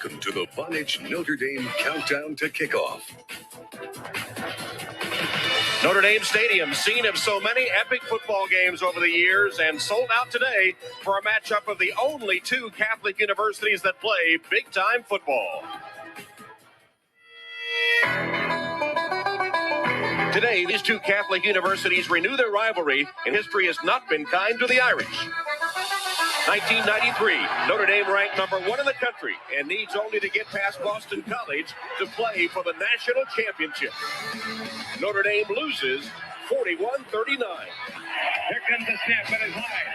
Welcome to the Vonage Notre Dame Countdown to Kickoff. Notre Dame Stadium, scene of so many epic football games over the years, and sold out today for a matchup of the only two Catholic universities that play big-time football. Today, these two Catholic universities renew their rivalry, and history has not been kind to the Irish. 1993, Notre Dame ranked number 1 in the country and needs only to get past Boston College to play for the national championship. Notre Dame loses 41-39. Here comes the snap, but it's high.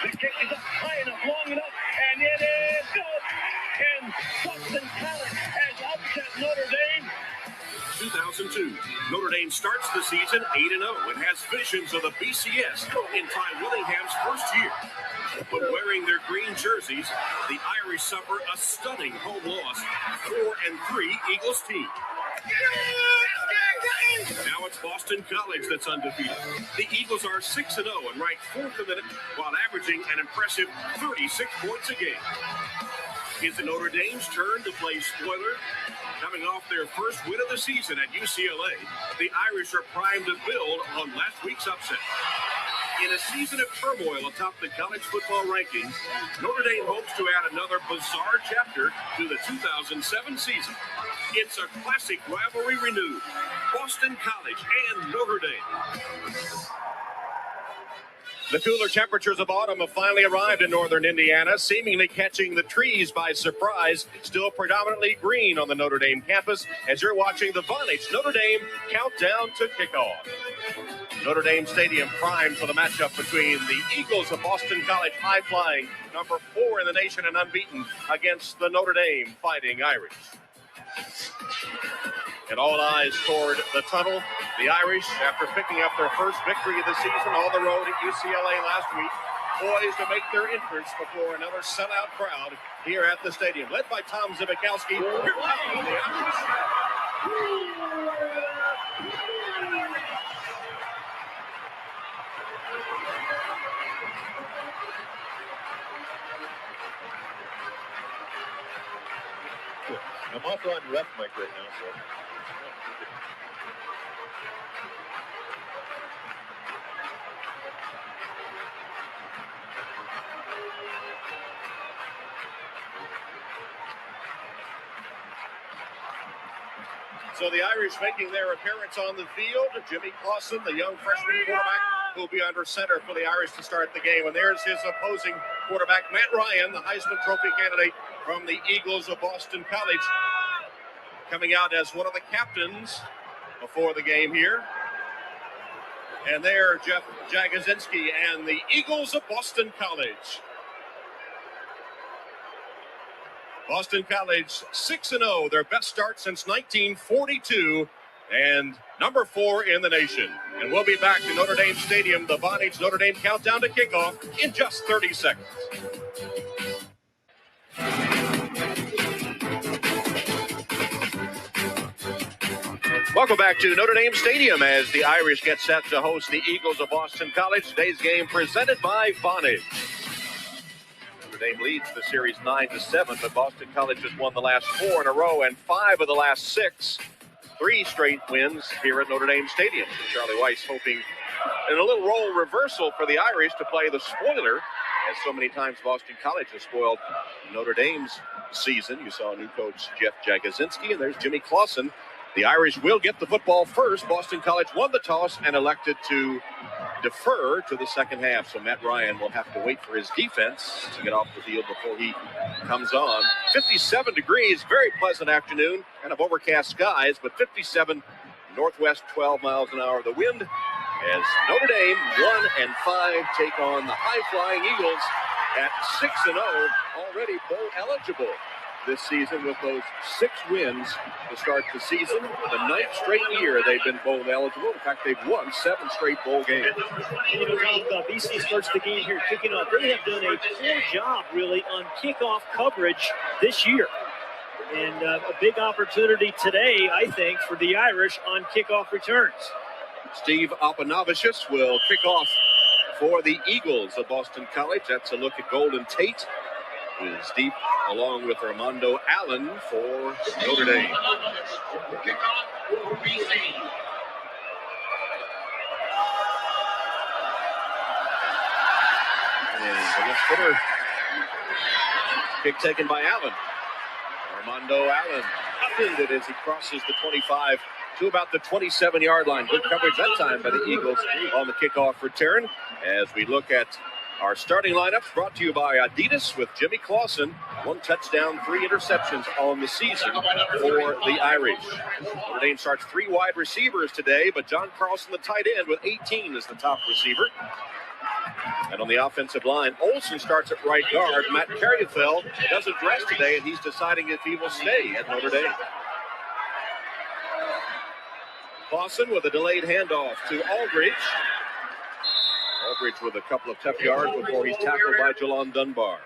The kick is up high enough, long enough, and it is good. And Boston College has upset Notre Dame. 2002, Notre Dame starts the season 8-0 and has visions of the BCS in Ty Willingham's first year. But wearing their green jerseys, the Irish suffer a stunning home loss, 4-3 Eagles team. Now it's Boston College that's undefeated. The Eagles are 6-0 and ranked 4th in the nation while averaging an impressive 36 points a game. It's Notre Dame's turn to play spoiler. Coming off their first win of the season at UCLA, the Irish are primed to build on last week's upset. In a season of turmoil atop the college football rankings, Notre Dame hopes to add another bizarre chapter to the 2007 season. It's a classic rivalry renewed. Boston College and Notre Dame. The cooler temperatures of autumn have finally arrived in northern Indiana, seemingly catching the trees by surprise. Still predominantly green on the Notre Dame campus as you're watching the Vonage Notre Dame Countdown to Kickoff. Notre Dame Stadium primed for the matchup between the Eagles of Boston College, high-flying, number 4 in the nation and unbeaten, against the Notre Dame Fighting Irish. And all eyes toward the tunnel. The Irish, after picking up their first victory of the season on the road at UCLA last week, poised to make their entrance before another sellout crowd here at the stadium. Led by Tom Zibikowski, here come the Irish. I'm also on ref mic right now, so. So the Irish making their appearance on the field. Jimmy Clausen, the young freshman quarterback, will be under center for the Irish to start the game. And there's his opposing quarterback, Matt Ryan, the Heisman Trophy candidate from the Eagles of Boston College, coming out as one of the captains before the game here. And there, Jeff Jagosinski and the Eagles of Boston College. Boston College 6-0, their best start since 1942, and number 4 in the nation. And we'll be back to Notre Dame Stadium, the Vonage Notre Dame Countdown to Kickoff, in just 30 seconds. Welcome back to Notre Dame Stadium as the Irish get set to host the Eagles of Boston College. Today's game presented by Vonage. Notre Dame leads the series 9-7, but Boston College has won the last 4 in a row and 5 of the last 6. 3 straight wins here at Notre Dame Stadium. Charlie Weiss hoping in a little role reversal for the Irish to play the spoiler, as so many times Boston College has spoiled Notre Dame's season. You saw new coach Jeff Jagosinski, and there's Jimmy Clausen. The Irish will get the football first. Boston College won the toss and elected to defer to the second half. So Matt Ryan will have to wait for his defense to get off the field before he comes on. 57 degrees, very pleasant afternoon. Kind of overcast skies, but 57 northwest, 12 miles an hour. The wind as Notre Dame 1-5 take on the high-flying Eagles at 6-0, already bowl eligible this season with those 6 wins to start the season. The 9th straight year they've been bowl eligible. In fact, they've won 7 straight bowl games. You know, Tom, BC starts the game here kicking off. They have done a poor job, really, on kickoff coverage this year. And a big opportunity today, I think, for the Irish on kickoff returns. Steve Apanavicius will kick off for the Eagles of Boston College. That's a look at Golden Tate, is deep, along with Armando Allen for Notre Dame. And the left footer. Kick taken by Allen. Armando Allen upended as he crosses the 25 to about the 27-yard line. Good coverage that time by the Eagles on the kickoff return. As we look at our starting lineups, brought to you by Adidas with Jimmy Clausen. 1 touchdown, 3 interceptions on the season for the Irish. Notre Dame starts 3 wide receivers today, but John Carlson, the tight end, with 18 as the top receiver. And on the offensive line, Olsen starts at right guard. Matt Carriefeld doesn't dress today, and he's deciding if he will stay at Notre Dame. Clausen with a delayed handoff to Aldridge. Aldridge with a couple of tough yards before he's tackled by Jalon Dunbar.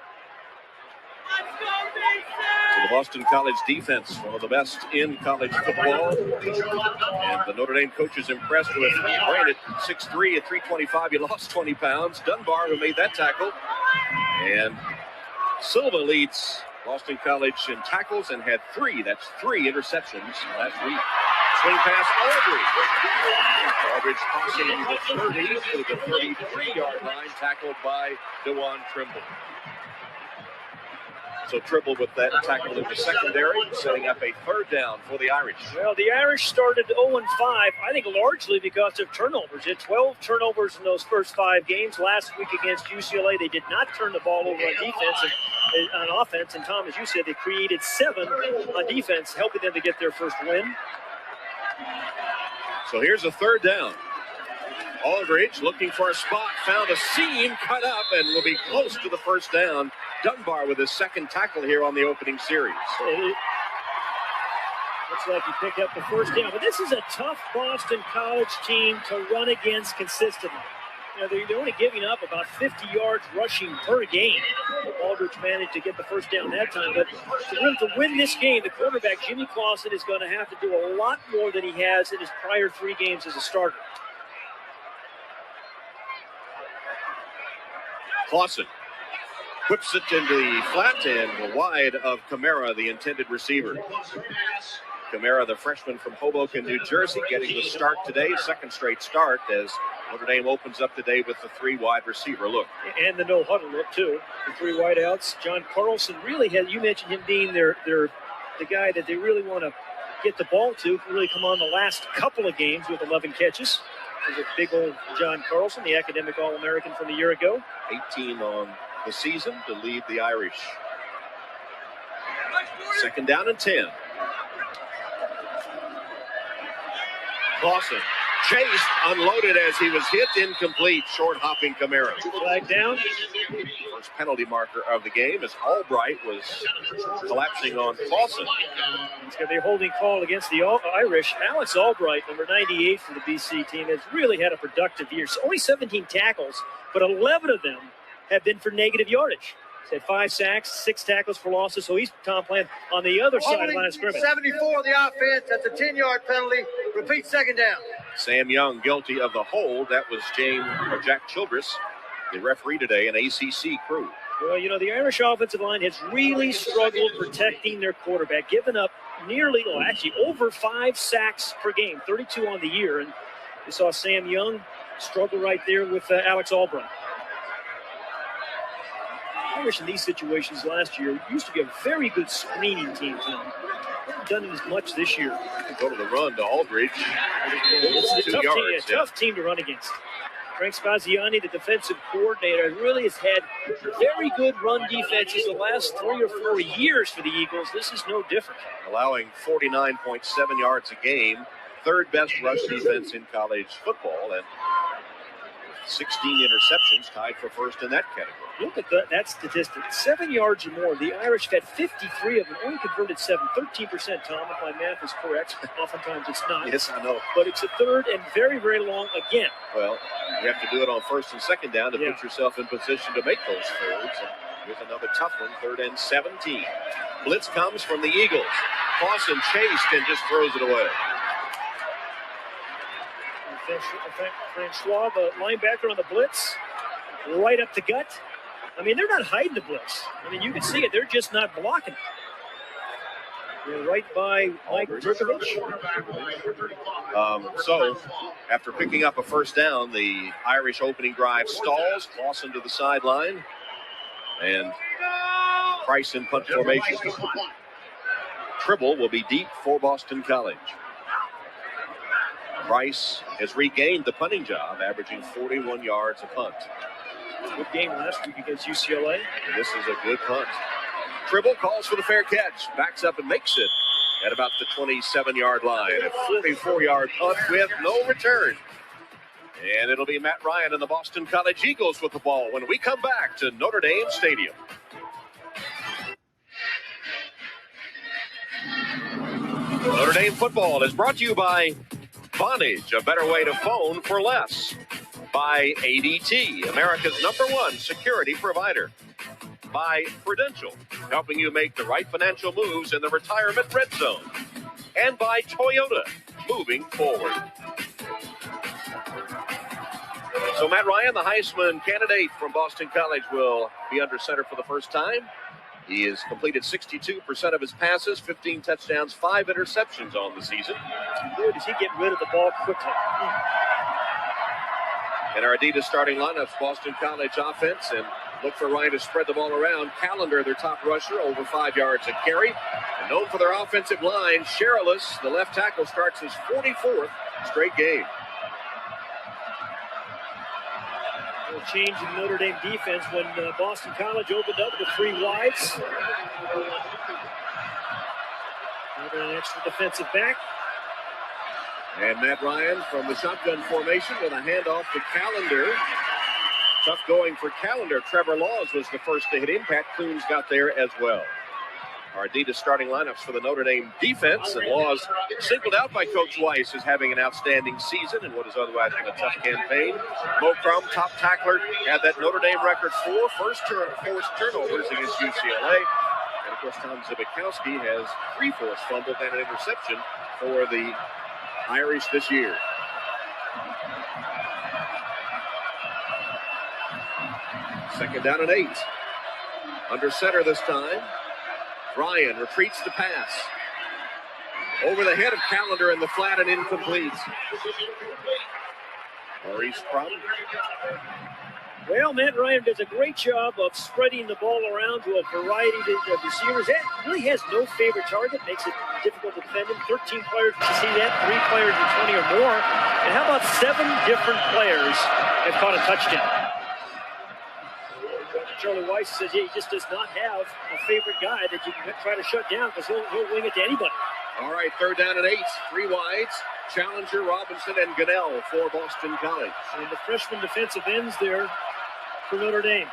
So the Boston College defense, one of the best in college football. And the Notre Dame coach is impressed with Brandon, 6'3" at 325. He lost 20 pounds. Dunbar, who made that tackle. And Silva leads Boston College in tackles and had 3. That's 3 interceptions last week. Swing pass, Aldridge. Aldridge crossing the 30 to the 33-yard line, tackled by DeJuan Trimble. So Trimble with that tackle in the secondary, setting up a 3rd down for the Irish. Well, the Irish started 0-5, I think largely because of turnovers. They had 12 turnovers in those first 5 games. Last week against UCLA, they did not turn the ball over on defense and on offense. And Tom, as you said, they created 7 on defense, helping them to get their first win. So here's a 3rd down. Aldridge looking for a spot, found a seam, cut up, and will be close to the 1st down. Dunbar with his 2nd tackle here on the opening series. Looks like he picked up the 1st down. But this is a tough Boston College team to run against consistently. You know, they're only giving up about 50 yards rushing per game. Aldridge managed to get the 1st down that time. But to win this game, the quarterback, Jimmy Clausen, is going to have to do a lot more than he has in his prior 3 games as a starter. Clausen whips it into the flat and wide of Camara, the intended receiver. Camara, the freshman from Hoboken, New Jersey, getting the start today, 2nd straight start as Notre Dame opens up today with the 3 wide receiver look. And the no huddle look, too. The 3 wideouts. John Carlson really had, you mentioned him being the guy that they really want to get the ball to, really come on the last couple of games with 11 catches. There's a big old John Carlson, the academic All-American from a year ago. 18 on the season to lead the Irish. 2nd down and 10. Clausen chased, unloaded as he was hit, incomplete, short hopping Camara. Flag down. First penalty marker of the game as Albright was collapsing on Clausen. It's going to be a holding call against the Irish. Alex Albright, number 98 for the BC team, has really had a productive year. So only 17 tackles, but 11 of them have been for negative yardage. He's had 5 sacks, 6 tackles for losses, so he's Tom playing on the other side of line of scrimmage. 74 of the offense, that's a 10-yard penalty. Repeat, 2nd down. Sam Young guilty of the hold. That was Jack Childress, the referee today, an ACC crew. Well, you know, the Irish offensive line has really struggled protecting their quarterback, giving up actually over 5 sacks per game, 32 on the year. And you saw Sam Young struggle right there with Alex Albright. Irish in these situations last year used to be a very good screening team. Haven't done it as much this year. Go to the run to Aldridge. It's a tough team to run against. Frank Spaziani, the defensive coordinator, really has had very good run defenses the last 3 or 4 years for the Eagles. This is no different. Allowing 49.7 yards a game, 3rd best rush defense in college football, and 16 interceptions, tied for 1st in that category. Look at that statistic. 7 yards or more. The Irish had 53 of them, only converted 7, 13%, Tom, if my math is correct. Oftentimes it's not. Yes, I know. But it's a 3rd and very, very long again. Well, you have to do it on 1st and 2nd down to put yourself in position to make those 3rds. And here's another tough one, 3rd and 17. Blitz comes from the Eagles. Clausen chased and just throws it away. Francois, the linebacker on the blitz, right up the gut. I mean, they're not hiding the blitz. I mean, you can see it. They're just not blocking it. They're right by Mike Turkovich. So, after picking up a first down, the Irish opening drive stalls. Clausen to the sideline. And Price in punt formation. Tribble will be deep for Boston College. Price has regained the punting job, averaging 41 yards a punt. Good game last week against UCLA. And this is a good punt. Tribble calls for the fair catch, backs up and makes it at about the 27-yard line. A 44-yard punt with no return. And it'll be Matt Ryan and the Boston College Eagles with the ball when we come back to Notre Dame Stadium. Notre Dame football is brought to you by Vonage, a better way to phone for less. By ADT, America's #1 security provider. By Prudential, helping you make the right financial moves in the retirement red zone. And by Toyota, moving forward. So Matt Ryan, the Heisman candidate from Boston College, will be under center for the first time. He has completed 62% of his passes, 15 touchdowns, 5 interceptions on the season. Boy, does he get rid of the ball quickly. And our Adidas starting lineups, Boston College offense, and look for Ryan to spread the ball around. Callender, their top rusher, over 5 yards a carry. And known for their offensive line, Sherilis, the left tackle, starts his 44th straight game. A change in Notre Dame defense when Boston College opened up with 3 wides. Another an extra defensive back. And Matt Ryan from the shotgun formation with a handoff to Callender. Tough going for Callender. Trevor Laws was the first to hit him. Pat Coons got there as well. Our Adidas starting lineups for the Notre Dame defense. And Laws singled out by Coach Weiss as having an outstanding season in what has otherwise been a tough campaign. Mo Crum, top tackler, had that Notre Dame record 4 forced turnovers against UCLA. And of course, Tom Zibikowski has 3 forced fumbles and an interception for the Irish this year. Second down and 8. Under center this time. Ryan retreats to pass. Over the head of Callender in the flat and incomplete. Maurice Crum. Well, Matt Ryan does a great job of spreading the ball around to a variety of receivers. That really has no favorite target, makes it difficult to defend him. 13 players to see that, 3 players in 20 or more. And how about 7 different players have caught a touchdown? Charlie Weiss says he just does not have a favorite guy that you can try to shut down because he'll wing it to anybody. All right, third down and 8, 3 wides. Challenger, Robinson, and Gunnell for Boston College. And the freshman defensive ends there for Notre Dame.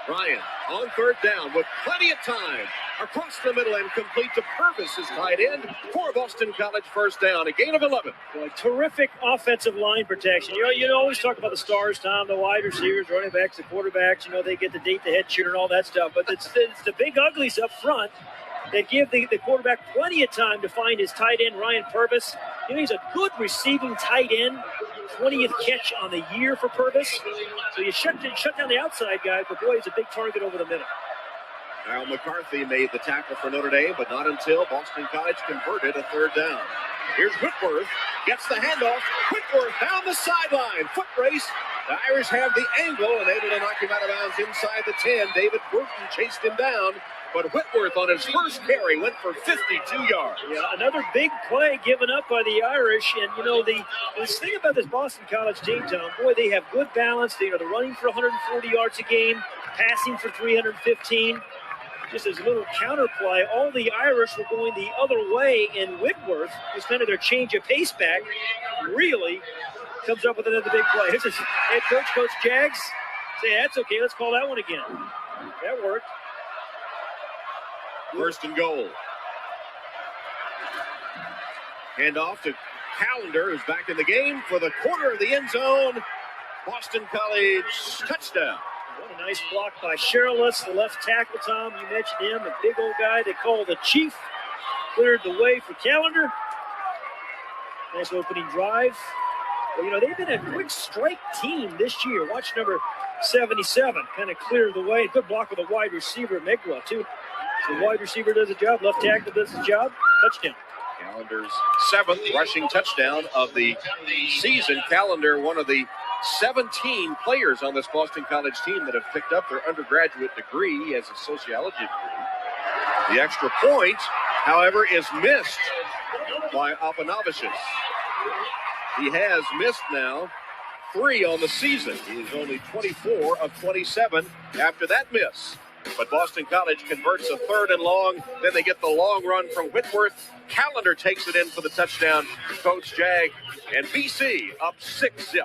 Ryan on third down with plenty of time. Across the middle and complete to Purvis, his tight end, for Boston College first down. A gain of 11. Boy, terrific offensive line protection. You always talk about the stars, Tom, the wide receivers, running backs, the quarterbacks. They get the date, the head shooter, and all that stuff. But it's the big uglies up front that give the quarterback plenty of time to find his tight end, Ryan Purvis. He's a good receiving tight end. 20th catch on the year for Purvis. So you shut down the outside guy, but boy, he's a big target over the middle. Al McCarthy made the tackle for Notre Dame, but not until Boston College converted a third down. Here's Whitworth, gets the handoff. Whitworth down the sideline, foot race. The Irish have the angle and able to knock him out of bounds inside the 10. David Burton chased him down, but Whitworth on his first carry went for 52 yards. Yeah, another big play given up by the Irish. And, the thing about this Boston College team, Tom, boy, they have good balance. They're running for 140 yards a game, passing for 315. Just as a little counterplay, all the Irish were going the other way, and Whitworth was kind of their change of pace back. Really comes up with another big play. Here's his head coach, Coach Jags. Say, that's okay, let's call that one again. That worked. First and goal. Hand off to Callender, who's back in the game for the corner of the end zone. Boston College touchdown. What a nice block by Sherilis, the left tackle, Tom. You mentioned him, a big old guy they call the Chief. Cleared the way for Callender. Nice opening drive. Well, they've been a quick strike team this year. Watch number 77, kind of cleared the way. Good block with a wide receiver, Megwa, too. So the wide receiver does a job, left tackle does his job, touchdown. Callender's 7th rushing touchdown of the season. Callender, one of the 17 players on this Boston College team that have picked up their undergraduate degree as a sociology degree. The extra point, however, is missed by Apanavicius. He has missed now 3 on the season. He is only 24 of 27 after that miss. But Boston College converts a 3rd and long. Then they get the long run from Whitworth. Callender takes it in for the touchdown. Coach Jag and BC up 6-0.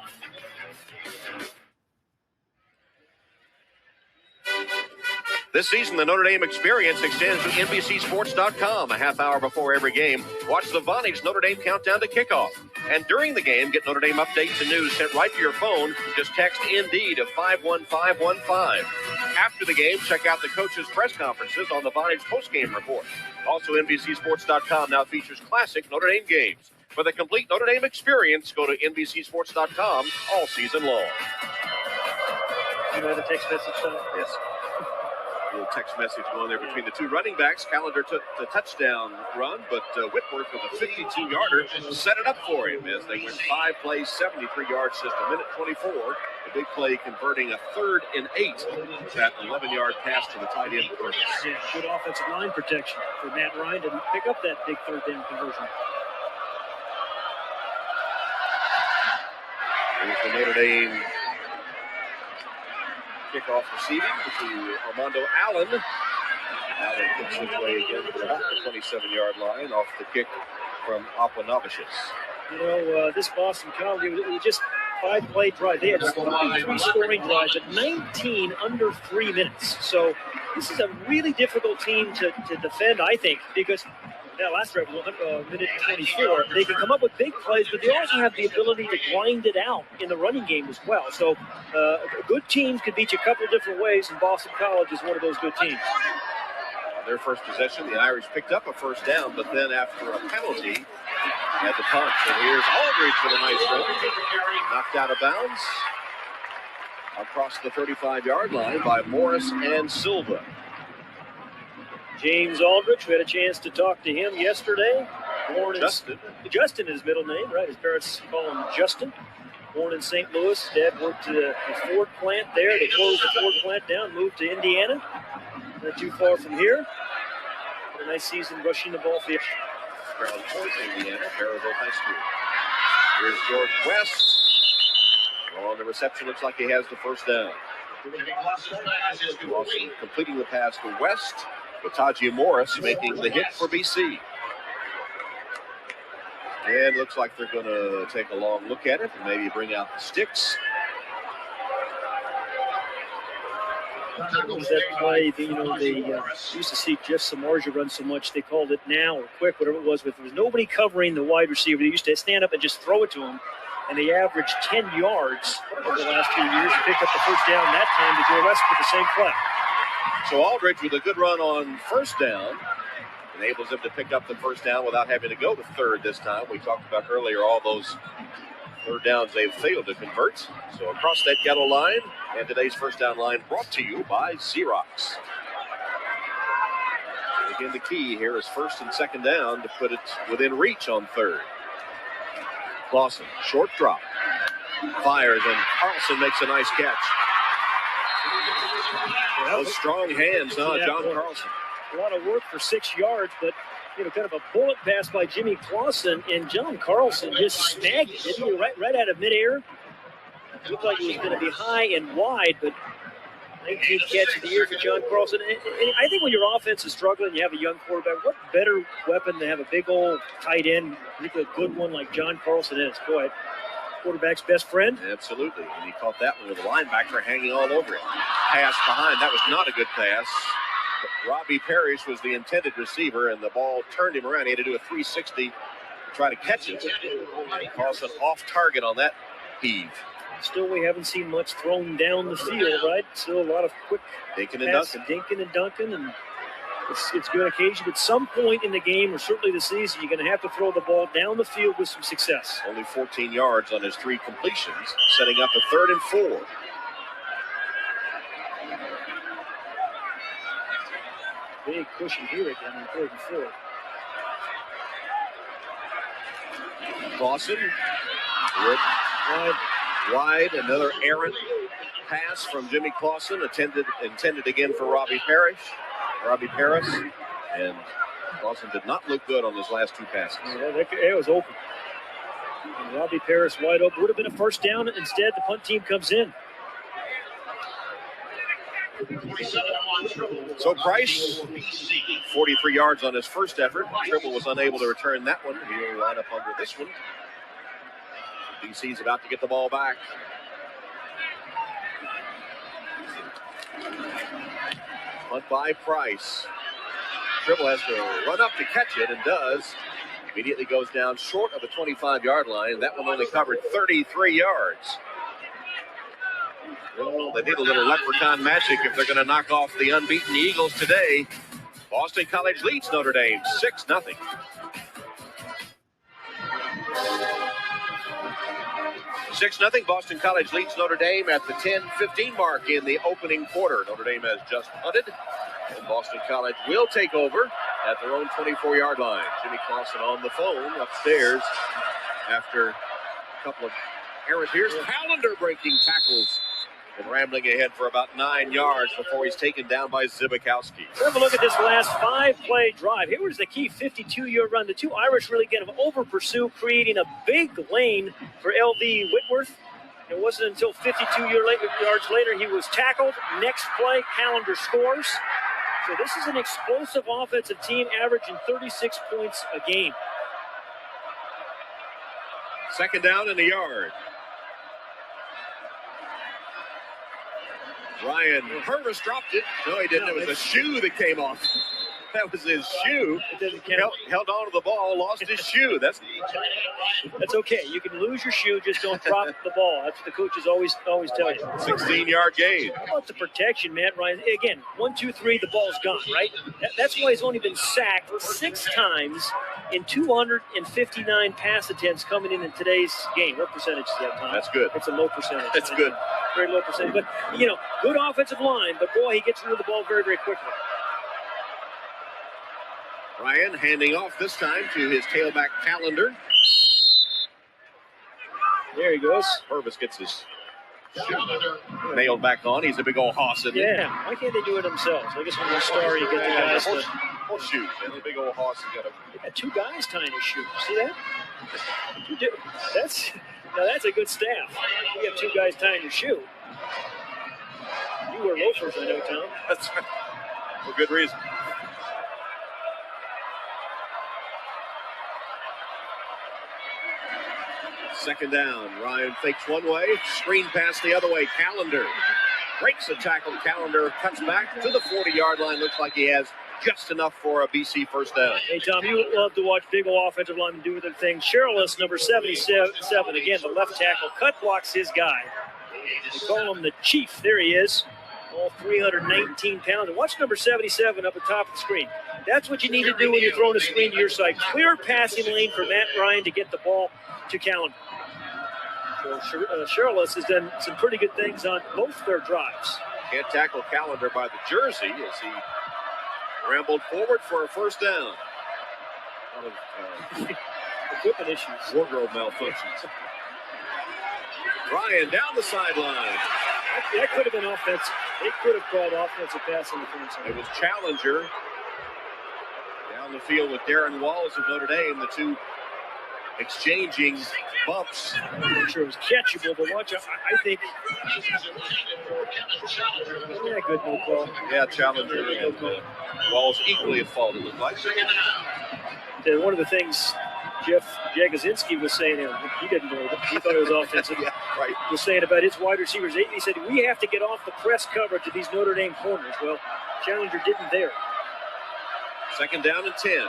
This season, the Notre Dame experience extends to NBCSports.com a half hour before every game. Watch the Vonage Notre Dame countdown to kickoff. And during the game, get Notre Dame updates and news sent right to your phone. Just text ND to 51515. After the game, check out the coaches' press conferences on the Vonage postgame report. Also, NBCSports.com now features classic Notre Dame games. For the complete Notre Dame experience, go to NBCSports.com all season long. You know the text message, son? Yes. A little text message going there between the two running backs. Callender took the touchdown run, but Whitworth with a 52-yarder set it up for him as they went 5 plays, 73 yards, just a minute 24. The big play converting a 3rd and 8. That 11-yard pass to the tight end. Yeah, good offensive line protection for Matt Ryan to pick up that big 3rd down conversion. Here's the Notre Dame kickoff receiving to Armando Allen. Allen kicks his way again to the 27-yard line off the kick from Apanavicius. You know, this Boston College, it was just 5-play drive. They had 3 scoring drives at 19 under 3 minutes. So this is a really difficult team to defend, I think, because that last drive was minute 24. They can come up with big plays, but they also have the ability to grind it out in the running game as well. So good teams can beat you a couple different ways, and Boston College is one of those good teams. On their first possession, the Irish picked up a 1st down, but then after a penalty, had the punt. And here's Aldridge with a nice run. Knocked out of bounds across the 35-yard line by Morris and Silva. James Aldridge, we had a chance to talk to him yesterday. Justin is his middle name, right? His parents call him Justin. Born in St. Louis. Dad worked at the Ford plant there. They closed the Ford plant down, moved to Indiana. Not too far from here. Had a nice season rushing the ball field. Ground Point, Indiana, Barrowville High School. Here's George West. Well, on the reception, looks like he has the 1st down. Lawson completing the pass to West. Tajia Morris making the hit for BC. And looks like they're going to take a long look at it and maybe bring out the sticks. That play, they used to see Jeff Samardzija run so much, they called it now or quick, whatever it was, but there was nobody covering the wide receiver. They used to stand up and just throw it to him, and they averaged 10 yards over the last 2 years. They picked up the 1st down that time to do the rest with the same play. So Aldridge with a good run on 1st down enables him to pick up the 1st down without having to go to 3rd this time. We talked about earlier all those 3rd downs they've failed to convert. So across that yellow line, and today's 1st down line brought to you by Xerox. And again, the key here is 1st and 2nd down to put it within reach on 3rd. Clausen, short drop, fires, and Carlson makes a nice catch. Those strong hands, John Carlson. A lot of work for 6 yards, but kind of a bullet pass by Jimmy Clausen, and John Carlson just snagged it. He was right out of midair. Looked like it was going to be high and wide, but 19th catch of the year for John Carlson. And I think when your offense is struggling, you have a young quarterback, what better weapon to have a big old tight end, particularly a good one like John Carlson is. Boy, quarterback's best friend. Absolutely, and he caught that one with a linebacker hanging all over it. Pass behind, that was not a good pass. But Robbie Parrish was the intended receiver, and the ball turned him around. He had to do a 360 to try to catch it. Carlson off target on that heave. Still, we haven't seen much thrown down the field, right? Still a lot of quick Dinkin and Duncan, and it's good occasion. At some point in the game, or certainly the season, you're going to have to throw the ball down the field with some success. Only 14 yards on his 3 completions, setting up a 3rd and 4. Big cushion here again on 3rd and 4. Clausen wide, another errant pass from Jimmy Clausen, intended again for Robbie Parrish, and Clausen did not look good on his last 2 passes. Yeah, it was open. And Robbie Parrish wide open. Would have been a first down. Instead, the punt team comes in. So Price, 43 yards on his first effort. Tribble was unable to return that one. He'll line up under this one. DC's about to get the ball back. Punt by Price. Tribble has to run up to catch it and does. Immediately goes down short of the 25-yard line. That one only covered 33 yards. Well, they need a little leprechaun magic if they're going to knock off the unbeaten Eagles today. Boston College leads Notre Dame 6-0. Boston College leads Notre Dame at the 10-15 mark in the opening quarter. Notre Dame has just punted, and Boston College will take over at their own 24-yard line. Jimmy Clausen on the phone upstairs after a couple of errant. Here's Callender breaking tackles and rambling ahead for about 9 yards before he's taken down by Zibikowski. Have a look at this last 5-play drive. Here was the key 52-yard run. The two Irish really get him over pursue, creating a big lane for LV Whitworth. It wasn't until 52 yards later he was tackled. Next play, Callender scores. So this is an explosive offensive team averaging 36 points a game. Second down in the yard. Ryan Purvis dropped it. No, he didn't. It was a shoe that came off. That was his shoe. It didn't count. Held on to the ball, lost his shoe. That's okay. You can lose your shoe, just don't drop the ball. That's what the coaches always tell you. 16-yard gain. How about the protection, Matt Ryan? Again, 1, 2, 3, the ball's gone, right? That's why he's only been sacked 6 times in 259 pass attempts coming in today's game. What percentage is that, Tom? That's good. It's a low percentage. That's good. Very low percentage. But, good offensive line, but, boy, he gets rid of the ball very, very quickly. Ryan handing off this time to his tailback Callender. There he goes. Purvis gets his shoe nailed back on. He's a big old hoss, isn't he? Yeah. Why can't they do it themselves? I guess when you're a star, you get the guys to... Horseshoes. And the big old hoss has got You got 2 guys tying his shoe. See that? That's a good staff. You have 2 guys tying your shoe. You wear loafers, I know, Tom. That's right. For good reason. Second down. Ryan fakes one way, screen pass the other way. Callender breaks the tackle. Callender cuts back to the 40-yard line. Looks like he has just enough for a BC first down. Hey, Tom, you love to watch big old offensive linemen do their thing. Sherrillis, number 77, again, the left tackle, cut blocks his guy. They call him the Chief. There he is, all 319 pounds. And watch number 77 up at the top of the screen. That's what you need to do when you're throwing a screen to your side. Clear passing lane for Matt Ryan to get the ball to Callender. So Sherrillis has done some pretty good things on both their drives. Can't tackle Callender by the jersey as he rambled forward for a first down. A lot of equipment issues. Wardrobe malfunctions. Ryan down the sideline. That could have been offensive. They could have called offensive pass interference. It was Challenger down the field with Darren Walls of Notre Dame. The two exchanging bumps. I'm not sure it was catchable, but watch out. I think. Yeah, good no call. Yeah, Challenger and Walls equally at fault, it looked like. One of the things Jeff Jagosinski was saying, he didn't know that. He thought it was offensive. Yeah, right. Was saying about his wide receivers. He said, we have to get off the press coverage of these Notre Dame corners. Well, Challenger didn't there. Second down and 10.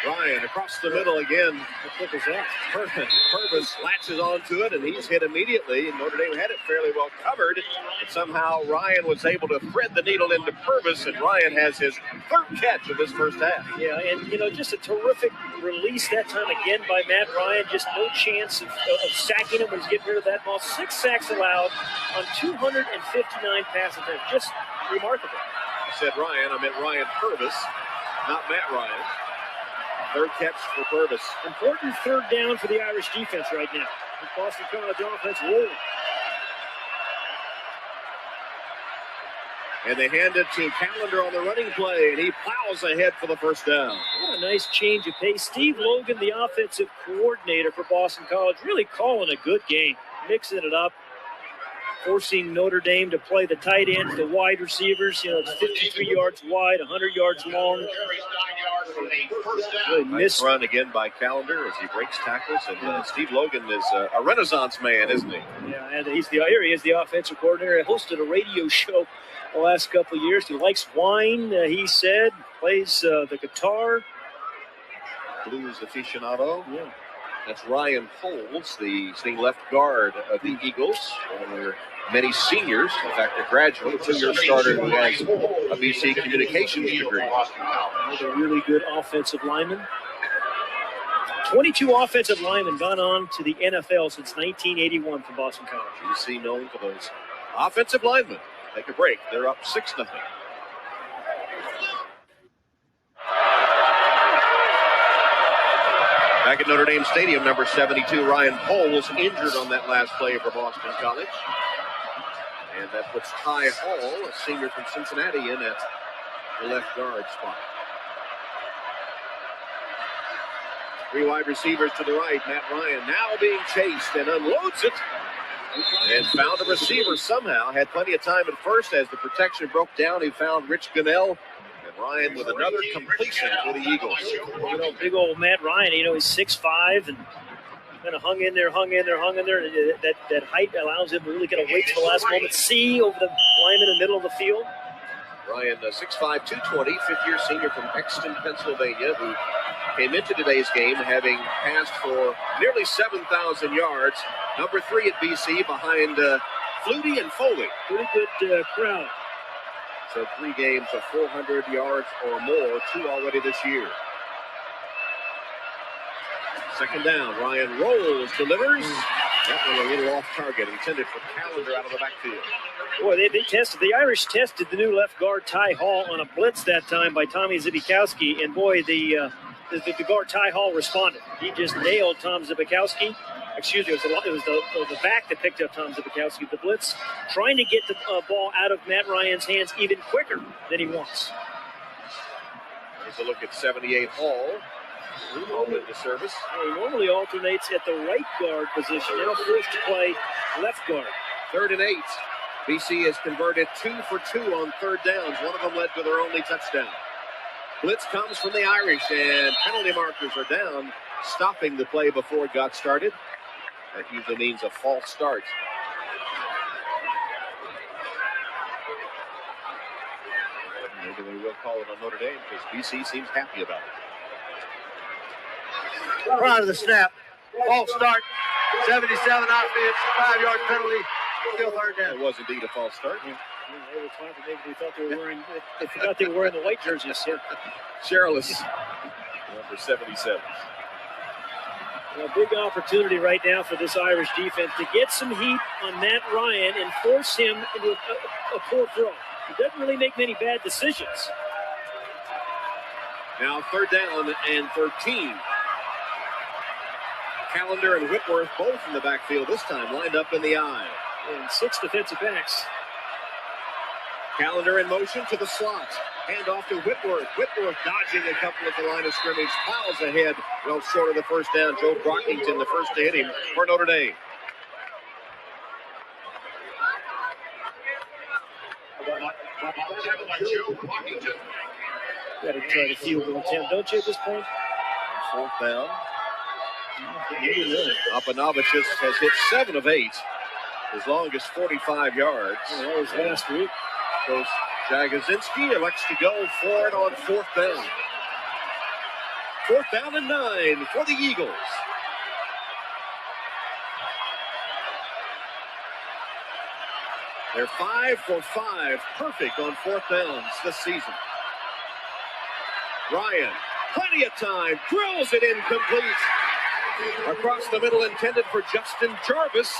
Ryan across the middle again. What was that? Purvis latches onto it, and he's hit immediately. And Notre Dame had it fairly well covered. But somehow Ryan was able to thread the needle into Purvis, and Ryan has his third catch of this first half. Yeah, and, just a terrific release that time again by Matt Ryan. Just no chance of sacking him when he's getting rid of that ball. 6 sacks allowed on 259 pass attempts. Just remarkable. I said Ryan, I meant Ryan Purvis, not Matt Ryan. Third catch for Purvis. Important third down for the Irish defense right now. The Boston College offense rolling. And they hand it to Callender on the running play, and he plows ahead for the first down. What a nice change of pace. Steve Logan, the offensive coordinator for Boston College, really calling a good game, mixing it up, forcing Notre Dame to play the tight ends, the wide receivers. It's 53 yards wide, 100 yards long. Really nice run again by Callender as he breaks tackles. And Steve Logan is a Renaissance man, isn't he? Yeah, and he is the offensive coordinator. He hosted a radio show the last couple of years. He likes wine, he said, plays the guitar. Blues aficionado. Yeah. That's Ryan Poles, the sitting left guard of the Eagles. One of their many seniors, in fact, a graduate, a 2-year starter who has a BC communications degree. Another really good offensive lineman. 22 offensive linemen gone on to the NFL since 1981 from Boston College. BC known for those offensive linemen. Take a break. They're up 6-0. Back at Notre Dame Stadium, number 72, Ryan Poles injured on that last play for Boston College. And that puts Ty Hall, a senior from Cincinnati, in at the left guard spot. 3 wide receivers to the right. Matt Ryan now being chased and unloads it. And found a receiver somehow. Had plenty of time at first as the protection broke down. He found Rich Gunnell. And Ryan with another completion for the Eagles. Big old Matt Ryan, he's 6'5", and kind of hung in there. That height allows him to really get a wait to the last moment. See over the lineman in the middle of the field. Ryan, 6'5", 220, fifth-year senior from Exton, Pennsylvania, who came into today's game having passed for nearly 7,000 yards. Number 3 at BC behind Flutie and Foley. Pretty good crowd. So 3 games of 400 yards or more, 2 already this year. Second down, Ryan rolls, delivers. That one a little off target, intended for Callender out of the backfield. Boy, the Irish tested the new left guard Ty Hall on a blitz that time by Tommy Zbikowski, and boy, the guard Ty Hall responded. He just nailed Tom Zbikowski. Excuse me, it was the back that picked up Tom Zbikowski. The blitz trying to get the ball out of Matt Ryan's hands even quicker than he wants. Here's a look at 78 Hall. Home into service. He normally alternates at the right guard position. Now forced to play left guard. 3rd and 8. BC has converted 2 for 2 on third downs. One of them led to their only touchdown. Blitz comes from the Irish, and penalty markers are down, stopping the play before it got started. That usually means a false start. Maybe we will call it on Notre Dame because BC seems happy about it. Prior to the snap, false start, 77 offense, 5-yard penalty, still third down. It was indeed a false start. Yeah. They were talking, they thought they were wearing, they forgot they were wearing the white jerseys. Yeah. Shirless, number 77. A big opportunity right now for this Irish defense to get some heat on Matt Ryan and force him into a poor throw. He doesn't really make many bad decisions. Now 3rd down and 13. Callender and Whitworth both in the backfield this time, lined up in the eye. And 6 defensive backs. Callender in motion to the slot. Hand off to Whitworth. Whitworth dodging a couple at the line of scrimmage. Plows ahead, well short of the first down. Joe Brockington, the first to hit him for Notre Dame. Got to try to field goal attempt, don't you, at this point? 4th down. Apanavicius has hit 7 of 8. His longest 45 yards. Yeah, that was last week. Goes Jagozinski elects to go for it on 4th down. 4th down and 9 for the Eagles. They're 5 for 5, perfect on 4th downs this season. Ryan, plenty of time, drills it incomplete. Across the middle, intended for Justin Jarvis.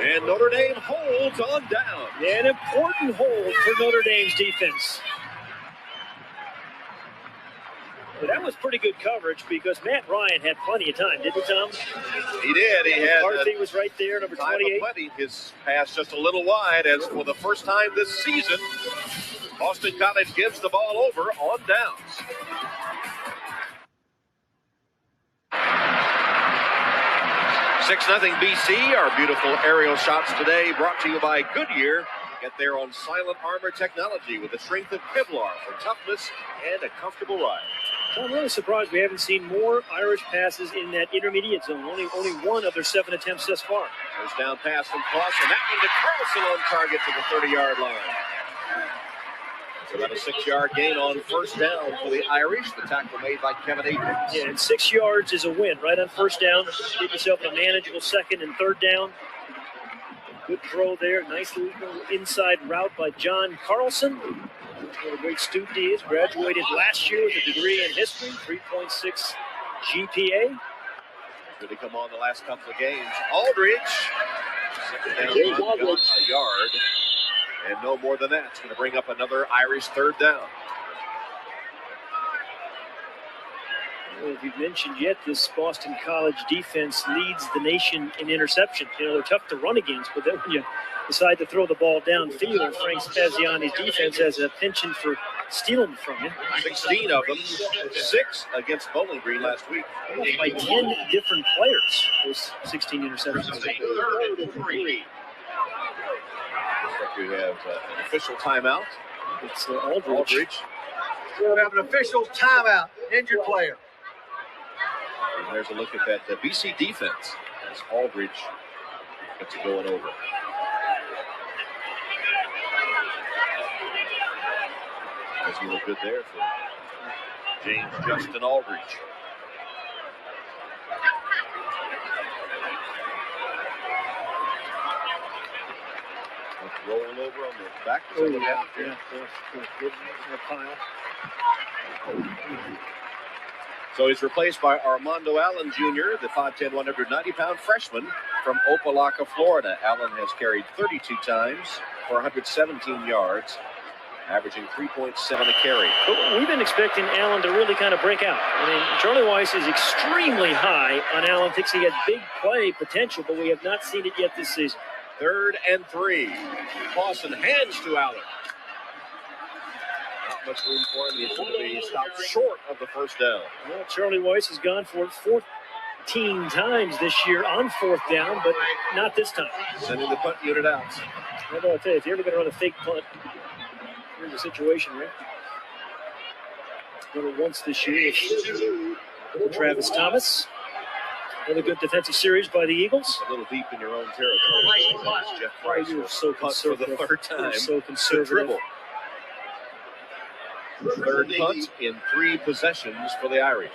And Notre Dame holds on down. Yeah, an important hold for Notre Dame's defense. But that was pretty good coverage because Matt Ryan had plenty of time, didn't he, Tom? He did. He had McCarthy was right there, number 28. Plenty. His pass just a little wide, as for the first time this season, Boston College gives the ball over on downs. Six 0 BC. Our beautiful aerial shots today brought to you by Goodyear. Get there on Silent Armor technology with the strength of Kevlar for toughness and a comfortable ride. I'm really surprised we haven't seen more Irish passes in that intermediate zone. Only one of their 7 attempts thus far. First down pass from Clausen. That one to Carlson on target to the 30-yard line. It's about a 6-yard gain on first down for the Irish. The tackle made by Kevin Abrams. Yeah, and 6 yards is a win, right on first down. Get yourself a manageable 2nd and 3rd down. Good throw there. Nice little inside route by John Carlson. What a great student he is. Graduated last year with a degree in history, 3.6 GPA. Really come on the last couple of games. Aldridge, second down run, got a yard. And no more than that. It's going to bring up another Irish 3rd down. Well, if you've mentioned yet, this Boston College defense leads the nation in interceptions. You know, they're tough to run against, but then when you decide to throw the ball downfield, Frank Spaziani's defense has a penchant for stealing from you. 16 of them, 6 against Bowling Green last week. By 10 different players, those 16 interceptions. Looks like we have an official timeout. It's Aldridge. We have an official timeout. Injured player. And there's a look at that BC defense as Aldridge gets it going over. That's a little good there for James Justin Aldridge. Rolling over on the back. Yeah. Good pile. So he's replaced by Armando Allen Jr., the 5'10", 190-pound freshman from Opelika, Florida. Allen has carried 32 times for 117 yards, averaging 3.7 a carry. But we've been expecting Allen to really kind of break out. I mean, Charlie Weiss is extremely high on Allen, thinks he has big play potential, but we have not seen it yet this season. 3rd and 3. Clausen hands to Allen. Not much room for him. He's going to be stopped short of the first down. Well, Charlie Weiss has gone for it 14 times this year on 4th down, but not this time. Sending the punt unit out. I'll tell you, if you're ever going to run a fake punt, here's the situation, right? Done it once this year with Travis Thomas. Another good defensive series by the Eagles. A little deep in your own territory. Jeff Price You're so conservative. For the 3rd time. You're so conservative. Dribble. 3rd punt in 3 possessions for the Irish.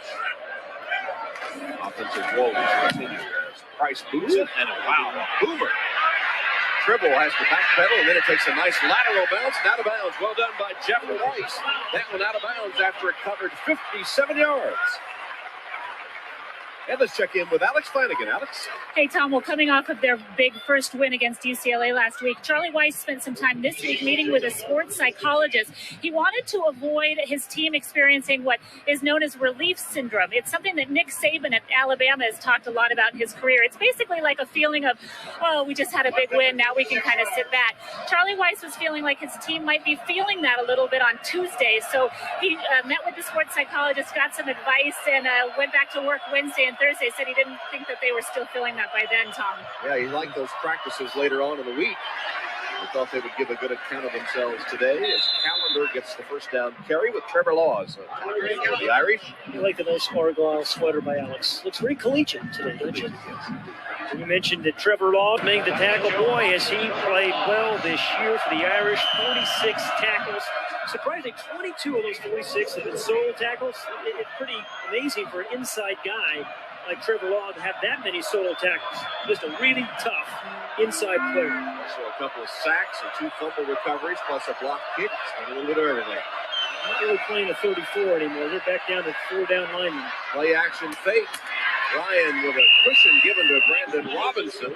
Offensive woes continue as Price boots it, and wow, boomer. Tribble has to backpedal, and then it takes a nice lateral bounce and out of bounds. Well done by Jeff Price. That one out of bounds after it covered 57 yards. And let's check in with Alex Flanagan. Alex? Hey, Tom. Well, coming off of their big first win against UCLA last week, Charlie Weiss spent some time this week meeting with a sports psychologist. He wanted to avoid his team experiencing what is known as relief syndrome. It's something that Nick Saban at Alabama has talked a lot about in his career. It's basically like a feeling of, oh, we just had a big win. Now we can kind of sit back. Charlie Weiss was feeling like his team might be feeling that a little bit on Tuesday. So he met with the sports psychologist, got some advice, and went back to work Wednesday and Thursday. Said he didn't think that they were still feeling that by then, Tom. Yeah, he liked those practices later on in the week. He thought they would give a good account of themselves today as Callender gets the first down carry with Trevor Laws. For the Irish. I like the nice Argyle sweater by Alex. Looks very collegiate today, don't you? You mentioned that Trevor Law made the tackle. Boy, has he played well this year for the Irish. 46 tackles. Surprisingly, 22 of those 46 have been solo tackles. It's pretty amazing for an inside guy like Trevor Law to have that many solo tackles. Just a really tough inside player. So a couple of sacks and 2 fumble recoveries, plus a block kick, and a little bit of everything. Not really playing a 34 anymore. They're back down to 4 down linemen. Play action fake. Ryan with a cushion given to Brandon Robinson.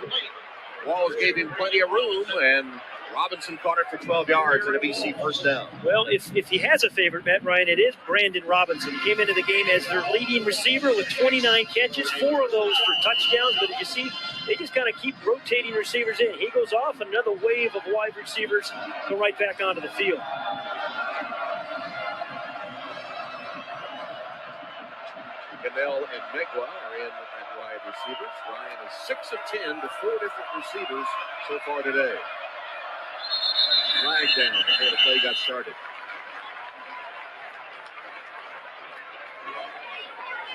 Walls gave him plenty of room, and Robinson caught it for 12 yards and a BC first down. Well, if he has a favorite, Matt Ryan, it is Brandon Robinson. He came into the game as their leading receiver with 29 catches, 4 of those for touchdowns. But as you see, they just kind of keep rotating receivers in. He goes off, another wave of wide receivers go right back onto the field. Goodell and Megwa are in at wide receivers. Ryan is 6 of 10 to 4 different receivers so far today. Flag down before the play got started.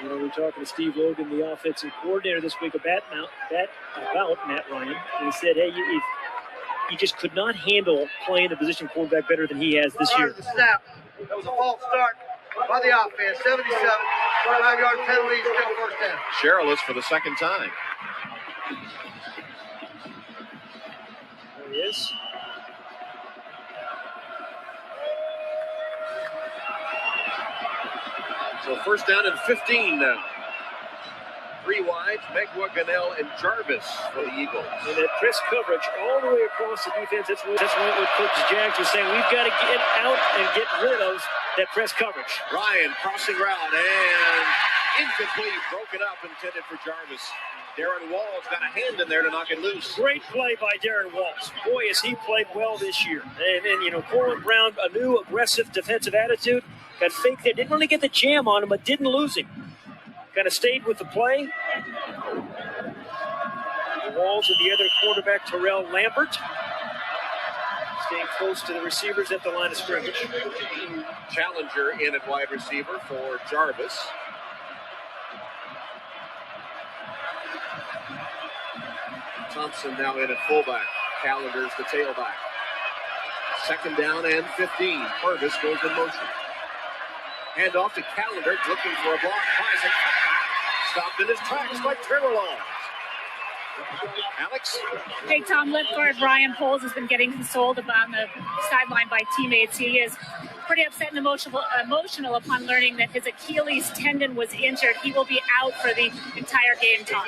You know, we were talking to Steve Logan, the offensive coordinator, this week about Matt Ryan. And he said, hey, he just could not handle playing the position quarterback better than he has this year. The snap. That was a false start by the offense. 77, 25-yard penalty, still first down. Sherrillis for the second time. There he is. So first down and 15 now. 3 wide, Megwa, Gunnell, and Jarvis for the Eagles. And that press coverage all the way across the defense, that's what Coach Jags was saying. We've got to get out and get rid of that press coverage. Ryan crossing route and incomplete, broken up, intended for Jarvis. Darren Walls got a hand in there to knock it loose. Great play by Darren Walls. Boy, has he played well this year. And you know, Corwin Brown, a new aggressive defensive attitude, got faked there. Didn't really get the jam on him, but didn't lose him. Kind of stayed with the play. Walls and the other quarterback, Terrell Lambert, staying close to the receivers at the line of scrimmage. Challenger in at wide receiver for Jarvis. Thompson now in at fullback. Calendar's the tailback. Second down and 15. Purvis goes in motion. Hand off to Calendar, looking for a block. Tries a cutback. Stopped in his tracks by Trevor Law. Alex? Hey, Tom, left guard Ryan Poles has been getting consoled on the sideline by teammates. He is pretty upset and emotional upon learning that his Achilles tendon was injured. He will be out for the entire game, Tom.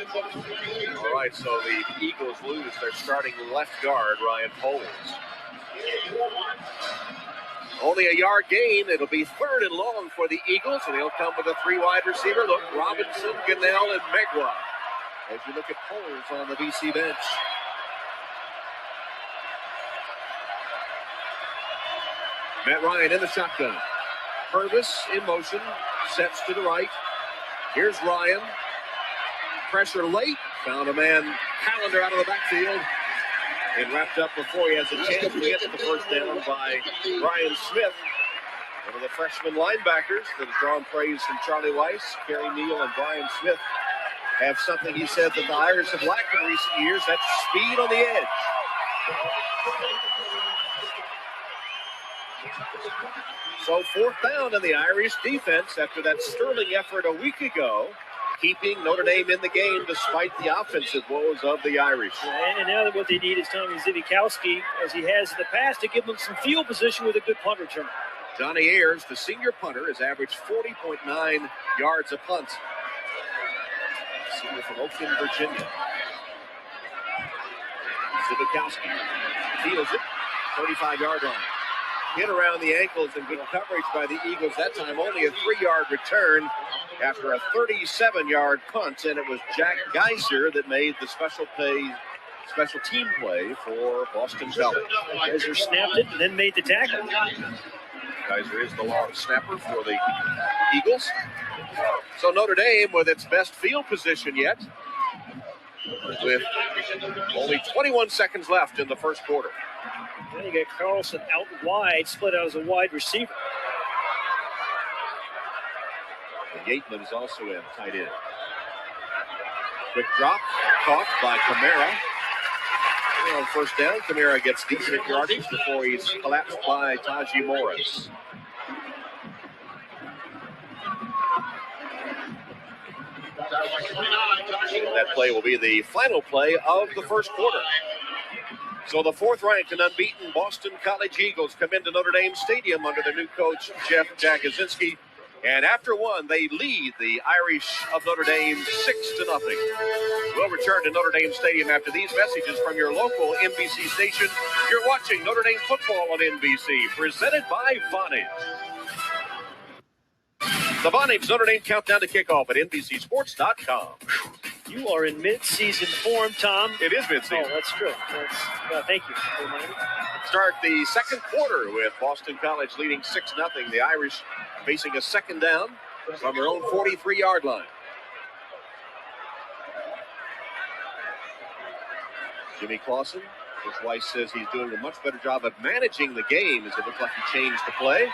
All right, so the Eagles lose their starting left guard, Ryan Poles. Only a yard gain. It'll be 3rd and long for the Eagles, and they'll come with a 3 wide receiver. Look, Robinson, Gunnell, and Megwa. As you look at Poles on the BC bench. Matt Ryan in the shotgun. Purvis in motion, sets to the right. Here's Ryan. Pressure late. Found a man, Calendar, out of the backfield. And wrapped up before he has a chance to get the first down by Brian Smith, one of the freshman linebackers that has drawn praise from Charlie Weiss. Kerry Neal and Brian Smith have something he said that the Irish have lacked in recent years. That's speed on the edge. So 4th down in the Irish defense after that sterling effort a week ago, keeping Notre Dame in the game despite the offensive woes of the Irish. And now what they need is Tommy Zivikowski, as he has in the past, to give them some field position with a good punt return. Johnny Ayers, the senior punter, has averaged 40.9 yards a punt. Senior from Oakland, Virginia. Zivikowski feels it, 35-yard line. Hit around the ankles and good coverage by the Eagles. That time only a 3-yard return after a 37-yard punt, and it was Jack Geiser that made the special team play for Boston College. Geiser snapped it and then made the tackle. Geiser is the long snapper for the Eagles. So Notre Dame with its best field position yet, with only 21 seconds left in the first quarter. Then you get Carlson out wide, split out as a wide receiver. And Yateman is also in, tight end. Quick drop, caught by Kamara. And on first down, Kamara gets decent yardage before he's collapsed by Tajee Morris. That play will be the final play of the first quarter. So the fourth-ranked and unbeaten Boston College Eagles come into Notre Dame Stadium under their new coach, Jeff Jagosinski. And after one, they lead the Irish of Notre Dame 6-0. We'll return to Notre Dame Stadium after these messages from your local NBC station. You're watching Notre Dame football on NBC, presented by Vonage. The Vonage Notre Dame countdown to kickoff at NBCSports.com. You are in mid-season form, Tom. It is mid-season. Oh, that's true. Thank you. Start the second quarter with Boston College leading 6-0. The Irish facing a second down from their own 43-yard line. Jimmy Clausen, Coach Weiss says he's doing a much better job of managing the game as it looks like he changed the play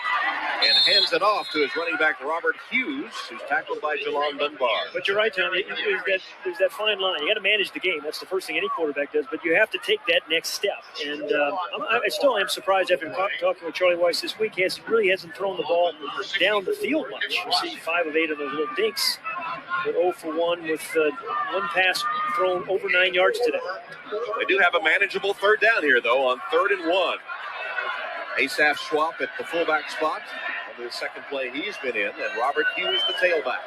and hands it off to his running back, Robert Hughes, who's tackled by Jalon Dunbar. But you're right, Tom. There's that fine line. You got to manage the game. That's the first thing any quarterback does. But you have to take that next step. And I still am surprised after talking with Charlie Weiss this week. He really hasn't thrown the ball down the field much. You see 5 of 8 of those little dinks. They're 0 for 1 with one pass thrown over 9 yards today. They do have a manageable third down here, though, on 3rd and 1. Asaph Schwab at the fullback spot on the second play he's been in, and Robert Hughes the tailback.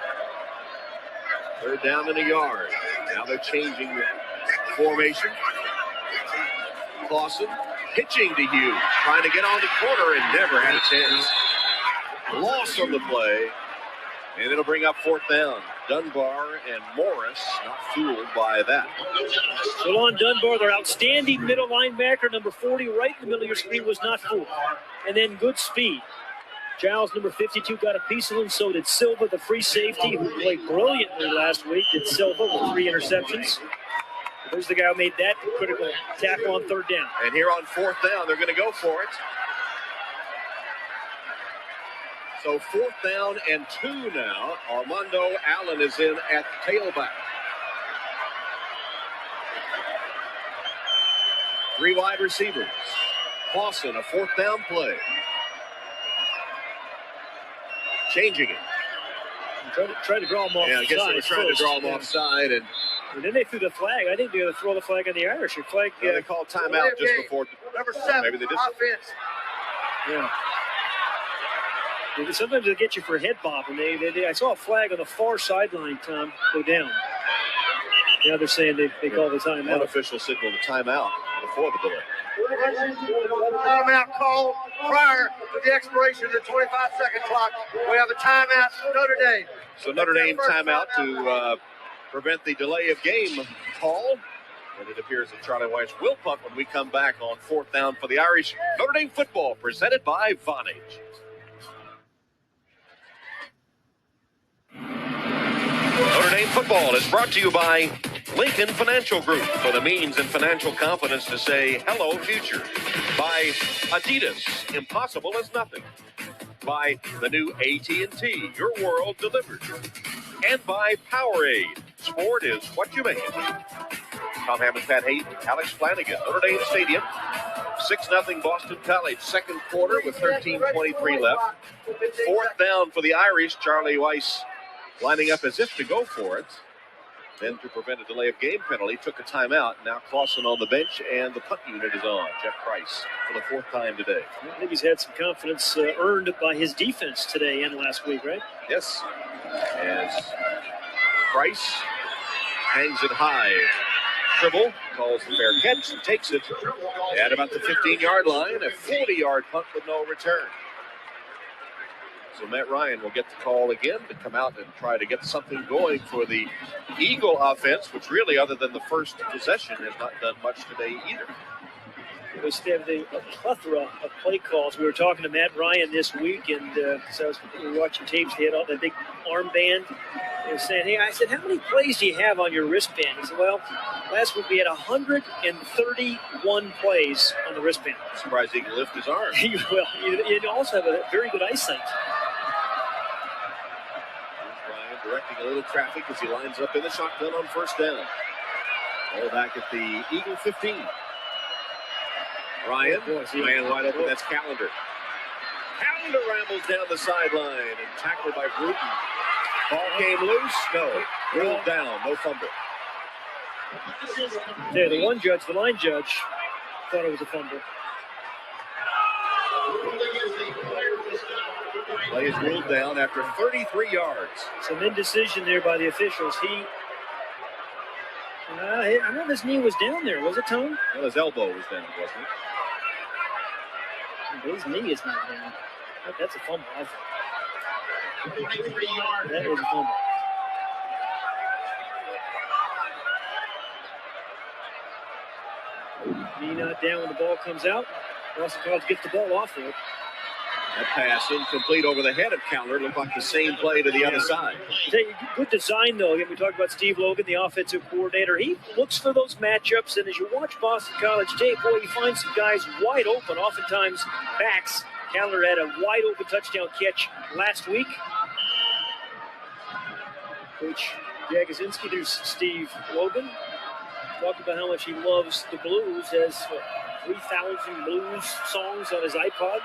3rd down and a yard. Now they're changing the formation. Clausen pitching to Hughes, trying to get on the corner and never had a chance. Loss on the play, and it'll bring up 4th down. Dunbar and Morris not fooled by that. Jalon Dunbar, their outstanding middle linebacker, number 40, right in the middle of your screen, was not fooled. And then good speed. Giles, number 52, got a piece of him. So did Silva, the free safety, who played brilliantly last week. Did Silva with 3 interceptions. There's the guy who made that critical tackle on 3rd down. And here on 4th down, they're going to go for it. So 4th down and 2 now. Armando Allen is in at tailback. 3 wide receivers. Clausen, a 4th down play. Changing it. Trying to draw him off. Yeah, I guess they were trying to draw him offside. And then they threw the flag. I think they're going to throw the flag on the Irish. Flag. They called timeout just before. Number 7, maybe they did. Offense. Yeah. Sometimes they'll get you for head bobbing. I saw a flag on the far sideline, Tom, go down. Now they're saying they call the timeout. One official signaled the timeout before the delay. Timeout called prior to the expiration of the 25-second clock. We have a timeout, Notre Dame. So Notre Dame timeout to prevent the delay of game call. And it appears that Charlie Weiss will punt when we come back on 4th down for the Irish. Notre Dame football presented by Vonage. Notre Dame football is brought to you by Lincoln Financial Group, for the means and financial confidence to say hello future. By Adidas, impossible is nothing. By the new AT&T, your world delivered. And by Powerade, sport is what you make it. Tom Hammond, Pat Hayden, Alex Flanagan, Notre Dame Stadium. 6-0 Boston College, second quarter with 13:23 left. 4th down for the Irish. Charlie Weiss lining up as if to go for it. Then to prevent a delay of game penalty, took a timeout. Now Clausen on the bench, and the punt unit is on. Jeff Price for the 4th time today. I think he's had some confidence earned by his defense today and last week, right? Yes. As Price hangs it high. Tribble calls the fair catch and takes it at about the 15-yard line. A 40-yard punt with no return. So Matt Ryan will get the call again to come out and try to get something going for the Eagle offense, which really, other than the first possession, has not done much today either. They have a plethora of play calls. We were talking to Matt Ryan this week, and we were watching tapes. He had all that big armband. He was saying, hey, I said, how many plays do you have on your wristband? He said, well, last week we had 131 plays on the wristband. I'm surprised he can lift his arm. Well, you also have a very good eyesight. directing a little traffic as he lines up in the shotgun on first down. Ball back at the Eagle 15. Ryan, man wide open, that's Callender. Callender rambles down the sideline and tackled by Bruton. Ball came loose, no. Ruled down, no fumble. Yeah, the line judge, thought it was a fumble. Play is ruled down after 33 yards. Some indecision there by the officials. I don't know if his knee was down there. Was it, Tom? Well, his elbow was down, wasn't it? His knee is not down. That's a fumble, I think. That is a fumble. Knee not down when the ball comes out. Boston College gets the ball off there. That pass incomplete over the head of Callender. Looked like the same play to the other side. Good design, though. Again, we talked about Steve Logan, the offensive coordinator. He looks for those matchups, and as you watch Boston College tape, boy, you find some guys wide open, oftentimes backs. Callender had a wide open touchdown catch last week. Coach Jagosinski, there's Steve Logan. Talked about how much he loves the blues, has 3,000 blues songs on his iPod.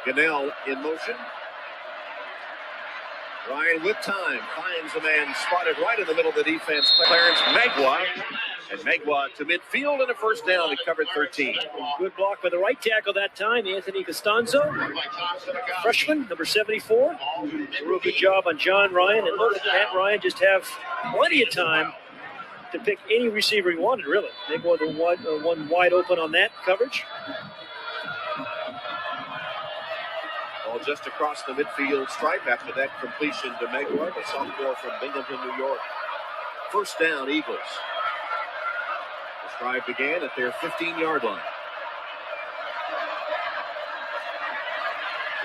Gunnell in motion. Ryan with time finds a man spotted right in the middle of the defense. Clarence Magua. And Magua to midfield and a first down. He covered 13. Good block by the right tackle that time, Anthony Costanzo. Freshman, number 74. A real good job on John Ryan. And look at Matt Ryan just have plenty of time to pick any receiver he wanted, really. Magua the one wide open on that coverage. Ball just across the midfield stripe after that completion to Magua, the sophomore from Binghamton, New York. First down, Eagles. The drive began at their 15-yard line.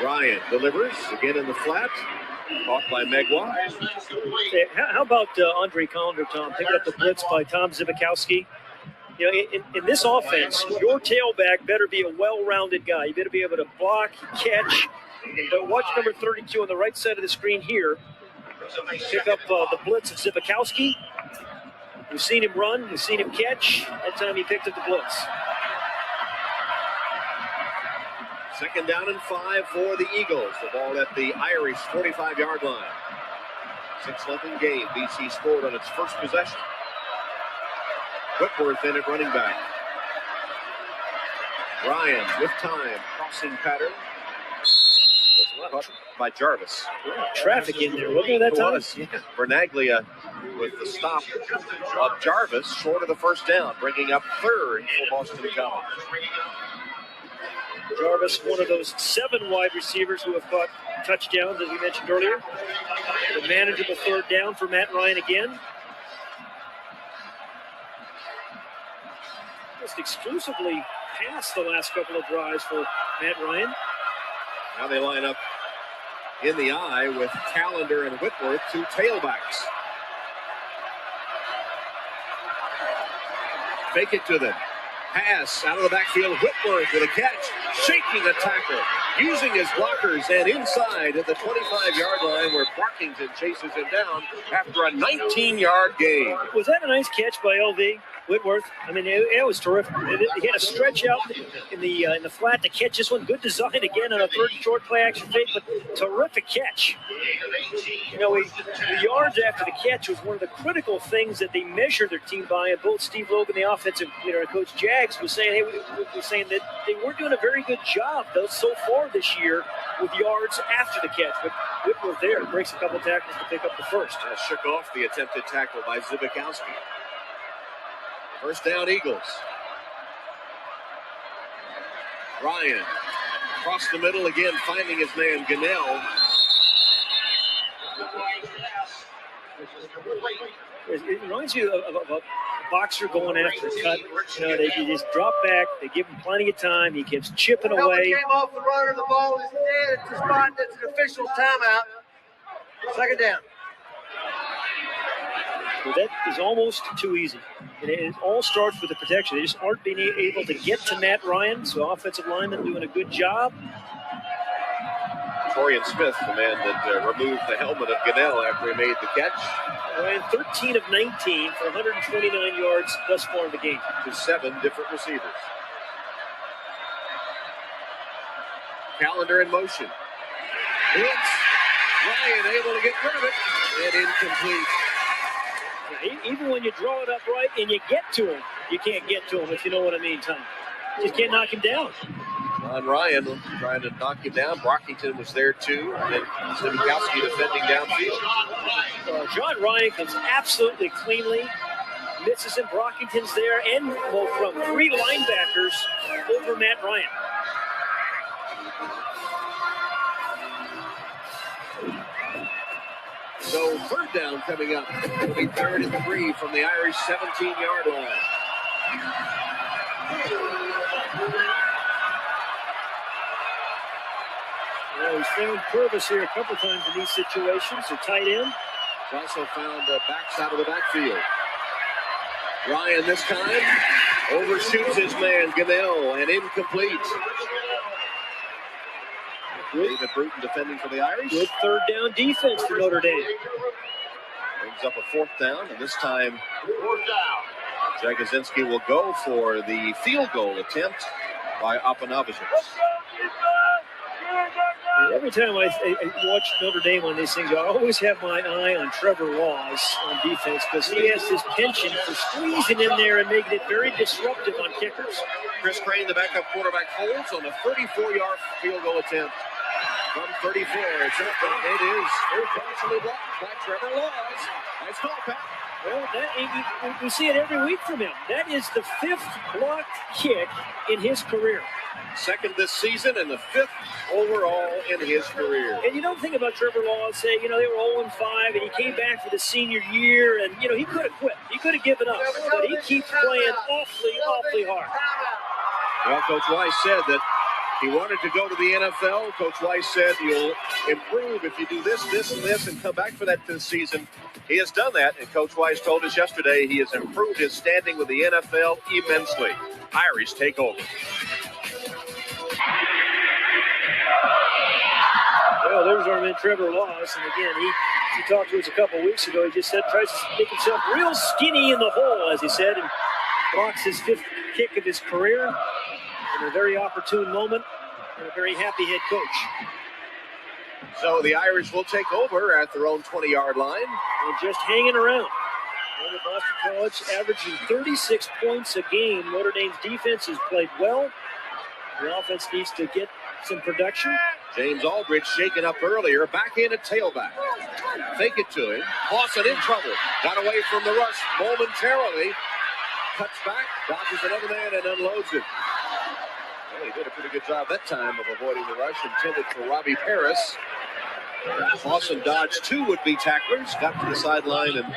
Ryan delivers again in the flat. Caught by Magua. Hey, how about Andre Callender, Tom, picking up the blitz by Tom Zibikowski? You know, in this offense, your tailback better be a well-rounded guy. You better be able to block, catch. But watch number 32 on the right side of the screen here. Pick up the blitz of Zibikowski. We've seen him run. We've seen him catch. That time he picked up the blitz. Second down and 5 for the Eagles. The ball at the Irish 45-yard line. 6-0 game. BC scored on its first possession. Whitworth in at running back. Ryan with time. Crossing pattern. Caught by Jarvis. Traffic in there, wasn't there that time? Yeah. Bernaglia with the stop of Jarvis short of the first down, bringing up third for Boston College. Jarvis, one of those 7 wide receivers who have caught touchdowns, as we mentioned earlier. The manageable third down for Matt Ryan again. Just exclusively passed the last couple of drives for Matt Ryan. Now they line up in the eye with Callender and Whitworth, 2 tailbacks. Fake it to them. Pass out of the backfield. Whitworth with a catch. Shaking a tackle. Using his blockers and inside at the 25-yard line where Parkington chases him down after a 19-yard gain. Was that a nice catch by LV? Whitworth, I mean, it was terrific. He had a stretch out in the flat to catch this one. Good design again on a third short play action fake, but terrific catch. You know, the yards after the catch was one of the critical things that they measured their team by. And both Steve Logan, the offensive coach Jags, was saying, saying that they weren't doing a very good job though so far this year with yards after the catch. But Whitworth there breaks a couple tackles to pick up the first. Shook off the attempted tackle by Zibikowski. First down, Eagles. Ryan across the middle again, finding his man Gunnell. It reminds you of a boxer going after a cut. You know, they just drop back. They give him plenty of time. He keeps chipping away. Came off the runner. The ball is dead. It's a spot. That's an official timeout. Second down. Well, that is almost too easy. And it all starts with the protection. They just aren't being able to get to Matt Ryan, so offensive linemen doing a good job. Torian Smith, the man that removed the helmet of Gunnell after he made the catch. Ryan 13 of 19 for 129 yards thus far in the game. To 7 different receivers. Calendar in motion. Blitz. Ryan able to get rid of it. And incomplete. Yeah, even when you draw it up right and you get to him, you can't get to him, if you know what I mean, Tom. You just can't knock him down. John Ryan trying to knock him down. Brockington was there too. And then Zimikowski defending downfield. John Ryan comes absolutely cleanly. Misses him. Brockington's there. And from 3 linebackers over Matt Ryan. So 3rd down coming up. It'll be 3rd and 3 from the Irish 17-yard line. Well, he's found Purvis here a couple times in these situations. So tight end. He's also found the backs out of the backfield. Ryan this time overshoots his man, Gunnell, and incomplete. David Bruton defending for the Irish. Good 3rd down defense for Notre Dame. Brings up a 4th down, and this time Jagosinski will go for the field goal attempt by Apanavicic. Every time I watch Notre Dame on these things, I always have my eye on Trevor Laws on defense because he has this penchant for squeezing in there and making it very disruptive on kickers. Chris Crane, the backup quarterback, holds on a 34-yard field goal attempt from 34. It's up, and it is very partially blocked by Trevor Laws. Nice call, Pat. Well, we see it every week from him. That is the 5th blocked kick in his career. 2nd this season and the 5th overall in his career. And you don't think about Trevor Laws, say, they were 0-5 and he came back for the senior year and, he could have quit. He could have given up. But he keeps playing awfully hard. Well, Coach Weiss said that he wanted to go to the NFL. Coach Weiss said you'll improve if you do this, and this, and come back for that this season. He has done that, and Coach Weiss told us yesterday he has improved his standing with the NFL immensely. Irish take over. Well, there's our man Trevor Laws, and again, he talked to us a couple weeks ago. He just said tries to make himself real skinny in the hole, as he said, and blocks his 5th kick of his career in a very opportune moment, and a very happy head coach. So the Irish will take over at their own 20-yard line. And just hanging around. Boston College averaging 36 points a game. Notre Dame's defense has played well. The offense needs to get some production. James Aldridge shaken up earlier, back in at tailback. Fake it to him. Clausen in trouble. Got away from the rush momentarily. Cuts back, dodges another man, and unloads it. Well, he did a pretty good job that time of avoiding the rush intended for Robbie Paris. Clausen dodged 2 would-be tacklers, got to the sideline, and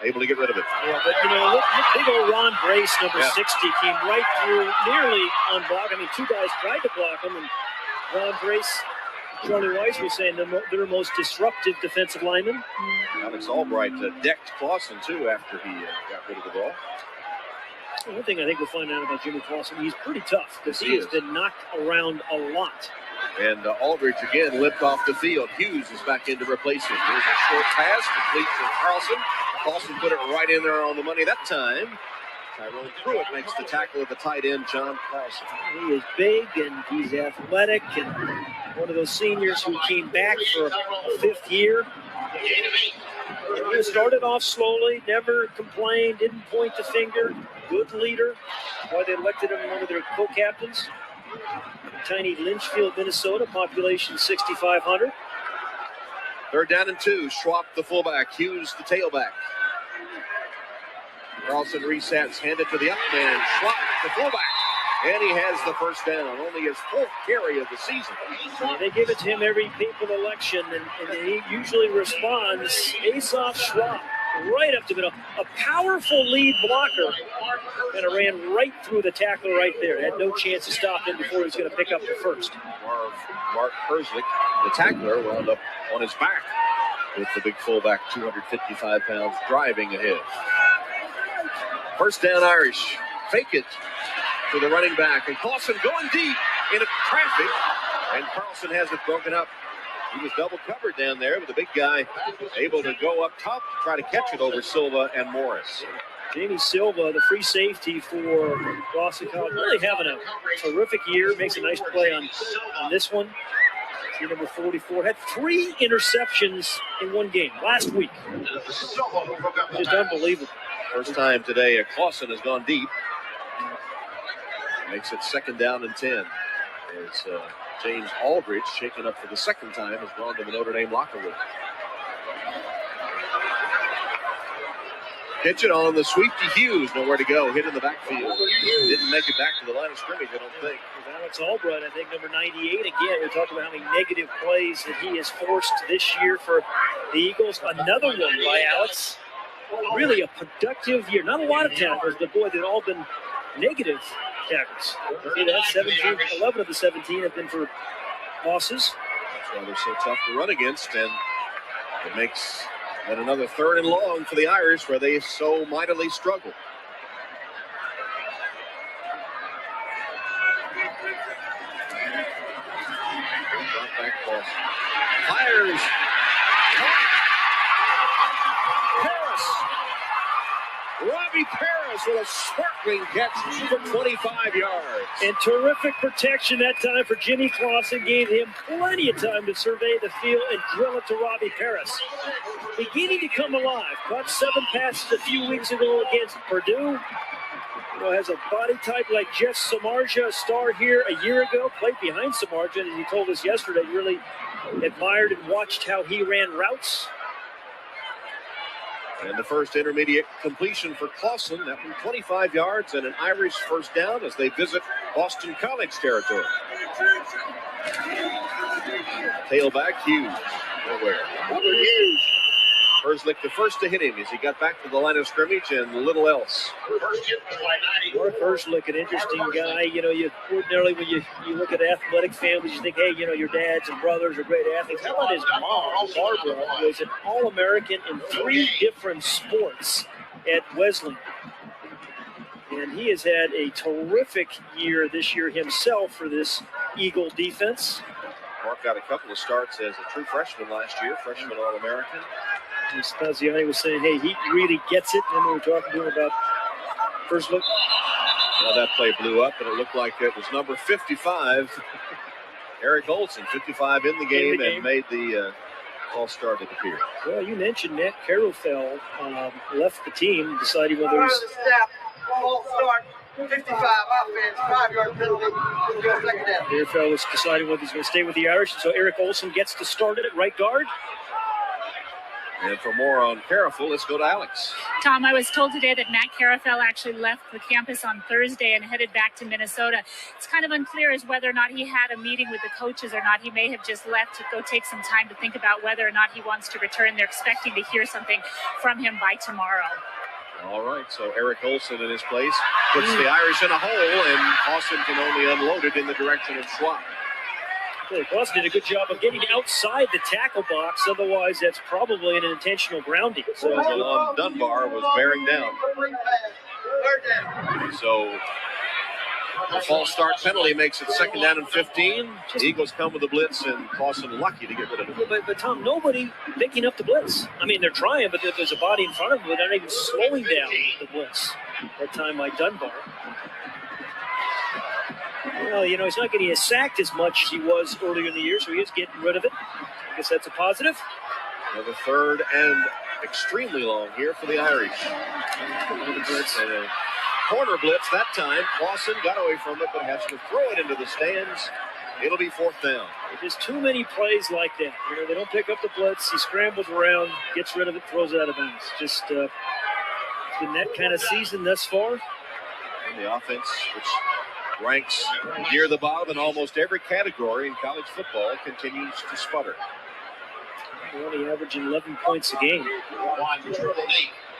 able to get rid of it. Yeah, but look, big old Ron Brace, number 60, came right through, nearly unblocked. 2 guys tried to block him, and Ron Brace, Charlie Weiss was saying they're their most disruptive defensive lineman. Alex Albright decked Clausen, too, after he got rid of the ball. One thing I think we'll find out about Jimmy Clausen, he's pretty tough because he has been knocked around a lot. And Aldridge again limped off the field. Hughes is back in to replace him. Here's a short pass, complete for Carlson. Carlson put it right in there on the money that time. Tyrone Pruitt makes the tackle of the tight end, John Carlson. He is big and he's athletic and one of those seniors who came back for a 5th year. He started off slowly, never complained, didn't point the finger. Good leader. Why they elected him one of their co-captains. Tiny Lynchfield, Minnesota, population 6,500. 3rd down and 2. Schwab the fullback. Hughes the tailback. Carlson resets, handed to the up man. Schwab the fullback. And he has the 1st down. Only his 4th carry of the season. They give it to him every papal election, and he usually responds. Ace-off Schwab. Right up the middle. A powerful lead blocker. Kind of ran right through the tackle right there. Had no chance to stop him before he was going to pick up the 1st. Mark Herzlich, the tackler, wound up on his back. with the big fullback, 255 pounds, driving ahead. First down, Irish. Fake it to the running back. And Clausen going deep into traffic. And Carlson has it broken up. He was double covered down there, but the big guy able to go up top to try to catch it over Silva and Morris. Jamie Silva, the free safety for Boston College, really having a terrific year. Makes a nice play on this one. Team number 44 had 3 interceptions in one game last week. Just unbelievable. First time today, Clausen has gone deep. Makes it second down and 10. As James Aldridge, shaken up for the second time, has gone to the Notre Dame locker room. Pitch it on the sweep to Hughes. Nowhere to go. Hit in the backfield. Didn't make it back to the line of scrimmage, I don't think. Alex Albright, I think, number 98. Again, we're talking about how many negative plays that he has forced this year for the Eagles. Another one by Alex. Really a productive year. Not a lot of tackles, but boy, they've all been negative tackles. See that? 11 of the 17 have been for losses. That's why they're so tough to run against, and it makes then another third and long for the Irish, where they so mightily struggle. Back ball. Fires. Robbie Paris with a sparkling catch for 25 yards. And terrific protection that time for Jimmy Clausen. Gave him plenty of time to survey the field and drill it to Robbie Paris. Beginning to come alive. Caught 7 passes a few weeks ago against Purdue. Has a body type like Jeff Samardzija, a star here a year ago. Played behind Samardzija, and he told us yesterday really admired and watched how he ran routes. And the first intermediate completion for Clausen. That one 25 yards and an Irish first down as they visit Boston College territory. Tailback Hughes. Nowhere. Hughes. Herzlich the first to hit him as he got back to the line of scrimmage and little else. Mark Herzlich, an interesting guy. You ordinarily when you look at athletic families, you think, hey, your dads and brothers are great athletes. How about his mom, Barbara, was an All-American in 3 different sports at Wesleyan. And he has had a terrific year this year himself for this Eagle defense. Mark got a couple of starts as a true freshman last year, freshman All-American. And Spaziani was saying, hey, he really gets it. And then we were talking to him about first look. Well, that play blew up, and it looked like it was number 55, Eric Olson, 55 in the game, and made the false start at the pier. Well, you mentioned Matt Carrollfeld left the team, deciding whether he's... False start. 55 offense, 5-yard penalty. Carrollfeld was deciding whether he's going to stay with the Irish, so Eric Olson gets to start it at right guard. And for more on Carrollfeld, let's go to Alex. Tom, I was told today that Matt Carrollfeld actually left the campus on Thursday and headed back to Minnesota. It's kind of unclear as whether or not he had a meeting with the coaches or not. He may have just left to go take some time to think about whether or not he wants to return. They're expecting to hear something from him by tomorrow. All right, so Eric Olson in his place puts the Irish in a hole, and Clausen can only unload it in the direction of Schwab. Clausen did a good job of getting outside the tackle box. Otherwise, that's probably an intentional grounding. So Dunbar was bearing down. So the false start penalty makes it second down and 15. The Eagles come with the blitz, and Clausen lucky to get rid of it. But Tom, nobody picking up the blitz. I mean, they're trying, but there's a body in front of them. They're not even slowing down the blitz. That time by Dunbar. Well, he's not getting sacked as much as he was earlier in the year, so he is getting rid of it. I guess that's a positive. Another third and extremely long here for the Irish. Blitz and a corner blitz that time. Clausen got away from it, but has to throw it into the stands. It'll be fourth down. There's too many plays like that. They don't pick up the blitz. He scrambles around, gets rid of it, throws it out of bounds. Just it's been that kind of season thus far. And the offense, which ranks near the bottom in almost every category in college football, continues to sputter. They're only averaging 11 points a game.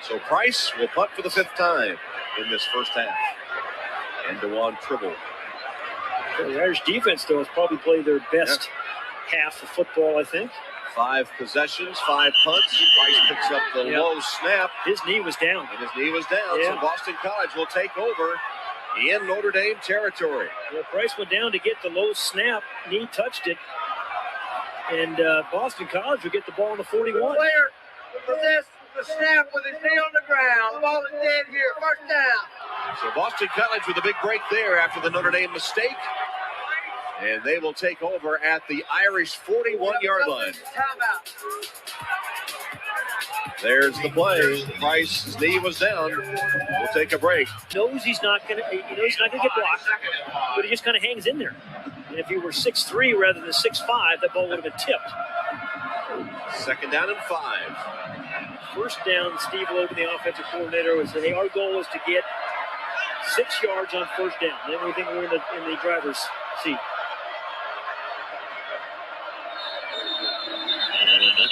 So Price will punt for the 5th time in this first half. And DeJuan Tribble. The Irish defense, though, has probably played their best half of football, I think. 5 possessions, 5 punts. Price picks up the low snap. His knee was down. And his knee was down, so Boston College will take over in Notre Dame territory. Well, Price went down to get the low snap. Knee touched it. And Boston College will get the ball on the 41. Player possessed the snap with his knee on the ground. The ball is dead here. First down. So Boston College with a big break there after the Notre Dame mistake. And they will take over at the Irish 41-yard line. Timeout. There's the play. Price's knee was down. We'll take a break. Knows he's not going to get blocked, but he just kind of hangs in there. And if he were 6'3" rather than 6'5", that ball would have been tipped. 2nd down and 5. First down, Steve Logan, the offensive coordinator, would say, hey, our goal is to get 6 yards on first down. Then we think we're in the driver's seat. And that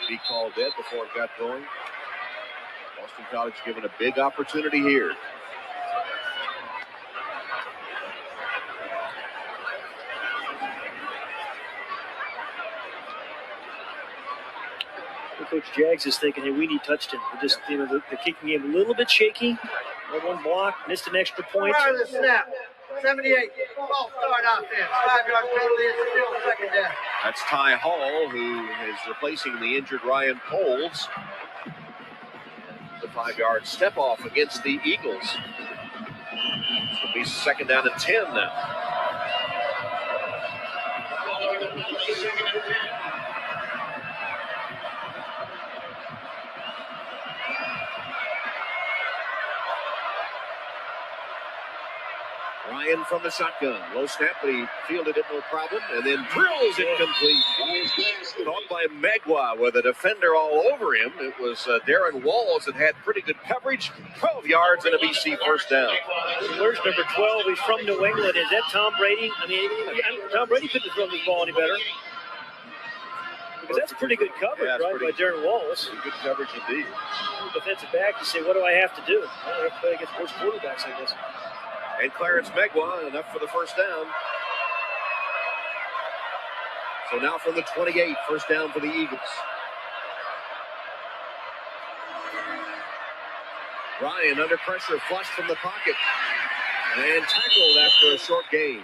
will be called dead before it got going. Boston College given a big opportunity here. Coach Jags is thinking, hey, we need touchdown. We're just, the kicking game a little bit shaky. One block, missed an extra point. Prior to the snap, 78. Ball start offense. 5-yard penalty. It's still 2nd down. That's Ty Hall, who is replacing the injured Ryan Poles. The 5-yard step off against the Eagles. This will be 2nd down and 10 now. Ryan from the shotgun. Low snap, but he fielded it no problem, and then drills it complete. Caught by Megwa with a defender all over him. It was Darren Walls that had pretty good coverage. 12 yards and a BC first down. Where's number 12? He's from New England. Is that Tom Brady? I mean, Tom Brady couldn't throw this ball any better. Because that's pretty good coverage, right, by Darren Walls. Good coverage indeed. Defensive back, you say, what do I have to do? I have to play against most quarterbacks, I guess. And Clarence Megwa, enough for the first down. So now from the 28, first down for the Eagles. Ryan under pressure, flushed from the pocket. And tackled after a short gain.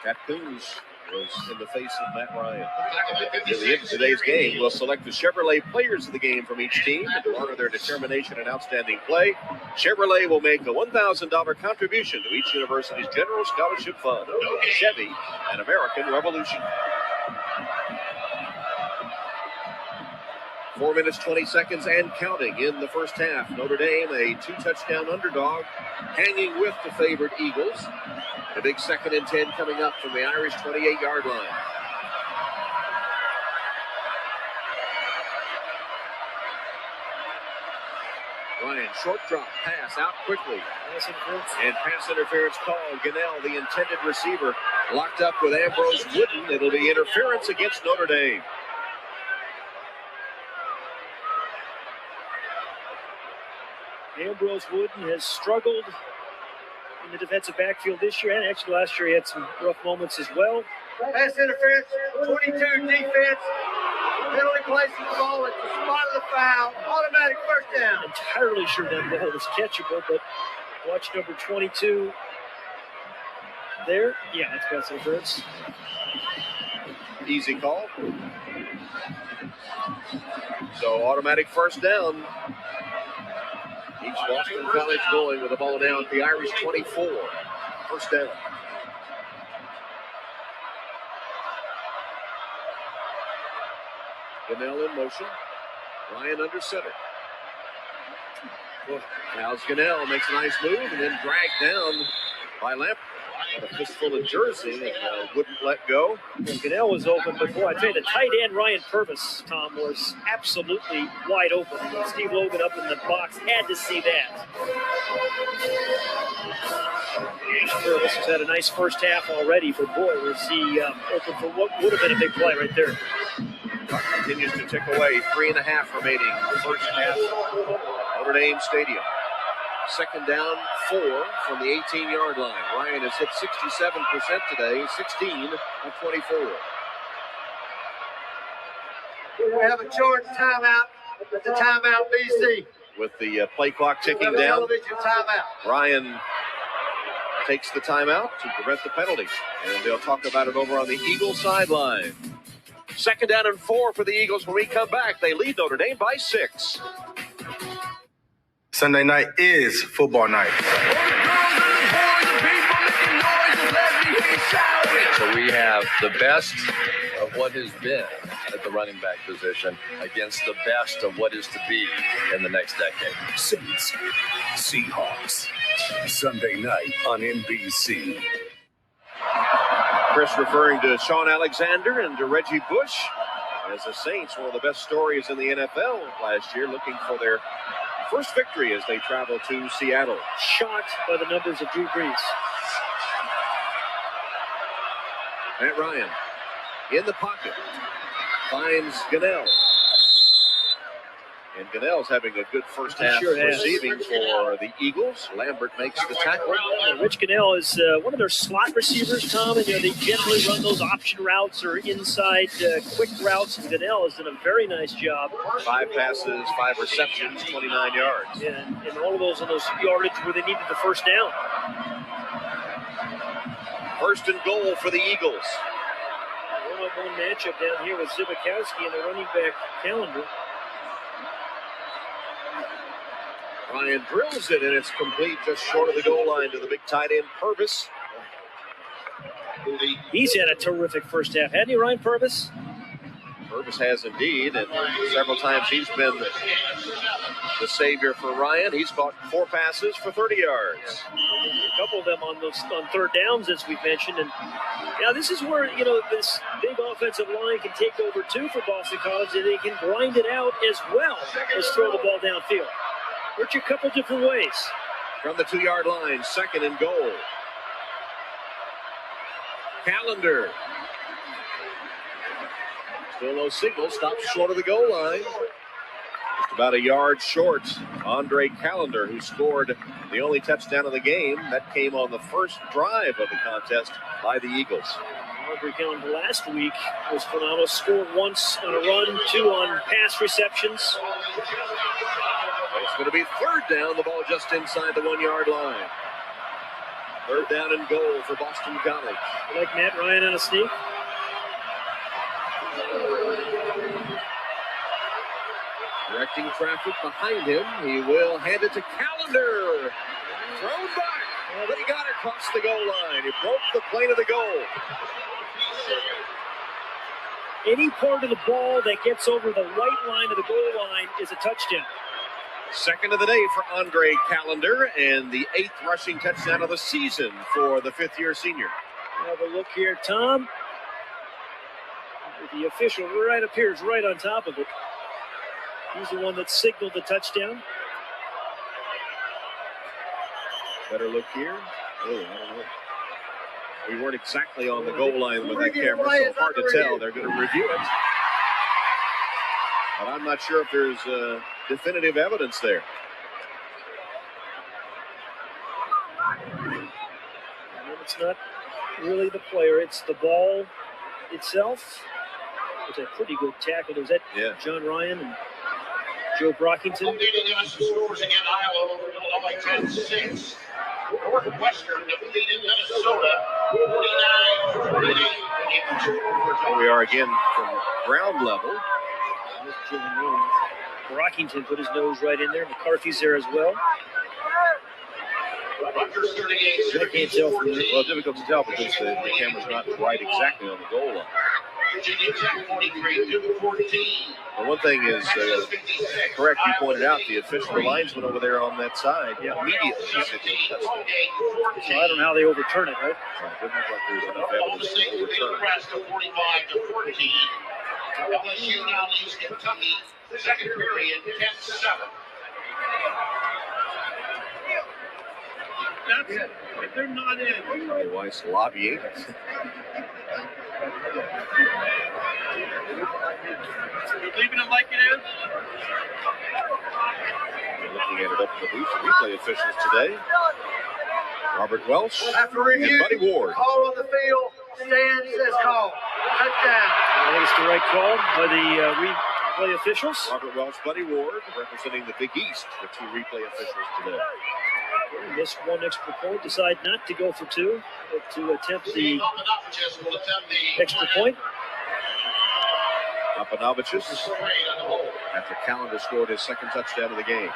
Pat Coons was in the face of Matt Ryan. At the end of today's game, we'll select the Chevrolet players of the game from each team. And to honor their determination and outstanding play, Chevrolet will make a $1,000 contribution to each university's general scholarship fund. Chevy, an American Revolution. 4 minutes, 20 seconds and counting in the first half. Notre Dame, a 2-touchdown underdog, hanging with the favored Eagles. The big 2nd and 10 coming up from the Irish 28-yard line. Ryan, short drop, pass out quickly. And pass interference called. Gunnell, the intended receiver, locked up with Ambrose Wooden. It'll be interference against Notre Dame. Ambrose Wooden has struggled in the defensive backfield this year, and actually last year he had some rough moments as well. Pass interference, 22 defense. Penalty placing the ball at the spot of the foul. Automatic first down. Entirely sure that ball was catchable, but watch number 22 there. Yeah, that's pass interference. Easy call. So automatic first down. Each Boston College going with the ball down at the Irish 24. First down. Gunnell in motion. Ryan under center. Now Gunnell makes a nice move and then dragged down by Lamp. Got a fistful of jersey and wouldn't let go. Gunnell was open before. I tell you, the tight end Ryan Purvis, Tom, was absolutely wide open. Steve Logan up in the box had to see that. Purvis has had a nice first half already, but boy, was he open for what would have been a big play right there. Continues to tick away. 3.5 remaining in the first half. Notre Dame Stadium. Second down, 4 from the 18-yard line. Ryan has hit 67% today, 16 of 24. We have a charge timeout at the timeout BC. With the play clock ticking down, television timeout. Ryan takes the timeout to prevent the penalty. And they'll talk about it over on the Eagles sideline. Second down and 4 for the Eagles. When we come back, they lead Notre Dame by 6. Sunday night is football night. So we have the best of what has been at the running back position against the best of what is to be in the next decade. Saints, Seahawks, Sunday night on NBC. Chris referring to Sean Alexander and to Reggie Bush as the Saints, one of the best stories in the NFL last year, looking for their first victory as they travel to Seattle. Shocked by the numbers of Drew Brees. Matt Ryan in the pocket finds Gunnell. And Gunnell's having a good first half receiving for the Eagles. Lambert makes the tackle. Rich Gunnell is one of their slot receivers, Tom, and they generally run those option routes or inside quick routes. And Gunnell has done a very nice job. 5 passes, 5 receptions, 29 yards. Yeah, and all of those in those yardage where they needed the first down. First and goal for the Eagles. One-on-one matchup down here with Zibikowski and the running back calendar. Ryan drills it, and it's complete just short of the goal line to the big tight end, Purvis. He's had a terrific first half, hasn't he, Ryan Purvis? Purvis has indeed, and several times he's been the savior for Ryan. He's caught 4 passes for 30 yards. A couple of them on third downs, as we've mentioned. And now this is where, this big offensive line can take over too for Boston College, and they can grind it out as well as throw the ball downfield. Works a couple different ways. From the 2-yard line, second and goal. Calendar. Still no signal, stops short of the goal line. Just about a yard short. Andre Calendar, who scored the only touchdown of the game. That came on the first drive of the contest by the Eagles. Andre Calendar last week was phenomenal. Scored once on a run, 2 on pass receptions. It's going to be third down. The ball just inside the 1-yard line. Third down and goal for Boston College. I like Matt Ryan on a sneak. Directing traffic behind him. He will hand it to Calendar. Thrown back. But he got it across the goal line. He broke the plane of the goal. Any part of the ball that gets over the white line of the goal line is a touchdown. Second of the day for Andre Calendar, and the 8th rushing touchdown of the season for the 5th-year senior. Have a look here, Tom. The official right up here is right on top of it. He's the one that signaled the touchdown. Better look here. Oh, I don't know. We weren't exactly on the goal line with that camera, so it's hard to tell. They're going to review it. But I'm not sure if there's definitive evidence there. It's not really the player, it's the ball itself. It's a pretty good tackle. There's that John Ryan and Joe Brockington. Updating us the scores again, Iowa over Illinois 10-6. Northwestern defeated Minnesota 49-48. We are again from ground level. Brockington put his nose right in there. McCarthy's there as well. Rutgers 38, I can't tell from this. Well, difficult to tell because the camera's not right exactly on the goal line. Virginia Tech 43, Duke 14. Well, one thing is correct. You pointed out the official linesman over there on that side immediately. So I don't know how they overturn it, right? It didn't look like there was enough Oklahoma evidence State to defeated overturn. Nebraska 45-14. LSU now leads Kentucky. Second period, 10-7. That's it. They're not in. Ronnie Weiss lobbying. Leaving it like it is. Looking at it up in the booth, replay officials today. Robert Welsh After review, and Buddy Ward. Call on the field. Stan says call. Touchdown. I think it's the right call by the replay officials. Robert Welsh, Buddy Ward, representing the Big East, the two replay officials today. Missed one extra point, decide not to go for two, but to attempt the extra point. Papanovicius, after Callender scored his second touchdown of the game.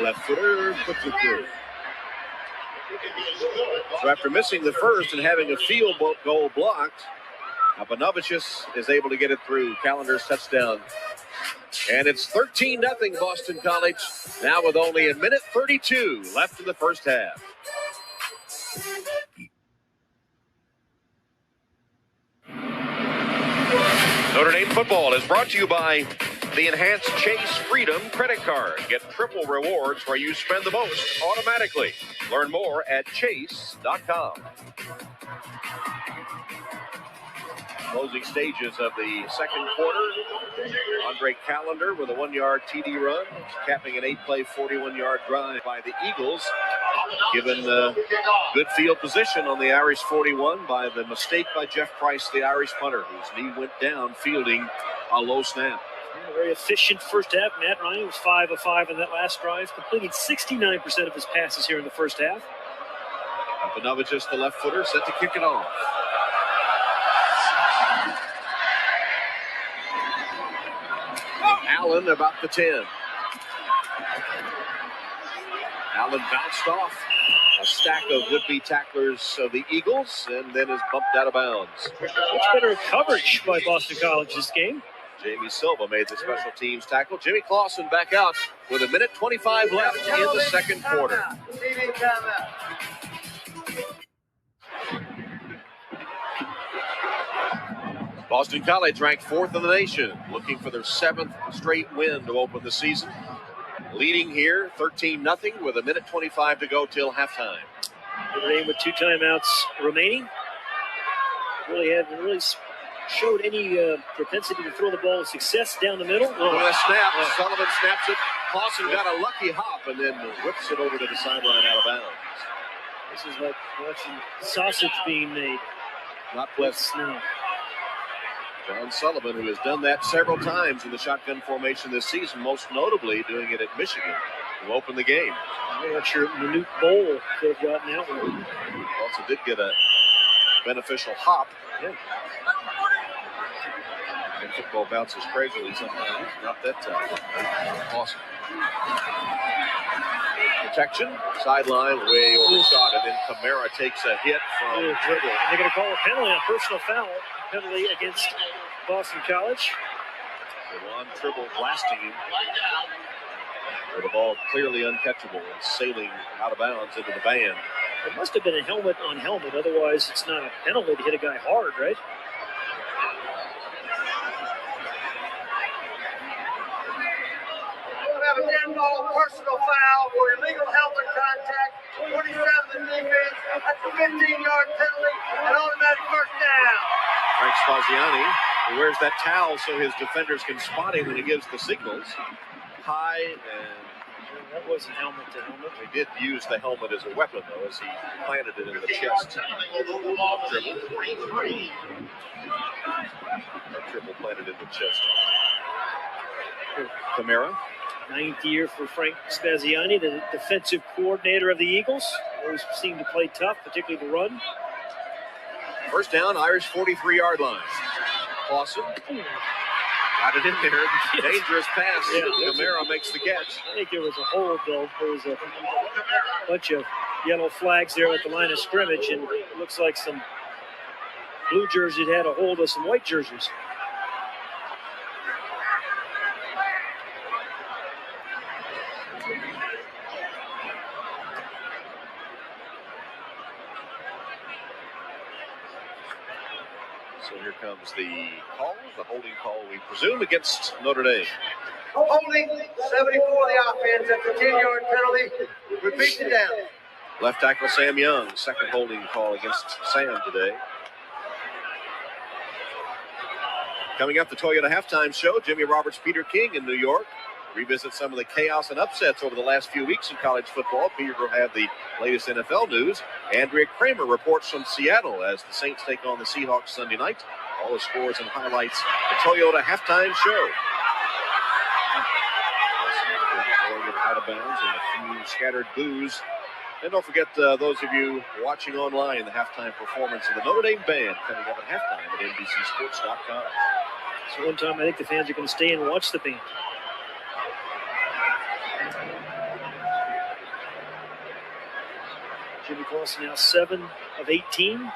Left footer puts it through. So after missing the first and having a field goal blocked, Papanovicius is able to get it through. Callender's touchdown. And it's 13-0 Boston College, now with only a minute 32 left in the first half. Notre Dame football is brought to you by the Enhanced Chase Freedom Credit Card. Get triple rewards where you spend the most automatically. Learn more at chase.com. Closing stages of the second quarter. Andre Callender with a 1-yard TD run, capping an 8-play, 41-yard drive by the Eagles. Given good field position on the Irish 41 by the mistake by Jeff Price, the Irish punter, whose knee went down fielding a low snap. A very efficient first half. Matt Ryan was 5 of 5 in that last drive, completing 69% of his passes here in the first half. Papanovicius, the left footer, set to kick it off. Allen about the 10. Allen bounced off a stack of would-be tacklers of the Eagles and then is bumped out of bounds. Much better coverage by Boston College this game. Jamie Silva made the special teams tackle. Jimmy Clausen back out with a minute 25 left in the second quarter. Boston College ranked 4th in the nation, looking for their 7th straight win to open the season. Leading here, 13-0 with a minute 25 to go till halftime. Notre Dame with 2 timeouts remaining. Really showed any propensity to throw the ball with success down the middle. With a snap, Sullivan snaps it. Clausen got a lucky hop and then whips it over to the sideline out of bounds. This is like watching sausage being made. Not pleasant. No. John Sullivan, who has done that several times in the shotgun formation this season, most notably doing it at Michigan to open the game. I'm not sure Manute Bowl could have gotten that one. Also did get a beneficial hop. Yeah. And football bounces crazily sometimes. Not that time. Awesome. Protection, sideline, way overshot, and then Camara takes a hit from Tribble. They're going to call a penalty, a personal foul penalty against Boston College. Ron Tribble blasting him with the ball clearly uncatchable and sailing out of bounds into the band. It must have been a helmet on helmet, otherwise it's not a penalty to hit a guy hard, right? Have a 10-ball personal foul for illegal helmet contact. 27 in defense. That's a 15-yard penalty. An automatic first down. Frank Spaziani, who wears that towel so his defenders can spot him when he gives the signals. High and that wasn't helmet to helmet. He did use the helmet as a weapon, though, as he planted it in the chest. Triple planted in the chest. Camara. 9th year for Frank Spaziani, the defensive coordinator of the Eagles. Always seemed to play tough, particularly the run. First down, Irish 43-yard line. Clausen got it in there. Dangerous pass. Yeah, Camara makes the catch. I think there was a hold, though. There was a bunch of yellow flags there at the line of scrimmage, and it looks like some blue jerseys had a hold of some white jerseys. So here comes the call, the holding call, we presume, against Notre Dame. Holding 74 the offense. That's a 10-yard penalty. Repeat it down. Left tackle Sam Young, second holding call against Sam today. Coming up, the Toyota Halftime Show, Jimmy Roberts, Peter King in New York. Revisit some of the chaos and upsets over the last few weeks in college football. Peter will have the latest NFL news. Andrea Kramer reports from Seattle as the Saints take on the Seahawks Sunday night. All the scores and highlights, the Toyota Halftime Show. Out of bounds and a few scattered boos. And don't forget, those of you watching online, the halftime performance of the Notre Dame Band coming up at halftime at NBCSports.com. So one time I think the fans are going to stay and watch the band. Jimmy Clausen now 7 of 18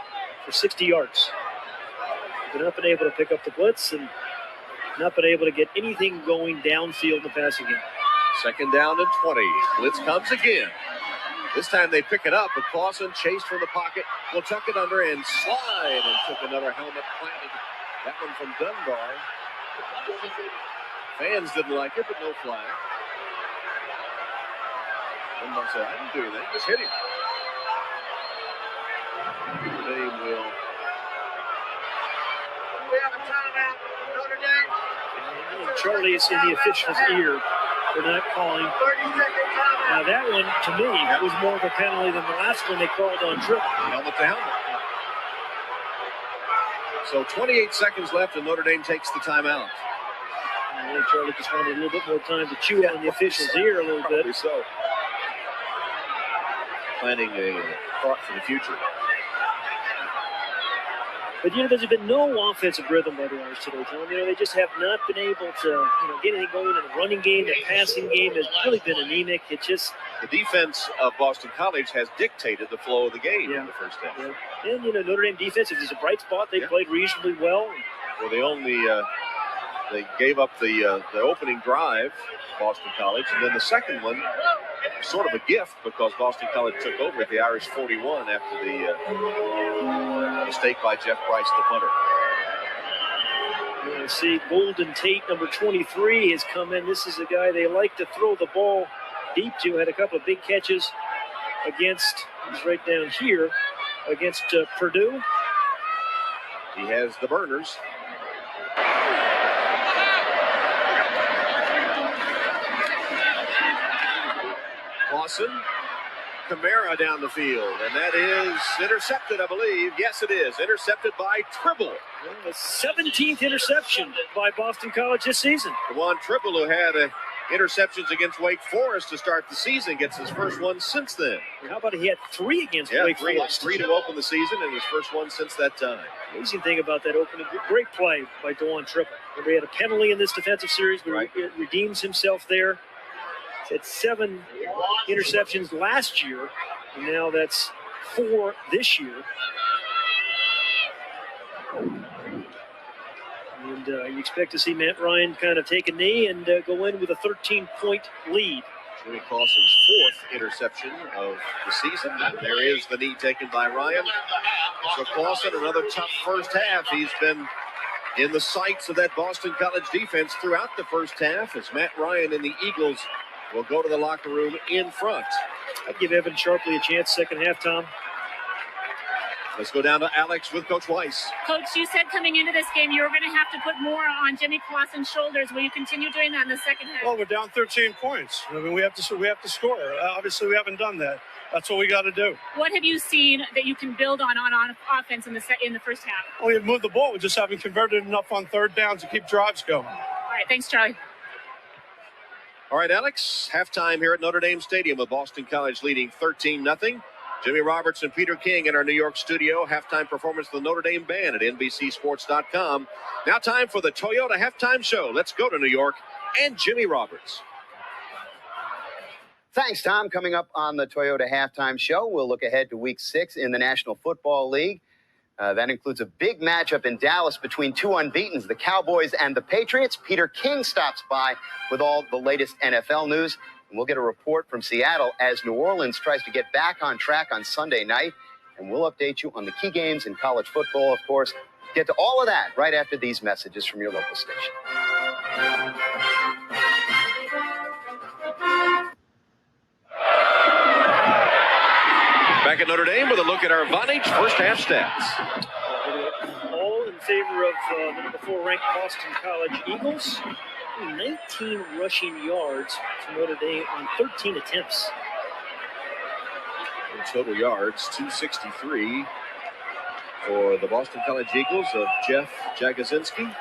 for 60 yards. They've not been able to pick up the blitz and not been able to get anything going downfield in the passing game. Second down and 20. Blitz comes again. This time they pick it up, but Clausen chased from the pocket, will tuck it under and slide, and took another helmet planted. That one from Dunbar. Fans didn't like it, but no flag. Dunbar said, I didn't do anything, just hit him. Notre Dame will. We have a timeout. Notre Dame. And Charlie's in the official's ear. They're not calling. 30-second timeout. Now that one, to me, was more of a penalty than the last one they called on triple. Helmet to helmet. So 28 seconds left, and Notre Dame takes the timeout. I think Charlie just wanted a little bit more time to chew on the official's ear a little bit. Probably so. Planning a thought for the future. But, there's been no offensive rhythm by the Irish today, Tom. They just have not been able to, get anything going in the running game. The passing game has really been anemic. It just... The defense of Boston College has dictated the flow of the game in the first half. Yeah. And, Notre Dame defense is a bright spot. They played reasonably well. Well, they only... They gave up the opening drive, Boston College, and then the second one, sort of a gift because Boston College took over at the Irish 41 after the mistake by Jeff Price, the punter. You see Golden Tate, number 23, has come in. This is a guy they like to throw the ball deep to. Had a couple of big catches against, he's right down here, against Purdue. He has the burners. Clausen, Kamara down the field, and that is intercepted, I believe. Yes, it is. Intercepted by Tribble. The 17th interception by Boston College this season. Juan Tribble, who had interceptions against Wake Forest to start the season, gets his first one since then. How about he had 3 against Wake Forest? Three to open the season, and his first one since that time. Amazing thing about that opening, great play by Juan Tribble. He had a penalty in this defensive series, but he redeems himself there. Had 7 interceptions last year, and now that's 4 this year. And you expect to see Matt Ryan kind of take a knee and go in with a 13-point lead. Jimmy Clausen's 4th interception of the season, and there is the knee taken by Ryan. So Clausen, another tough first half. He's been in the sights of that Boston College defense throughout the first half as Matt Ryan and the Eagles will go to the locker room in front. I'd give Evan Sharpley a chance second half, Tom. Let's go down to Alex with Coach Weiss. Coach, you said coming into this game you were going to have to put more on Jimmy Clausen's shoulders. Will you continue doing that in the second half? Well, we're down 13 points. I mean, we have to score. Obviously, we haven't done that. That's what we got to do. What have you seen that you can build on offense in the first half? Well, we've moved the ball. We just haven't converted enough on third downs to keep drives going. All right, thanks, Charlie. All right, Alex, halftime here at Notre Dame Stadium with Boston College leading 13-0. Jimmy Roberts and Peter King in our New York studio. Halftime performance of the Notre Dame Band at NBCSports.com. Now time for the Toyota Halftime Show. Let's go to New York and Jimmy Roberts. Thanks, Tom. Coming up on the Toyota Halftime Show, we'll look ahead to Week 6 in the National Football League. That includes a big matchup in Dallas between 2 unbeatens, the Cowboys and the Patriots. Peter King stops by with all the latest NFL news. And we'll get a report from Seattle as New Orleans tries to get back on track on Sunday night. And we'll update you on the key games in college football, of course. Get to all of that right after these messages from your local station. Back at Notre Dame with a look at our Vonage first half stats. All in favor of the number 4 ranked Boston College Eagles. 19 rushing yards for Notre Dame on 13 attempts. In total yards, 263 for the Boston College Eagles of Jeff Jagosinski,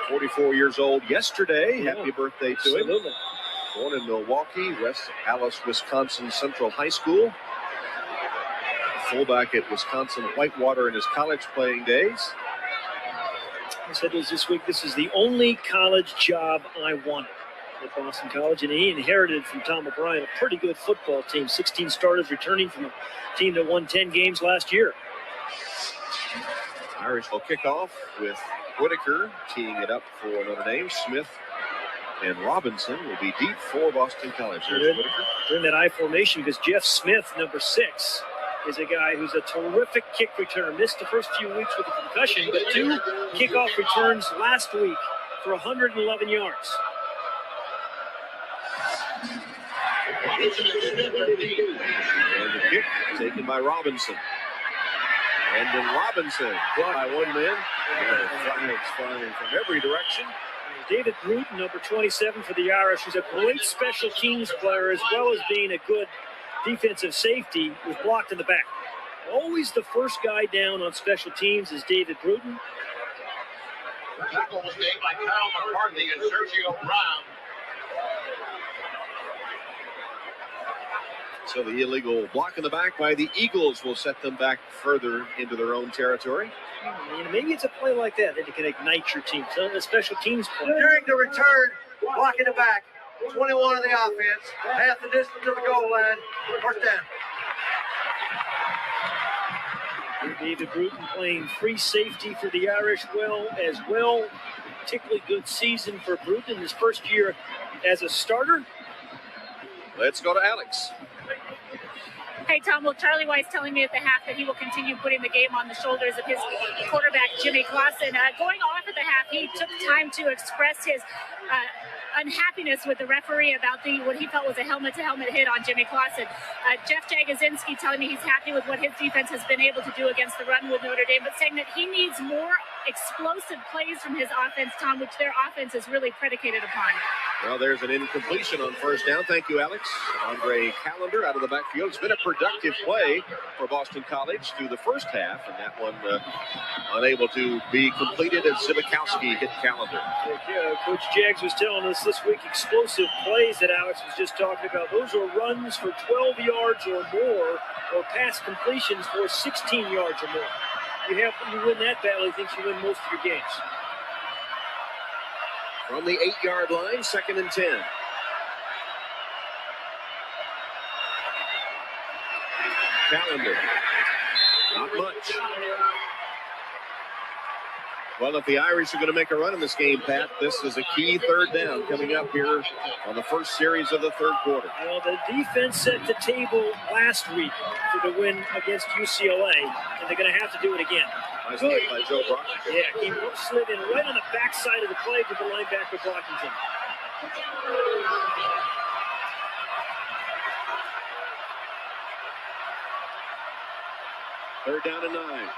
44 years old yesterday. Yeah. Happy birthday to him. Born in Milwaukee, West Allis, Wisconsin Central High School. Fullback at Wisconsin Whitewater in his college playing days. I said this week, this is the only college job I wanted at Boston College, and he inherited from Tom O'Brien a pretty good football team. 16 starters returning from a team that won 10 games last year. Irish will kick off with Whitaker teeing it up for Notre Dame. Smith and Robinson will be deep for Boston College. There's Whitaker. They're in that I formation because Jeff Smith, number 6, is a guy who's a terrific kick returner. Missed the first few weeks with a concussion, but 2 kickoff returns last week for 111 yards. And the kick taken by Robinson. And then Robinson hit by one man. Flags flying from every direction. David Bruton, number 27 for the Irish, who's a great special teams player as well as being a good defensive safety, was blocked in the back. Always the first guy down on special teams is David Bruton. Tackle was made by Kyle McCarthy and Sergio Brown. So the illegal block in the back by the Eagles will set them back further into their own territory. Maybe it's a play like that that can ignite your team. So a special teams play. During the return, block in the back, 21 of the offense, half the distance to the goal line, first down. David Bruton playing free safety for the Irish as well. Particularly good season for Bruton in his first year as a starter. Let's go to Alex. Hey, Tom, well, Charlie Weiss telling me at the half that he will continue putting the game on the shoulders of his quarterback, Jimmy Clausen. Going off at the half, he took time to express his unhappiness with the referee about what he felt was a helmet-to-helmet hit on Jimmy Clausen. Jeff Jagosinski telling me he's happy with what his defense has been able to do against the run with Notre Dame, but saying that he needs more explosive plays from his offense, Tom, which their offense is really predicated upon. Well, there's an incompletion on first down. Thank you, Alex. Andre Callender out of the backfield. It's been a productive play for Boston College through the first half, and that one unable to be completed as Zibikowski hit Callender. Yeah, Coach Jags was telling us this week explosive plays that Alex was just talking about. Those are runs for 12 yards or more, or pass completions for 16 yards or more. You win that battle, he thinks you win most of your games. From the 8-yard line, 2nd and 10. Callender. Not much. Well, if the Irish are going to make a run in this game, Pat, this is a key third down coming up here on the first series of the third quarter. Well, the defense set the table last week for the win against UCLA, and they're going to have to do it again. Nice play by Joe Brock. Yeah, he slid in right on the backside of the play to the linebacker Brockington. Third down and 9.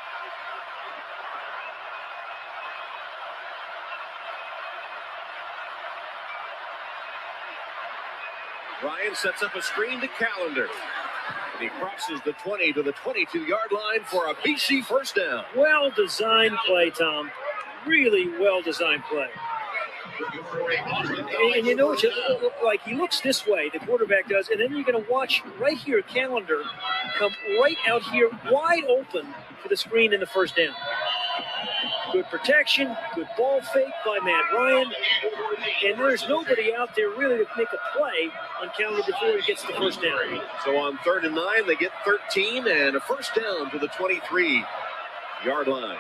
Ryan sets up a screen to Callender. And he crosses the 20 to the 22-yard line for a BC first down. Well-designed play, Tom. Really well-designed play. And you know what you look like? He looks this way, the quarterback does, and then you're going to watch right here, Callender come right out here, wide open for the screen in the first down. Good protection, good ball fake by Matt Ryan, and there's nobody out there really to make a play on Callender before he gets the first down. So on 3rd and 9, they get 13 and a first down to the 23-yard line.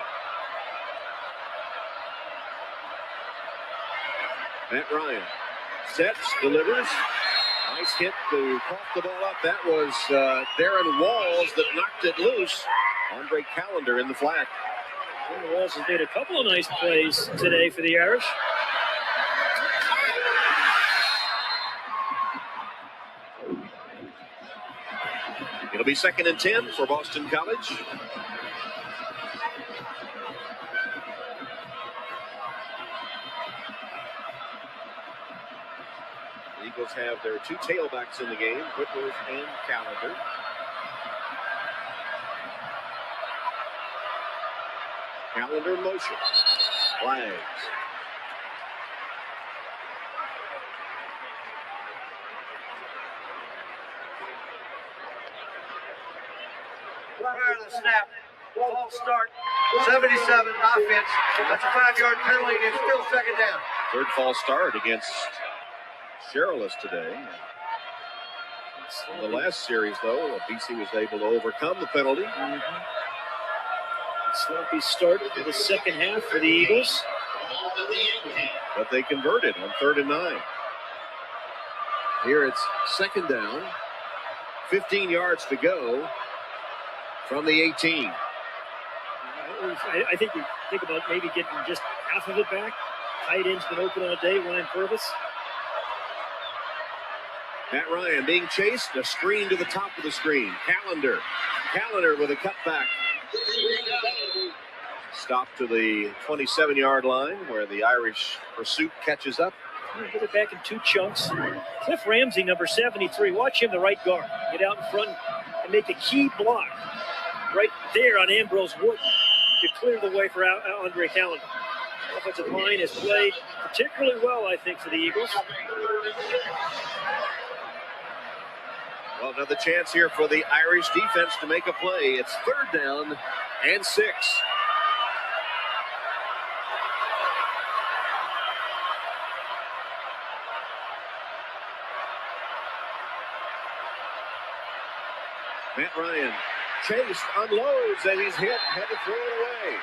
Matt Ryan sets, delivers. Nice hit to cough the ball up. That was Darren Walls that knocked it loose. Andre Callender in the flat. Darren Walls has made a couple of nice plays today for the Irish. It'll be 2nd and 10 for Boston College. Eagles have their two tailbacks in the game, Whitworth and Callender. Callender motion. Flags. Prior to the snap, false start, 77 offense. That's a 5-yard penalty, and it's still second down. Third false start against Cherilus today. In the last series, though, BC was able to overcome the penalty. Sloppy start to the second half for the Eagles. But they converted on 3rd and 9. Here it's second down. 15 yards to go from the 18. I think we think about maybe getting just half of it back. Tight end's been open all day, Ryan Purvis. Matt Ryan being chased, a screen to the top of the screen. Callender with a cutback. Stop to the 27-yard line where the Irish pursuit catches up. Get it back in two chunks. Cliff Ramsey, number 73. Watch him, the right guard. Get out in front and make a key block right there on Ambrose Wooden to clear the way for Andre Callender. Offensive line has played particularly well, I think, for the Eagles. Well, another chance here for the Irish defense to make a play. It's 3rd down and 6. Matt Ryan chased, unloads, and he's hit, had to throw it away.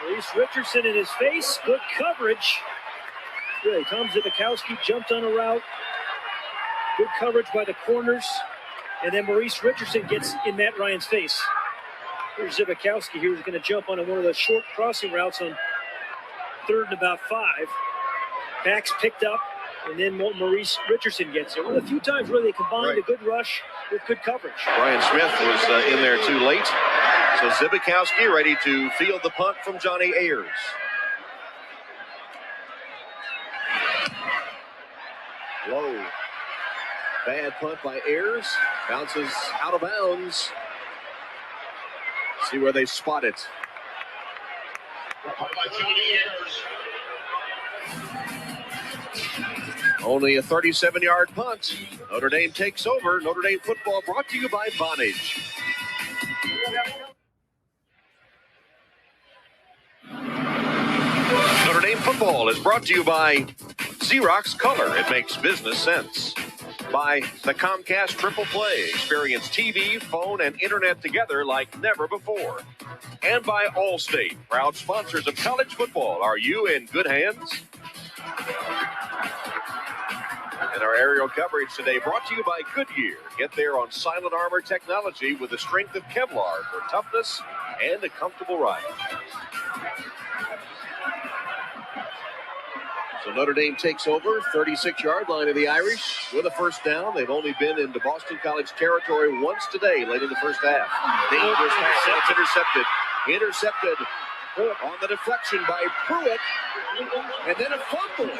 Maurice Richardson in his face, good coverage. Really, Tom Zibikowski jumped on a route. Good coverage by the corners. And then Maurice Richardson gets in Matt Ryan's face. Here's Zibikowski here, who's going to jump on one of the short crossing routes on 3rd and about 5. Backs picked up, and then Maurice Richardson gets it. One of the few times where they combined a good rush with good coverage. Brian Smith was in there too late. So Zibikowski ready to field the punt from Johnny Ayers. Low. Bad punt by Ayers. Bounces out of bounds. See where they spot it. Only a 37-yard punt. Notre Dame takes over. Notre Dame football brought to you by Vonage. Notre Dame football is brought to you by Xerox Color. It makes business sense. By the Comcast Triple Play. Experience TV, phone, and internet together like never before. And by Allstate, proud sponsors of college football. Are you in good hands? And our aerial coverage today brought to you by Goodyear. Get there on Silent Armor technology with the strength of Kevlar for toughness and a comfortable ride. So Notre Dame takes over, 36-yard line of the Irish with a first down. They've only been into Boston College territory once today, late in the first half. Dangerous pass, and it's intercepted. Intercepted on the deflection by Pruitt, and then a fumble.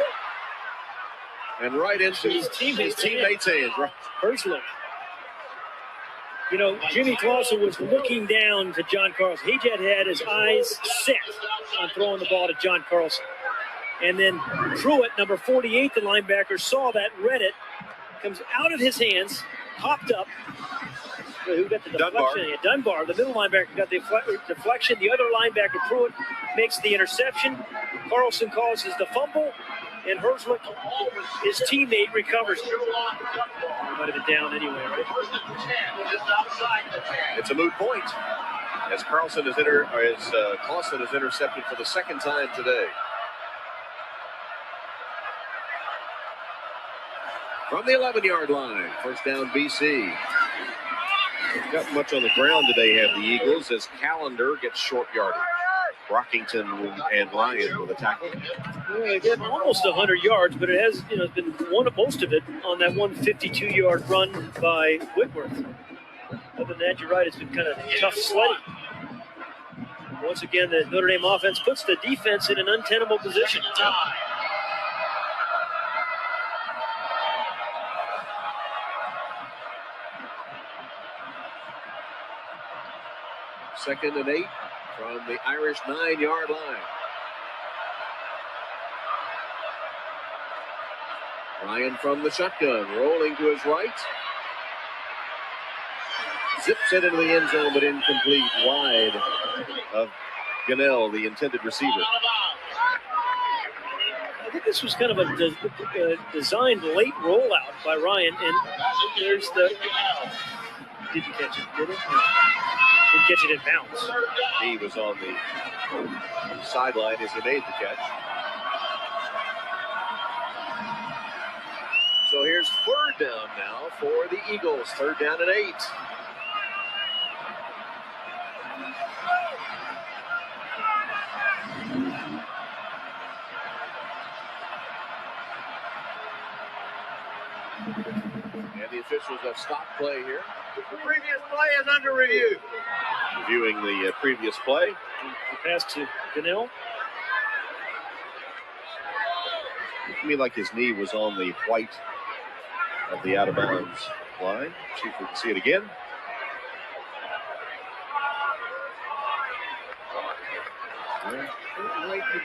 And right into his teammate's hands. Herzlich. You know, Jimmy Clausen was looking down to John Carlson. He just had his eyes set on throwing the ball to John Carlson. And then Pruitt, number 48, the linebacker, saw that, read it, comes out of his hands, hopped up. Who got the deflection? Dunbar, the middle linebacker, got the deflection. The other linebacker, Pruitt, makes the interception. Carlson causes the fumble, and Herzlich, his teammate, recovers it. He might have been down anyway, right? It's a moot point as Clausen is intercepted for the second time today. From the 11-yard line, first down BC. Got much on the ground today, have the Eagles, as Callender gets short yardage. Brockington and Ryan with a tackle. Well, they get almost 100 yards, but it has, it's been most of it on that 152-yard run by Whitworth. Other than that, you're right, it's been kind of tough sledding. Once again, the Notre Dame offense puts the defense in an untenable position. 2nd and 8 from the Irish 9-yard line. Ryan from the shotgun, rolling to his right. Zips it into the end zone, but incomplete, wide of Gunnell, the intended receiver. I think this was kind of a designed late rollout by Ryan, and there's the... Didn't catch it, did it? No. Didn't catch it in bounds. He was on the sideline as he made the catch. So here's 3rd down now for the Eagles. 3rd down and 8. And the officials have stopped play here. The previous play is under review. Reviewing the previous play. The pass to Gunnell. Looked to me like his knee was on the white of the out-of-bounds line. See if we can see it again.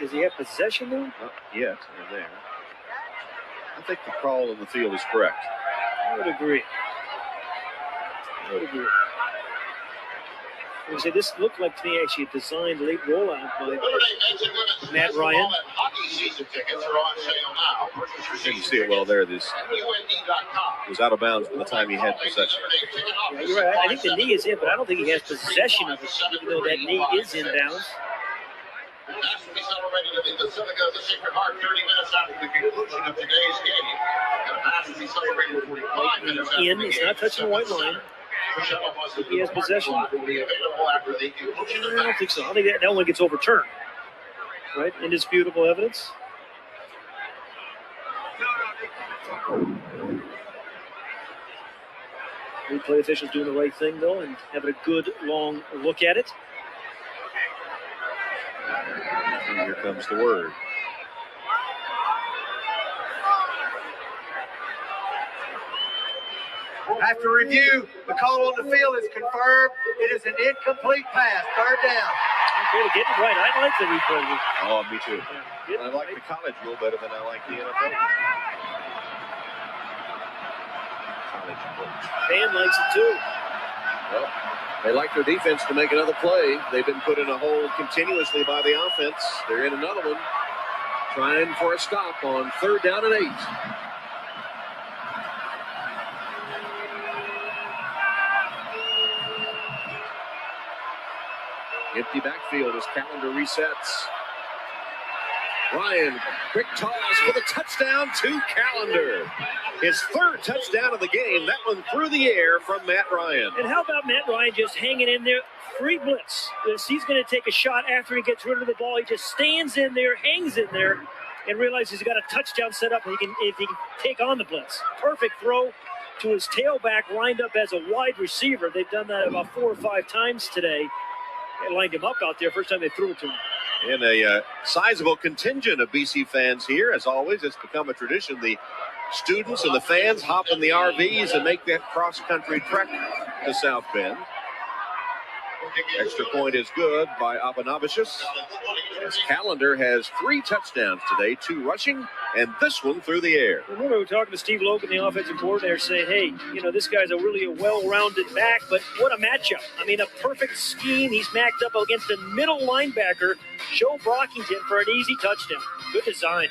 Does he have possession though? Not yet in there. I think the call on the field is correct. I would agree. I would say this looked like to me actually a designed late rollout by Matt Ryan. You see it well there. This was out of bounds by the time he had possession. Yeah, you're right. I think the knee is in, but I don't think he has possession of it, even though that knee is in bounds. That's to be celebrated in the Basilica of the Sacred Heart 30 minutes after the conclusion of today's game. And that's to be celebrated 45 minutes after the game. He's not touching the white line. He has possession. I don't think so. I think that one gets overturned. Right? Indisputable evidence. Replay officials doing the right thing, though, and having a good, long look at it. And here comes the word. After review, the call on the field is confirmed. It is an incomplete pass. 3rd down. Okay, to get it right. I like the replay. Oh, me too. Yeah, I like the college rule better than I like the NFL. College approach. Dan likes it too. Well, they like their defense to make another play. They've been put in a hole continuously by the offense. They're in another one, trying for a stop on 3rd down and 8. Empty backfield as Calendar resets. Ryan, quick toss for the touchdown to Calendar. His 3rd touchdown of the game. That one through the air from Matt Ryan. And how about Matt Ryan just hanging in there? Free blitz. He's going to take a shot after he gets rid of the ball. He just stands in there, hangs in there, and realizes he's got a touchdown set up and if he can take on the blitz. Perfect throw to his tailback, lined up as a wide receiver. They've done that about 4 or 5 times today. They lined him up out there first time they threw it to him. And a sizable contingent of BC fans here. As always, it's become a tradition. The students and the fans hop in the RVs and make that cross-country trek to South Bend. Extra point is good by Abanavicius. As Calendar has 3 touchdowns today, 2 rushing, and this one through the air. Remember, we were talking to Steve Logan, the offensive coordinator, saying, hey, this guy's a really well-rounded back, but what a matchup. I mean, a perfect scheme. He's matched up against a middle linebacker, Joe Brockington, for an easy touchdown. Good design.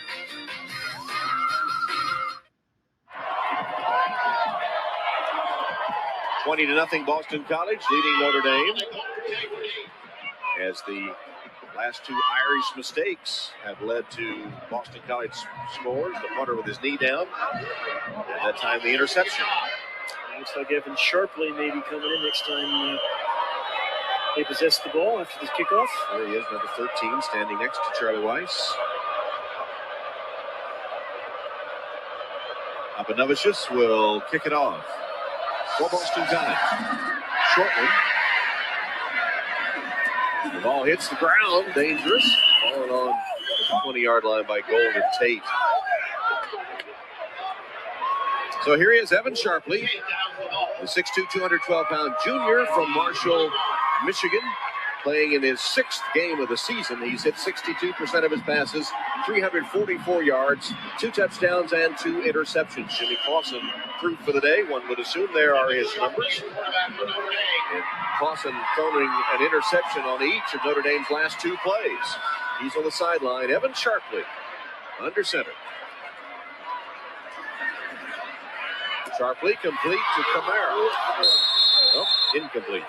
$20 to nothing Boston College, leading Notre Dame. As the last 2 Irish mistakes have led to Boston College scores. The punter with his knee down. At that time, the interception. Looks like Evan Sharpley may be coming in next time they possess the ball after this kickoff. There he is, number 13, standing next to Charlie Weiss. Abanavicius will kick it off for Boston College. Short one. The ball hits the ground, dangerous. Falling on the 20-yard line by Golden Tate. So here he is, Evan Sharpley, the 6'2", 212-pound junior from Marshall, Michigan. playing in his 6th game of the season. He's hit 62% of his passes, 344 yards, 2 touchdowns, and 2 interceptions. Jimmy Clausen through for the day. One would assume there are his numbers. And Clausen throwing an interception on each of Notre Dame's last 2 plays. He's on the sideline. Evan Sharpley under center. Sharpley complete to Camara. Nope, incomplete.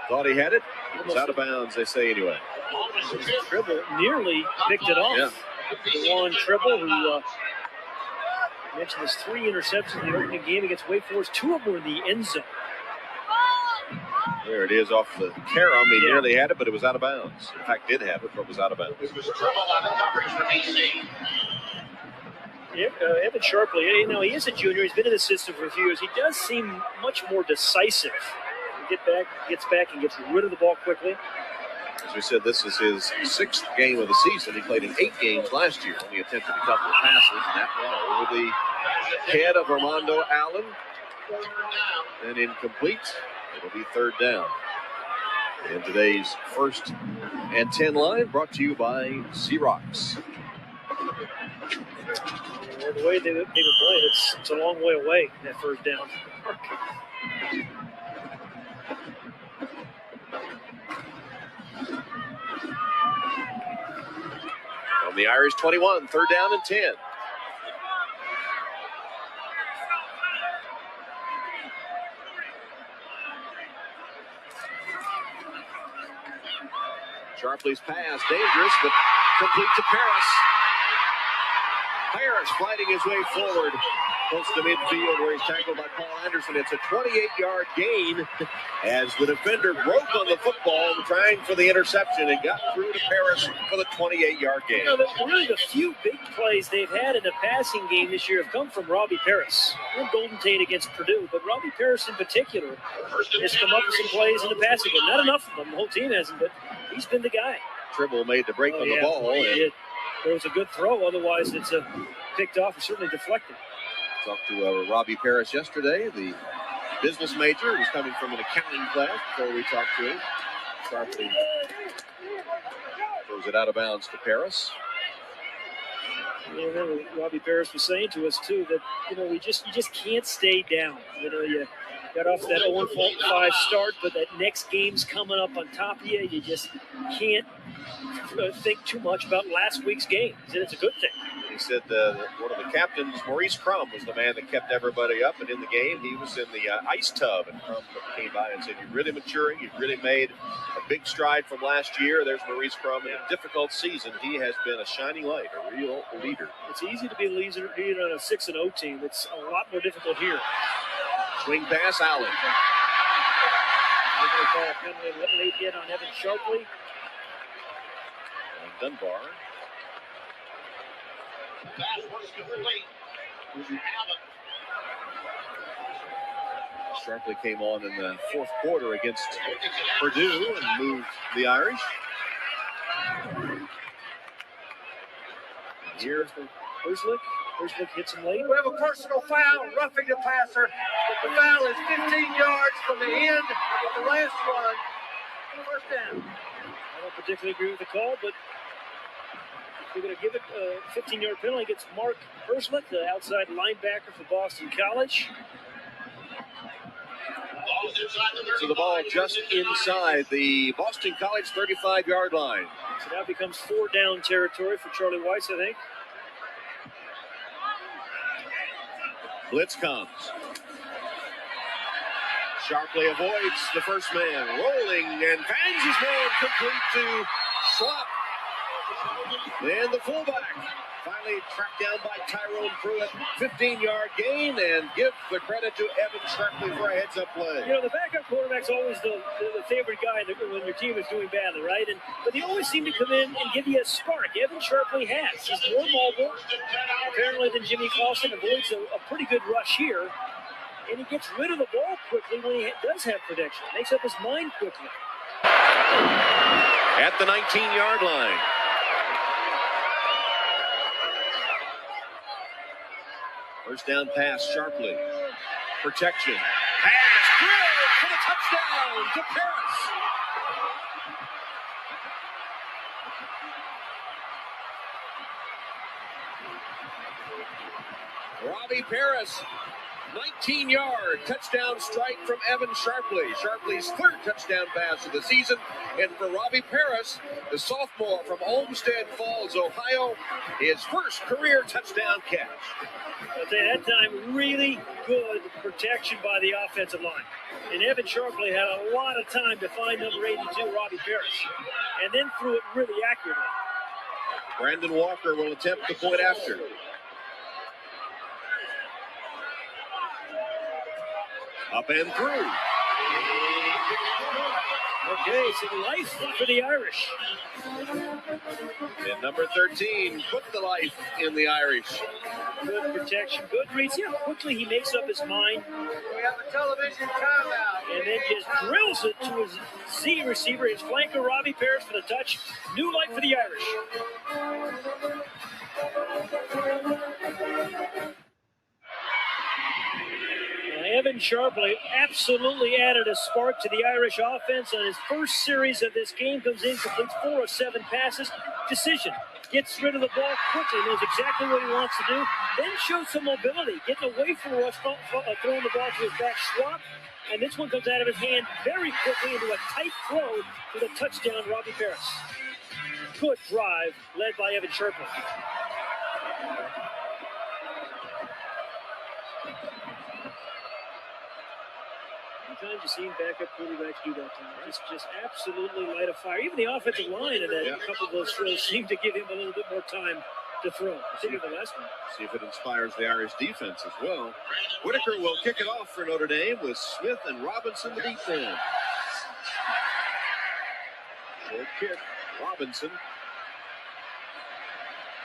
Thought he had it. It was out of bounds, they say anyway. Tribble nearly picked it off. Yeah. DeJuan Tribble, who mentioned his 3 interceptions in the opening game against Wake Forest. 2 of them were in the end zone. There it is off the carom. He nearly had it, but it was out of bounds. In fact, did have it, but was out of bounds. It was Tribble on the coverage for BC. Evan Sharpley, he is a junior. He's been in the system for a few years. He does seem much more decisive. He gets back and gets rid of the ball quickly. As we said, this is his 6th game of the season. He played in 8 games last year. Only attempted a couple of passes, and that one over the head of Armando Allen. And incomplete. It'll be 3rd down. And today's 1st and 10 line brought to you by Xerox. The way they've been playing, it's a long way away, that 1st down. From the Irish 21, 3rd down and 10. Sharpley's pass, dangerous, but complete to Paris. Paris fighting his way forward, close to midfield where he's tackled by Paul Anderson. It's a 28-yard gain as the defender broke on the football trying for the interception and got through to Paris for the 28-yard gain. Really the few big plays they've had in the passing game this year have come from Robbie Paris. And Golden Tate against Purdue, but Robbie Paris in particular has come up with some plays in the passing game. Not enough of them, the whole team hasn't, but he's been the guy. Tribble made the break on the ball. He did. There was a good throw, otherwise it's picked off or certainly deflected. Talked to Robbie Paris yesterday, the business major. He was coming from an accounting class before we talked to him. Sharply throws it out of bounds to Paris. Remember, Robbie Paris was saying to us too that you just can't stay down. You got off that 0-5 start, but that next game's coming up on top of you. You just can't think too much about last week's game. He said it's a good thing. He said one of the captains, Maurice Crum, was the man that kept everybody up. And in the game, he was in the ice tub. And Crum came by and said, "You're really maturing. You've really made a big stride from last year." There's Maurice Crum. In a difficult season, he has been a shining light, a real leader. It's easy to be a leader on a 6-0 team. It's a lot more difficult here. Swing pass, Allen. They're going to call a penalty late hit on Evan Sharpley. And Dunbar. Sharpley came on in the 4th quarter against Purdue and moved the Irish. Here's Herslick hits him late. We have a personal foul, roughing the passer. The foul is 15 yards from the end of the last one. 1st down. I don't particularly agree with the call, but if we're going to give it a 15-yard penalty against Mark Herslick, the outside linebacker for Boston College. So the ball just inside the Boston College 35-yard line. So now becomes 4-down territory for Charlie Weiss, I think. Blitz comes. Sharpley avoids the first man, rolling and bangs his man complete to Slop. And the fullback finally tracked down by Tyrone Pruitt. 15-yard gain, and give the credit to Evan Sharpley for a heads-up play. The backup quarterback's always the favorite guy when your team is doing badly, right? But they always seem to come in and give you a spark. Evan Sharpley has. He's more mobile, apparently, than Jimmy Clausen. Avoids a pretty good rush here. And he gets rid of the ball quickly when he does have protection. Makes up his mind quickly. At the 19-yard line. First down pass, Sharpley. Protection. Pass, drilled for the touchdown to Paris. Robbie Paris, 19-yard touchdown strike from Evan Sharpley. Sharpley's third touchdown pass of the season. And for Robbie Paris, the sophomore from Olmsted Falls, Ohio, his first career touchdown catch. But at that time, really good protection by the offensive line. And Evan Sharpley had a lot of time to find number 82, Robbie Paris, and then threw it really accurately. Brandon Walker will attempt the point after. Up and through. Okay, so life for the Irish. And number 13 put the life in the Irish. Good protection, good read. See how quickly he makes up his mind. We have a television timeout. And then just drills it to his Z receiver, his flanker, Robbie Paris, for the touch. New life for the Irish. Evan Sharpley absolutely added a spark to the Irish offense on his first series of this game. Comes in, completes 4 of 7 passes. Decision. Gets rid of the ball quickly, knows exactly what he wants to do. Then shows some mobility, getting away from Russ, throwing the ball to his back swap. And this one comes out of his hand very quickly into a tight throw with a touchdown, Robbie Paris. Good drive led by Evan Sharpley. Sometimes you see backup quarterbacks do that time. Just absolutely light a fire. Even the offensive line in that couple of those throws seemed to give him a little bit more time to throw. Particularly the last one. See if it inspires the Irish defense as well. Whitaker will kick it off for Notre Dame with Smith and Robinson to beat them. Short kick. Robinson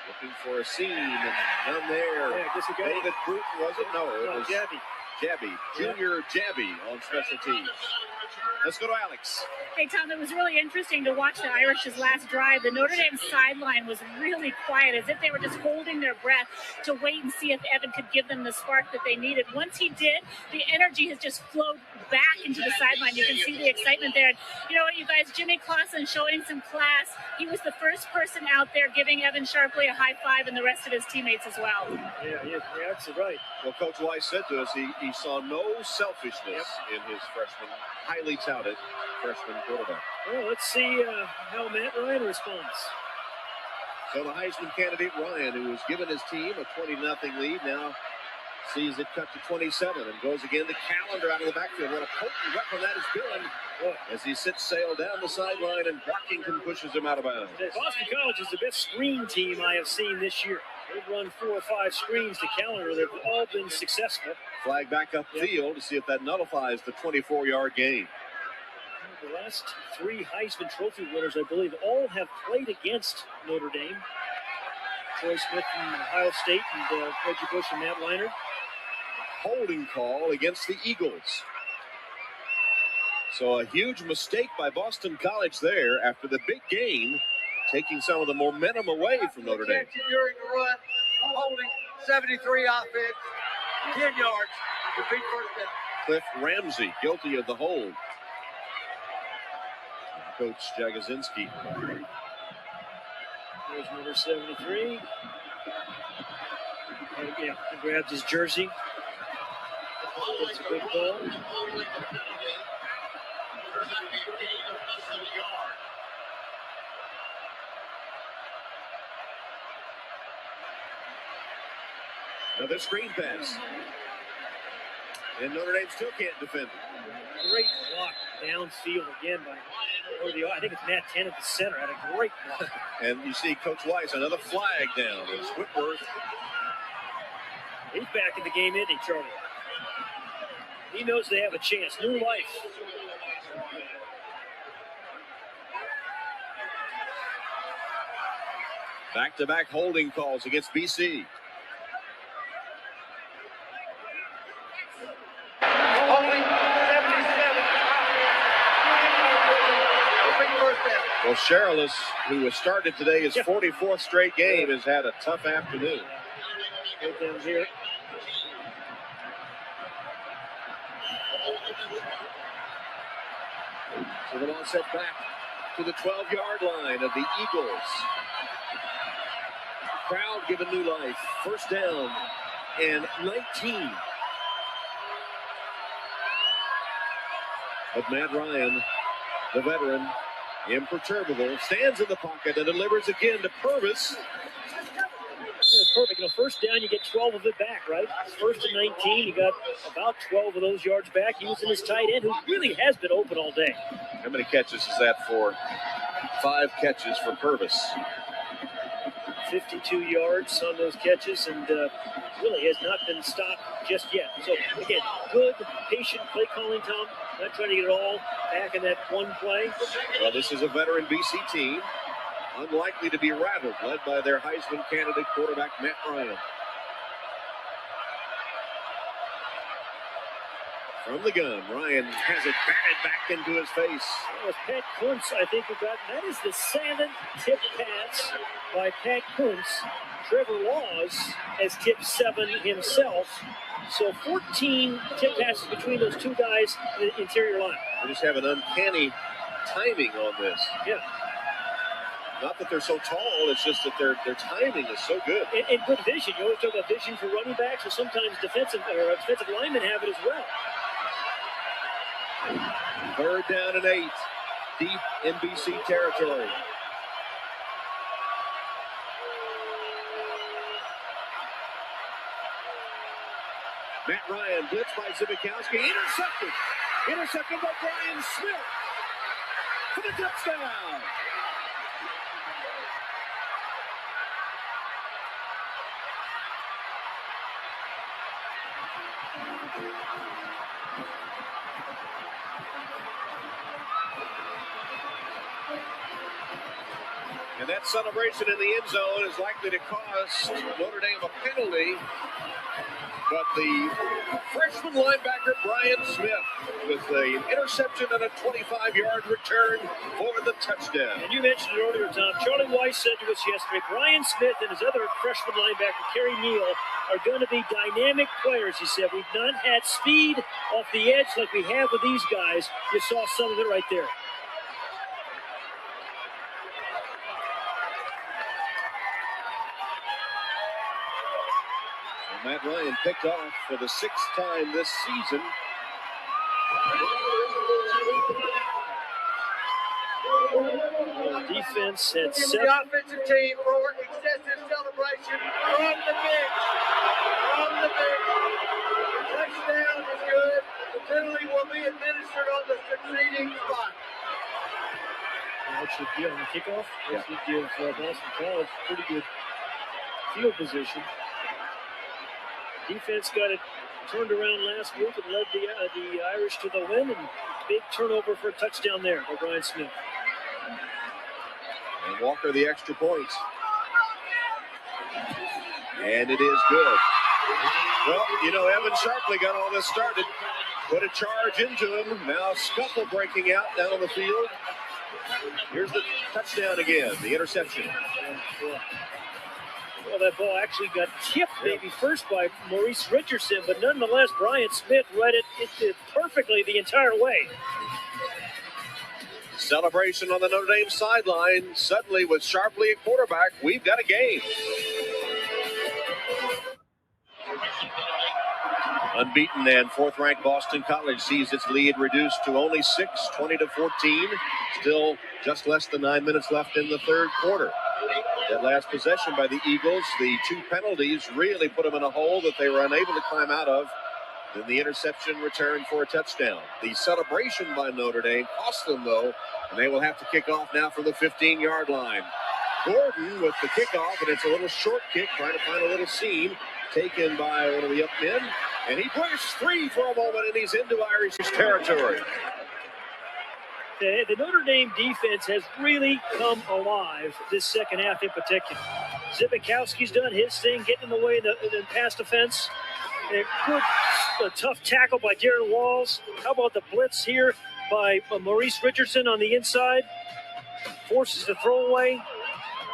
looking for a seam and none there. Yeah, David Bruton, was it? No, it was Jabby. Junior Jabby on special teams. Let's go to Alex. Hey, Tom, it was really interesting to watch the Irish's last drive. The Notre Dame sideline was really quiet, as if they were just holding their breath to wait and see if Evan could give them the spark that they needed. Once he did, the energy has just flowed back into the sideline. You can see the excitement there. And you know what, you guys, Jimmy Clausen showing some class. He was the first person out there giving Evan Sharpley a high five and the rest of his teammates as well. Yeah, you're absolutely right. Well, Coach Weiss said to us he saw no selfishness in his freshman, highly touted freshman quarterback. Well, let's see how Matt Ryan responds. So the Heisman candidate Ryan, who was given his team a 20-0 lead, now sees it cut to 27 and goes again to Callender out of the backfield. What a potent weapon that is doing as he sits sail down the sideline and Brockington pushes him out of bounds. Boston College is the best screen team I have seen this year. They've run 4 or 5 screens to Callender. They've all been successful. Flag back upfield to see if that nullifies the 24-yard gain. The last 3 Heisman Trophy winners, I believe, all have played against Notre Dame. Troy Smith from Ohio State and Reggie Bush and Matt Leinart. Holding call against the Eagles. So a huge mistake by Boston College there after the big game, taking some of the momentum away from Notre Dame. During the run, holding 73 offense, 10 yards, repeat first down. Cliff Ramsey guilty of the hold. Coach Jagozinski. There's number 73. Yeah, he grabs his jersey. It's a good call. Another screen pass. And Notre Dame still can't defend it. Great block downfield again by, I think it's Matt Tennant, the center, had a great block. And you see Coach Weiss, another flag down. It's Whitworth. He's back in the game, isn't he, Charlie? He knows they have a chance. New life. Back-to-back holding calls against BC. Holding 77. First down. Well, Sherilis, who has started today his 44th straight game, has had a tough afternoon. Right down here. So the ball set back to the 12-yard line of the Eagles. Crowd giving new life. First down and 19. But Matt Ryan, the veteran, imperturbable, stands in the pocket and delivers again to Purvis. It's perfect. First down, you get 12 of it back, right? First and 19, you got about 12 of those yards back using his tight end, who really has been open all day. How many catches is that for? 5 catches for Purvis. 52 yards on those catches, and really has not been stopped just yet. So, again, good, patient play calling, Tom. Not trying to get it all back in that one play. Well, this is a veteran BC team, unlikely to be rattled, led by their Heisman candidate quarterback, Matt Ryan. From the gun, Ryan has it batted back into his face. That was Pat Kuntz, I think, who got. That is the 7th tip pass by Pat Kuntz. Trevor Laws has tipped 7 himself. So 14 tip passes between those two guys in the interior line. They just have an uncanny timing on this. Yeah. Not that they're so tall, it's just that their timing is so good. And good vision. You always talk about vision for running backs, or sometimes defensive linemen have it as well. Third down and 8, deep in BC territory. Matt Ryan blitz by Zibikowski, intercepted by Brian Smith for the touchdown. And that celebration in the end zone is likely to cost Notre Dame a penalty. But the freshman linebacker, Brian Smith, with an interception and a 25-yard return for the touchdown. And you mentioned it earlier, Tom. Charlie Weiss said to us yesterday, Brian Smith and his other freshman linebacker, Kerry Neal, are going to be dynamic players, he said. We've not had speed off the edge like we have with these guys. You saw some of it right there. Matt Ryan picked off for the 6th time this season. Defense had 7. The offensive team for excessive celebration from the bench. The touchdown is good. The penalty will be administered on the succeeding spot. That should be on the kickoff. That should give Boston College pretty good field position. Defense got it turned around last week and led the Irish to the win, and big turnover for a touchdown there by Brian Smith. And Walker the extra point. And it is good. Well, Evan Sharpley got all this started. Put a charge into him. Now scuffle breaking out down the field. Here's the touchdown again, the interception. Well, that ball actually got tipped maybe first by Maurice Richardson, but nonetheless, Brian Smith read it perfectly the entire way. Celebration on the Notre Dame sideline. Suddenly, with Sharpley at quarterback, we've got a game. Unbeaten and 4th-ranked Boston College sees its lead reduced to only 6, 20-14. Still just less than 9 minutes left in the third quarter. That last possession by the Eagles, the 2 penalties really put them in a hole that they were unable to climb out of. Then the interception returned for a touchdown. The celebration by Notre Dame cost them, though, and they will have to kick off now from the 15-yard line. Gordon with the kickoff, and it's a little short kick, trying to find a little seam, taken by one of the up men. And he pushed 3 for a moment, and he's into Irish territory. The Notre Dame defense has really come alive this second half in particular. Zibikowski's done his thing, getting in the way in the pass defense. A tough tackle by Darren Walls. How about the blitz here by Maurice Richardson on the inside? Forces the throwaway.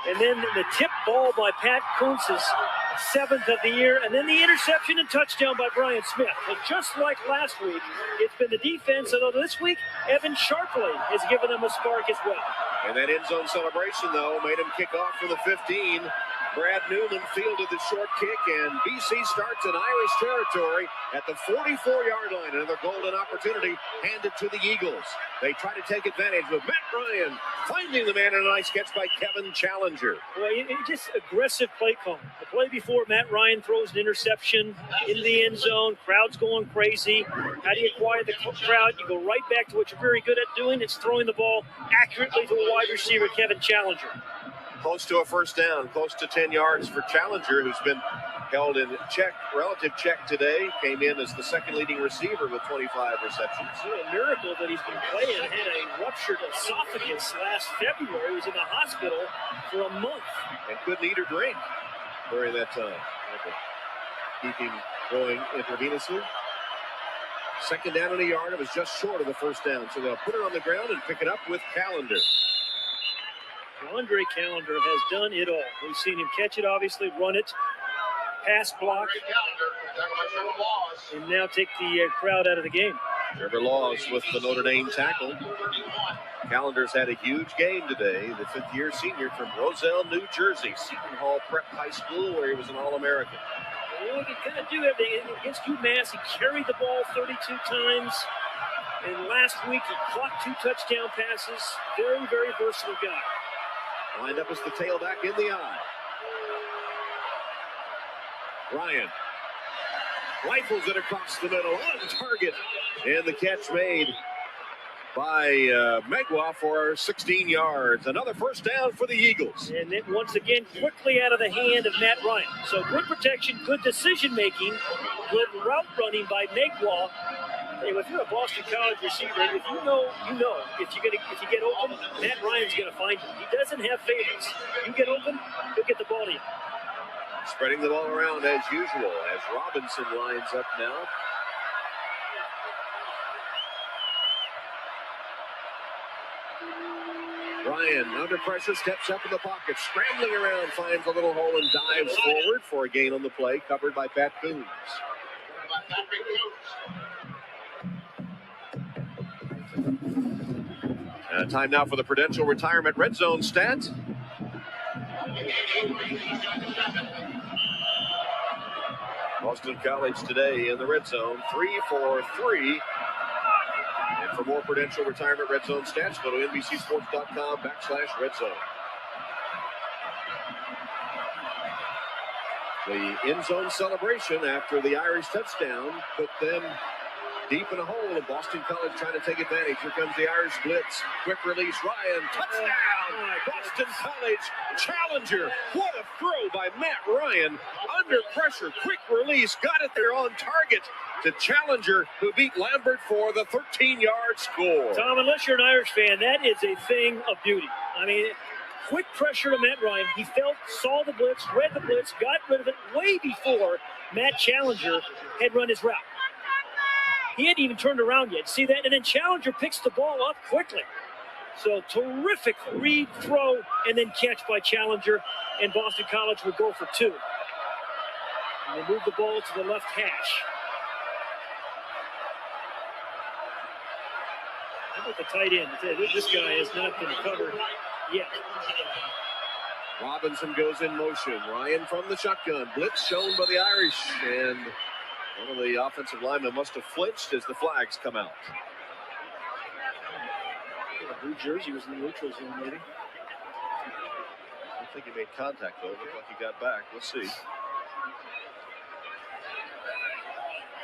And then the tip ball by Pat Kuntz, 7th of the year. And then the interception and touchdown by Brian Smith. But just like last week, it's been the defense, although this week, Evan Sharpley has given them a spark as well. And that end zone celebration, though, made him kick off for the 15. Brad Newman fielded the short kick, and BC starts in Irish territory at the 44-yard line. Another golden opportunity handed to the Eagles. They try to take advantage with Matt Ryan finding the man, and a nice catch by Kevin Challenger. Well, just aggressive play call. The play before, Matt Ryan throws an interception in the end zone. Crowd's going crazy. How do you quiet the crowd? You go right back to what you're very good at doing. It's throwing the ball accurately to a wide receiver, Kevin Challenger. Close to a first down, close to 10 yards for Challenger, who's been held in relative check today. Came in as the second leading receiver with 25 receptions. It's a miracle that he's been playing. Had a ruptured esophagus last February. He was in the hospital for a month. And couldn't eat or drink during that time. Keep him going intravenously. Second down and a yard. It was just short of the first down. So they'll put it on the ground and pick it up with Callender. Andre Callender has done it all. We've seen him catch it, obviously, run it, pass block, and now take the crowd out of the game. Trevor Laws with the Notre Dame tackle. Callender's had a huge game today. The fifth-year senior from Roselle, New Jersey, Seton Hall Prep High School, where he was an All-American. Well, he kind of do everything. Against UMass, he carried the ball 32 times. And last week, he caught 2 touchdown passes. Very, very versatile guy. Lined up as the tailback in the eye. Ryan rifles it across the middle, on target. And the catch made by Megwa for 16 yards. Another first down for the Eagles. And then once again, quickly out of the hand of Matt Ryan. So good protection, good decision-making, good route running by Megwa. Hey, if you're a Boston College receiver, if you know, if you get open, Matt Ryan's going to find you. He doesn't have favorites. You get open, he'll get the ball to you. Spreading the ball around as usual as Robinson lines up now. Ryan under pressure, steps up in the pocket, scrambling around, finds a little hole and dives forward for a gain on the play, covered by Pat Coombs. Time now for the Prudential Retirement Red Zone stat. Boston College today in the red zone, 3 for 3. And for more Prudential Retirement Red Zone stats, go to NBCSports.com/Red Zone. The end zone celebration after the Irish touchdown put them deep in a hole, and Boston College trying to take advantage. Here comes the Irish blitz. Quick release, Ryan. Touchdown! Boston College Challenger. What a throw by Matt Ryan. Under pressure, quick release. Got it there on target to Challenger, who beat Lambert for the 13-yard score. Tom, unless you're an Irish fan, that is a thing of beauty. I mean, quick pressure to Matt Ryan. He saw the blitz, read the blitz, got rid of it way before Matt Challenger had run his route. He hadn't even turned around yet. See that? And then Challenger picks the ball up quickly. So terrific read, throw, and then catch by Challenger. And Boston College will go for 2. And they move the ball to the left hash. How about the tight end? This guy has not been covered yet. Robinson goes in motion. Ryan from the shotgun. Blitz shown by the Irish. And one of the offensive linemen must have flinched as the flags come out. New Jersey was in the neutral zone, maybe. I don't think he made contact, though. Looked like he got back. Let's see.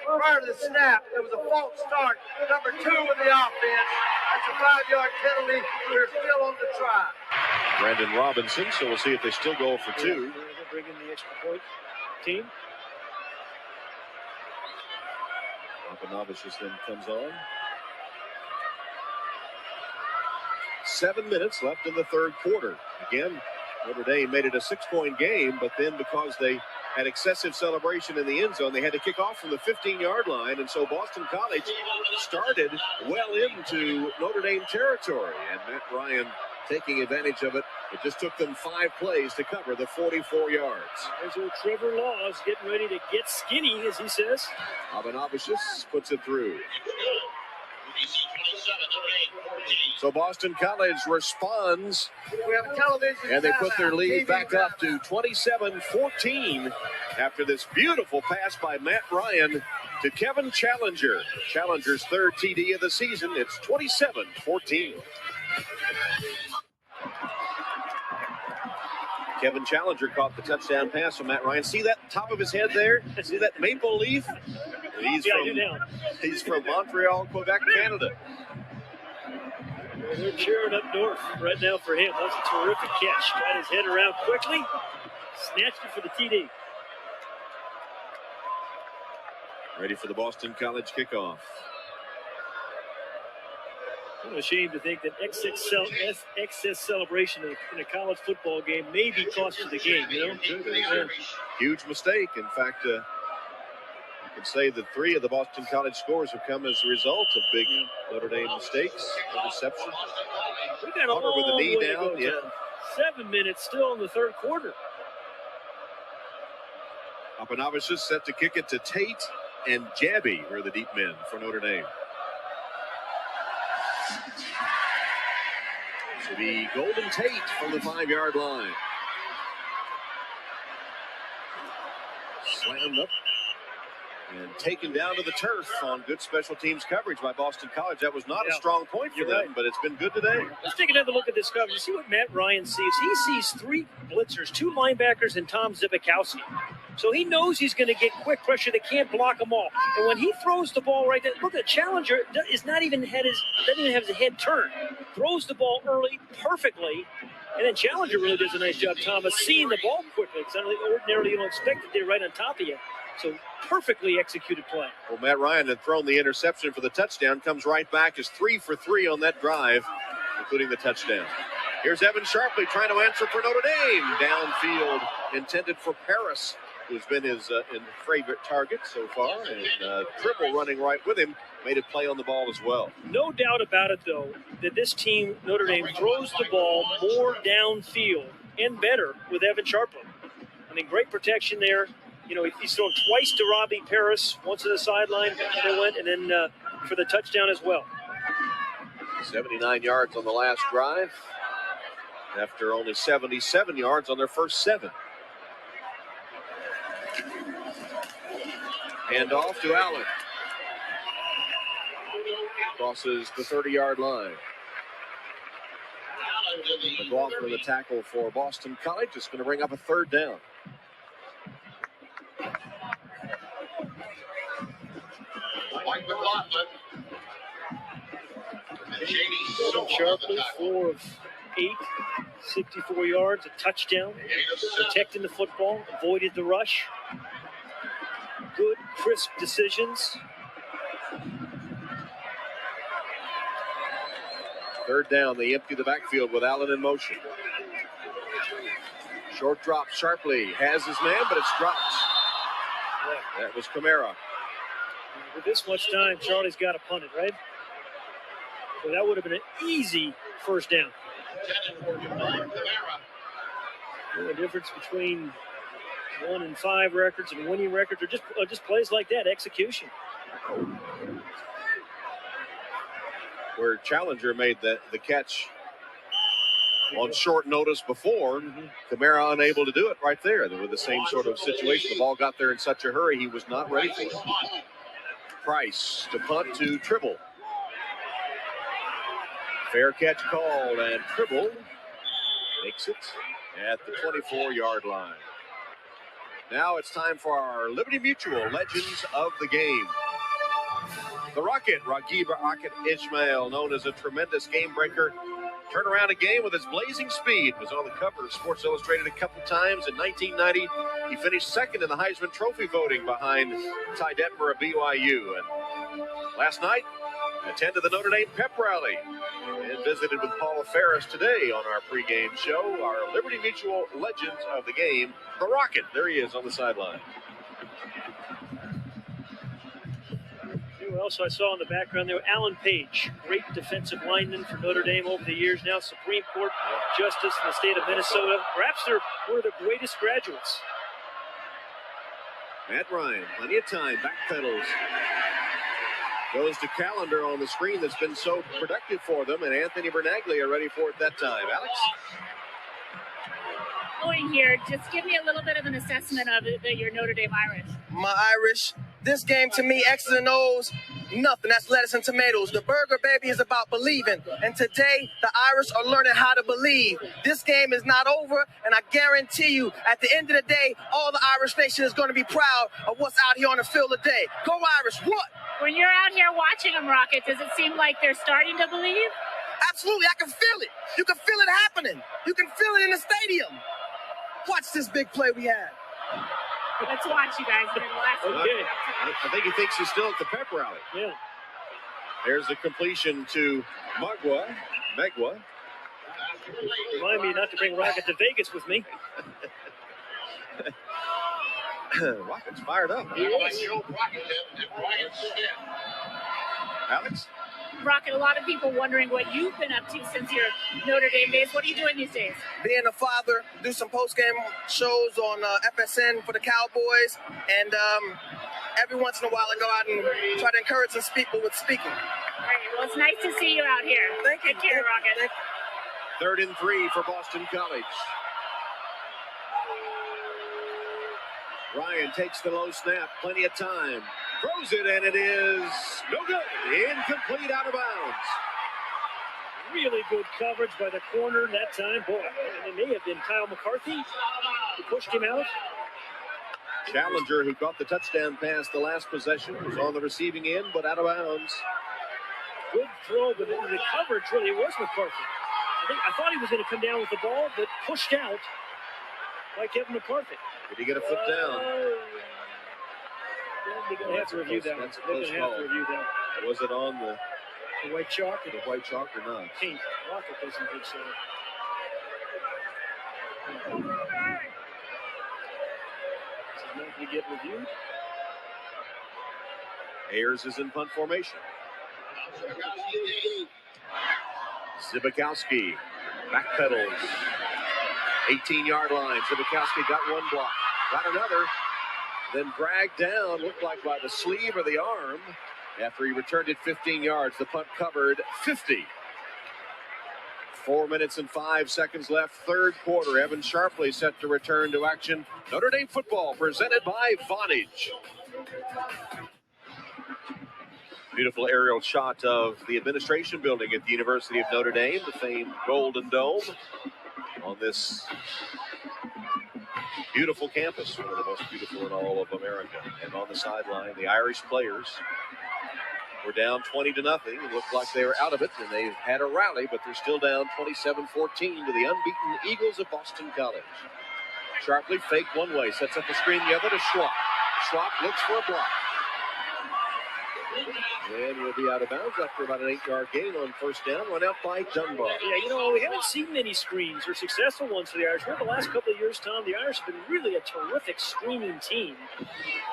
Prior to the snap, there was a false start. Number 2 with the offense. That's a 5-yard penalty. We're still on the try. Brandon Robinson, so we'll see if they still go for 2. They'll bring in the extra point team. Papanovicius then comes on. 7 minutes left in the third quarter. Again, Notre Dame made it a 6-point game, but then because they had excessive celebration in the end zone, they had to kick off from the 15-yard line, and so Boston College started well into Notre Dame territory, and Matt Ryan taking advantage of it. It just took them 5 plays to cover the 44 yards. There's old Trevor Laws getting ready to get skinny, as he says. Papanovicius puts it through. So Boston College responds, We have a television and they put their timeout. lead TV back up to timeout. 27-14 after this beautiful pass by Matt Ryan to Kevin Challenger. Challenger's third TD of the season. It's 27-14. Kevin Challenger caught the touchdown pass from Matt Ryan. See that top of his head there? See that maple leaf? He's from Montreal, Quebec, Canada. They're cheering up north right now for him. That's a terrific catch. Got his head around quickly, snatched it for the TD. Ready for the Boston College kickoff. I'm ashamed to think that excess celebration in a college football game may be cost you the game, you know? Yeah. Huge mistake. In fact, you can say that 3 of the Boston College scores have come as a result of big Notre Dame mistakes, interceptions. We've got a Hunter with a long knee way to down. go, Yeah. Tom. 7 minutes still in the third quarter. Papanavicius set to kick it to Tate, and Jabby are the deep men for Notre Dame. So the Golden Tate from the 5-yard line. Slammed up and taken down to the turf on good special teams coverage by Boston College. That was not a strong point for them, but it's been good today. Let's take another look at this coverage. You see what Matt Ryan sees? He sees 3 blitzers, 2 linebackers, and Tom Zibikowski. So he knows he's going to get quick pressure. They can't block them all. And when he throws the ball right there, look at Challenger is not even doesn't even have his head turned. Throws the ball early perfectly. And then Challenger really does a nice job, Thomas, seeing the ball quickly. Because ordinarily you don't expect it there right on top of you. So perfectly executed play. Well, Matt Ryan had thrown the interception for the touchdown. Comes right back, is 3 for 3 on that drive, including the touchdown. Here's Evan Sharpley trying to answer for Notre Dame. Downfield intended for Paris, who's been his favorite target so far. And Tribble running right with him made a play on the ball as well. No doubt about it, though, that this team, Notre Dame, throws the ball more downfield and better with Evan Sharpley. I mean, great protection there. You know, he's thrown twice to Robbie Paris, once to the sideline, and then for the touchdown as well. 79 yards on the last drive after only 77 yards on their first 7. Hand off to Allen. Crosses the 30-yard line. McLaughlin for the tackle for Boston College. It's going to bring up a 3rd down. Sharpley, 4 of 8, 64 yards, a touchdown, protecting the football, avoided the rush. Good, crisp decisions. 3rd down, they empty the backfield with Allen in motion. Short drop, Sharpley has his man, but it's dropped. That was Camara. With this much time, Charlie's got to punt it, right? So that would have been an easy 1st down. The difference between 1-5 records and winning records are just plays like that, execution. Where Challenger made the catch on short notice before, Camara unable to do it right there. They were the same sort of situation. The ball got there in such a hurry, he was not ready for it. Price to punt to Tribble. Fair catch called, and Tribble makes it at the 24-yard line. Now it's time for our Liberty Mutual Legends of the Game. The Rocket, Raghib Rocket Ismail, known as a tremendous game breaker, turned around a game with his blazing speed. Was on the cover of Sports Illustrated a couple times. In 1990, he finished 2nd in the Heisman Trophy voting behind Ty Detmer of BYU. And last night, attended the Notre Dame pep rally and visited with Paula Ferris today on our pregame show. Our Liberty Mutual Legends of the Game, the Rocket. There he is on the sideline. Who else I saw in the background there? Alan Page, great defensive lineman for Notre Dame over the years now, Supreme Court Justice in the state of Minnesota. Perhaps they're one of the greatest graduates. Matt Ryan, plenty of time, backpedals. Goes to Calendar on the screen that's been so productive for them, and Anthony Bernaglia ready for it that time. Alex? Going here, just give me a little bit of an assessment of your Notre Dame Irish. My Irish, this game to me, X's and O's, nothing. That's lettuce and tomatoes. The burger, baby, is about believing. And today, the Irish are learning how to believe. This game is not over, and I guarantee you, at the end of the day, all the Irish nation is going to be proud of what's out here on the field today. Go Irish, what? When you're out here watching them, Rocket, does it seem like they're starting to believe? Absolutely, I can feel it. You can feel it happening. You can feel it in the stadium. Watch this big play we had. Let's watch, you guys. Okay. I think he thinks he's still at the pep rally. Yeah. There's a completion to Megwa. Remind me not to bring Rocket to Vegas with me. Rocket's fired up. Alex? Rocket, a lot of people wondering what you've been up to since your Notre Dame days. What are you doing these days? Being a father, do some post-game shows on FSN for the Cowboys, and every once in a while I go out and try to encourage some people with speaking. All right, well, it's nice to see you out here. Thank you. Take care, Rocket. 3rd and 3 for Boston College. Ryan takes the low snap, plenty of time. Throws it, and it is no good. Incomplete, out of bounds. Really good coverage by the corner that time. Boy, it may have been Kyle McCarthy who pushed him out. Challenger, who caught the touchdown pass the last possession, was on the receiving end, but out of bounds. Good throw, but the coverage really was McCarthy. I thought he was going to come down with the ball, but pushed out by Kevin McCarthy. Did he get a foot down? They're going to have to review that. That's a close call. Was it on the white chalk? The white chalk or not? Pink. Rocket doesn't think so. This is not going to get reviewed. Ayers is in punt formation. Zibikowski backpedals. 18-yard line. Zibikowski got one block. Got another. Then dragged down, looked like by the sleeve or the arm. After he returned it 15 yards, the punt covered 50. 4 minutes and 5 seconds left, third quarter. Evan Sharpley set to return to action. Notre Dame football presented by Vonage. Beautiful aerial shot of the administration building at the University of Notre Dame, the famed Golden Dome, on this beautiful campus, one of the most beautiful in all of America. And on the sideline, the Irish players were down 20-0. It looked like they were out of it, and they've had a rally, but they're still down 27-14 to the unbeaten Eagles of Boston College. Sharpley fake one way, sets up the screen the other to Schwab. Schwab looks for a block. And he'll be out of bounds after about an 8-yard gain on first down, run out by Dunbar. Yeah, we haven't seen many screens or successful ones for the Irish. The last couple of years, Tom, the Irish have been really a terrific screening team.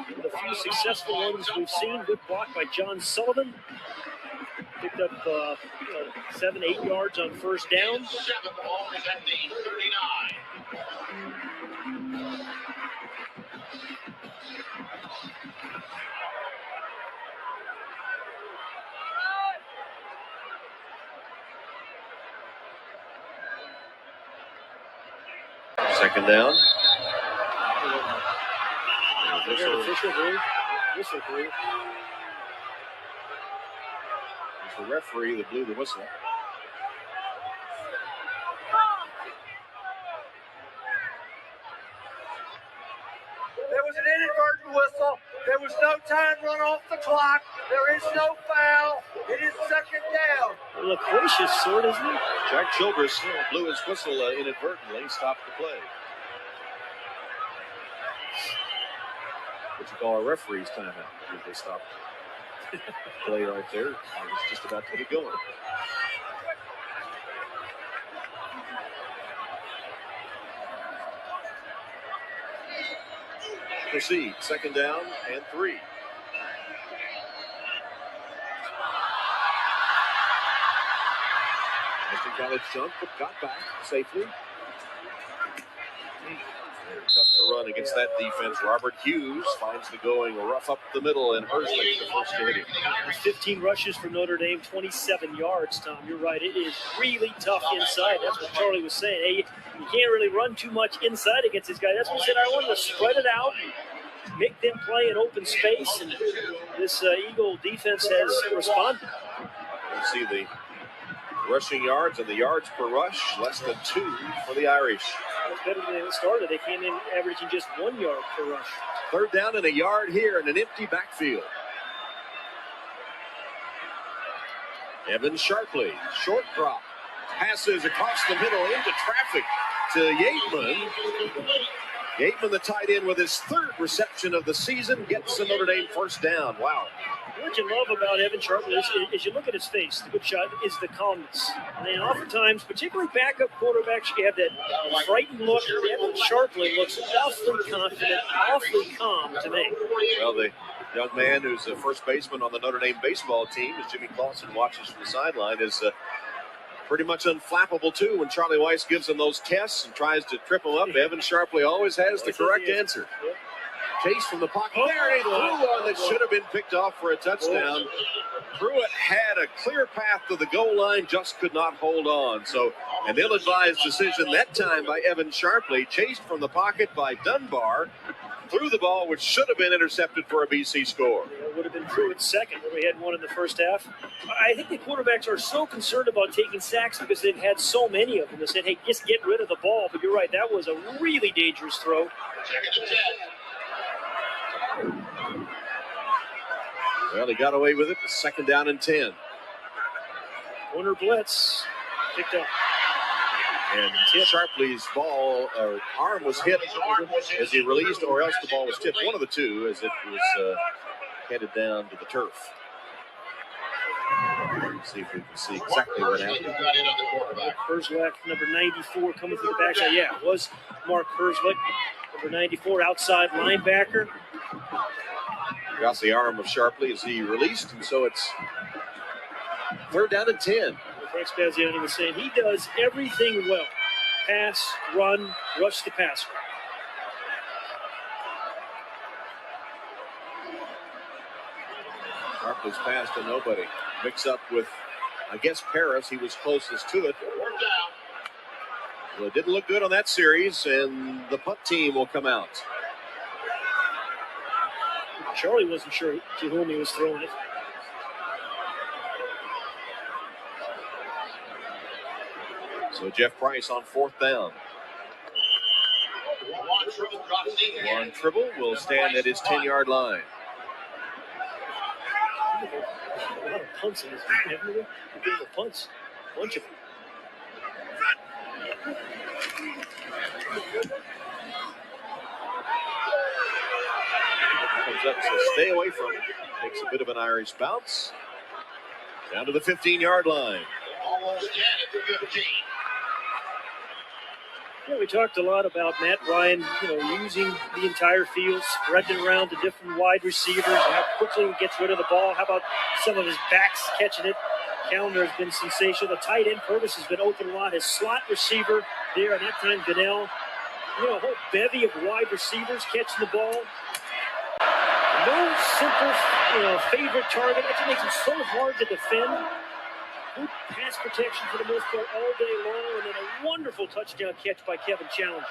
And the few successful ones we've seen, good block by John Sullivan. Picked up 7-8 yards on first down. Second down. Whistle blew. It's the referee that blew the whistle. There was an inadvertent whistle. There was no time run off the clock. There is no foul. It is second down. Loquacious sort, isn't it? Jack Childress blew his whistle inadvertently, stopped the play. What you call a referee's timeout. They stopped the play right there. It was just about to get going. Proceed. Second down and 3. Boston College jumped, but got back safely. Tough to run against that defense. Robert Hughes finds the going rough up the middle, and Herzlich the first to hit him. 15 rushes for Notre Dame, 27 yards, Tom. You're right. It is really tough inside. That's what Charlie was saying. Hey, you can't really run too much inside against this guy. That's what he said. I wanted to spread it out and make them play in open space, and this Eagle defense has responded. You see the rushing yards and the yards per rush, less than 2 for the Irish. That's better than they started. They came in averaging just 1 yard per rush. Third down and a yard here in an empty backfield. Evan Sharpley, short drop, passes across the middle into traffic to Yateman. Yateman, the tight end, with his 3rd reception of the season, gets the Notre Dame first down. Wow. What you love about Evan Sharpley is you look at his face, the good shot, is the calmness. And oftentimes, particularly backup quarterbacks, you have that frightened look. Evan Sharpley looks awfully confident, awfully calm to me. Well, the young man who's the first baseman on the Notre Dame baseball team, as Jimmy Clausen watches from the sideline, is pretty much unflappable, too, when Charlie Weiss gives him those tests and tries to trip him up. Evan Sharpley always has the correct answer. Yep. Chase from the pocket. There he threw one that should have been picked off for a touchdown. Pruitt had a clear path to the goal line, just could not hold on. So an ill-advised decision that time by Evan Sharpley, chased from the pocket by Dunbar, threw the ball, which should have been intercepted for a BC score. It would have been Pruitt's second when we had one in the first half. I think the quarterbacks are so concerned about taking sacks because they've had so many of them. They said, hey, just get rid of the ball. But you're right, that was a really dangerous throw. Well, he got away with it. 2nd down and 10. Corner blitz picked up. And Sharpley's arm was hit as he released, or else the ball was tipped. One of the two, as it was headed down to the turf. Let's see if we can see exactly what happened. Herzlich, number 94, coming through the backside. Yeah, it was Mark Herzlich, number 94, outside linebacker. Got the arm of Sharpley as he released, and so it's 3rd down and 10. Frank Spaziani was saying he does everything well. Pass, run, rush the passer. Sharpley's pass to nobody. Mix up with, I guess, Paris. He was closest to it. Well, it didn't look good on that series, and the punt team will come out. Charlie wasn't sure to whom he was throwing it. So Jeff Price on 4th down. Juan Tribble will stand at his 10-yard line. A lot of punts in this game, haven't we? Punts. A bunch of them. Comes up, so stay away from it. Takes a bit of an Irish bounce. Down to the 15-yard line. Almost at the 15. Yeah, we talked a lot about Matt Ryan, using the entire field, spreading around to different wide receivers, and how quickly he gets rid of the ball. How about some of his backs catching it? Calendar has been sensational. The tight end, Purvis, has been open a lot. His slot receiver there, and that time Gunnell. A whole bevy of wide receivers catching the ball. No simple, favorite target. That makes it so hard to defend. Good pass protection for the most part all day long, and then a wonderful touchdown catch by Kevin Challenger.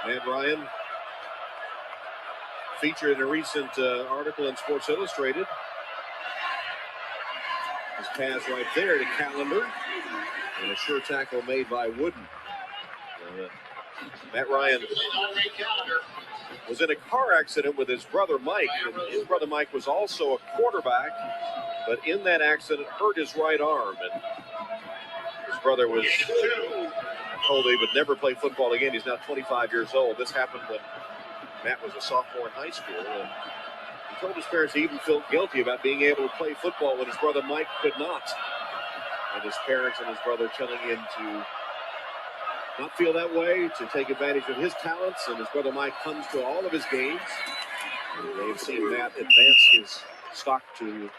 Matt Ryan featured in a recent article in Sports Illustrated. His pass right there to Callender, and a sure tackle made by Wooden. Matt Ryan was in a car accident with his brother Mike, and his brother Mike was also a quarterback, but in that accident hurt his right arm, and his brother was told he would never play football again. He's now 25 years old. This happened when Matt was a sophomore in high school, and he told his parents he even felt guilty about being able to play football when his brother Mike could not, and his parents and his brother telling him to not feel that way, to take advantage of his talents, and his brother Mike comes to all of his games. They've seen Matt advance his stock to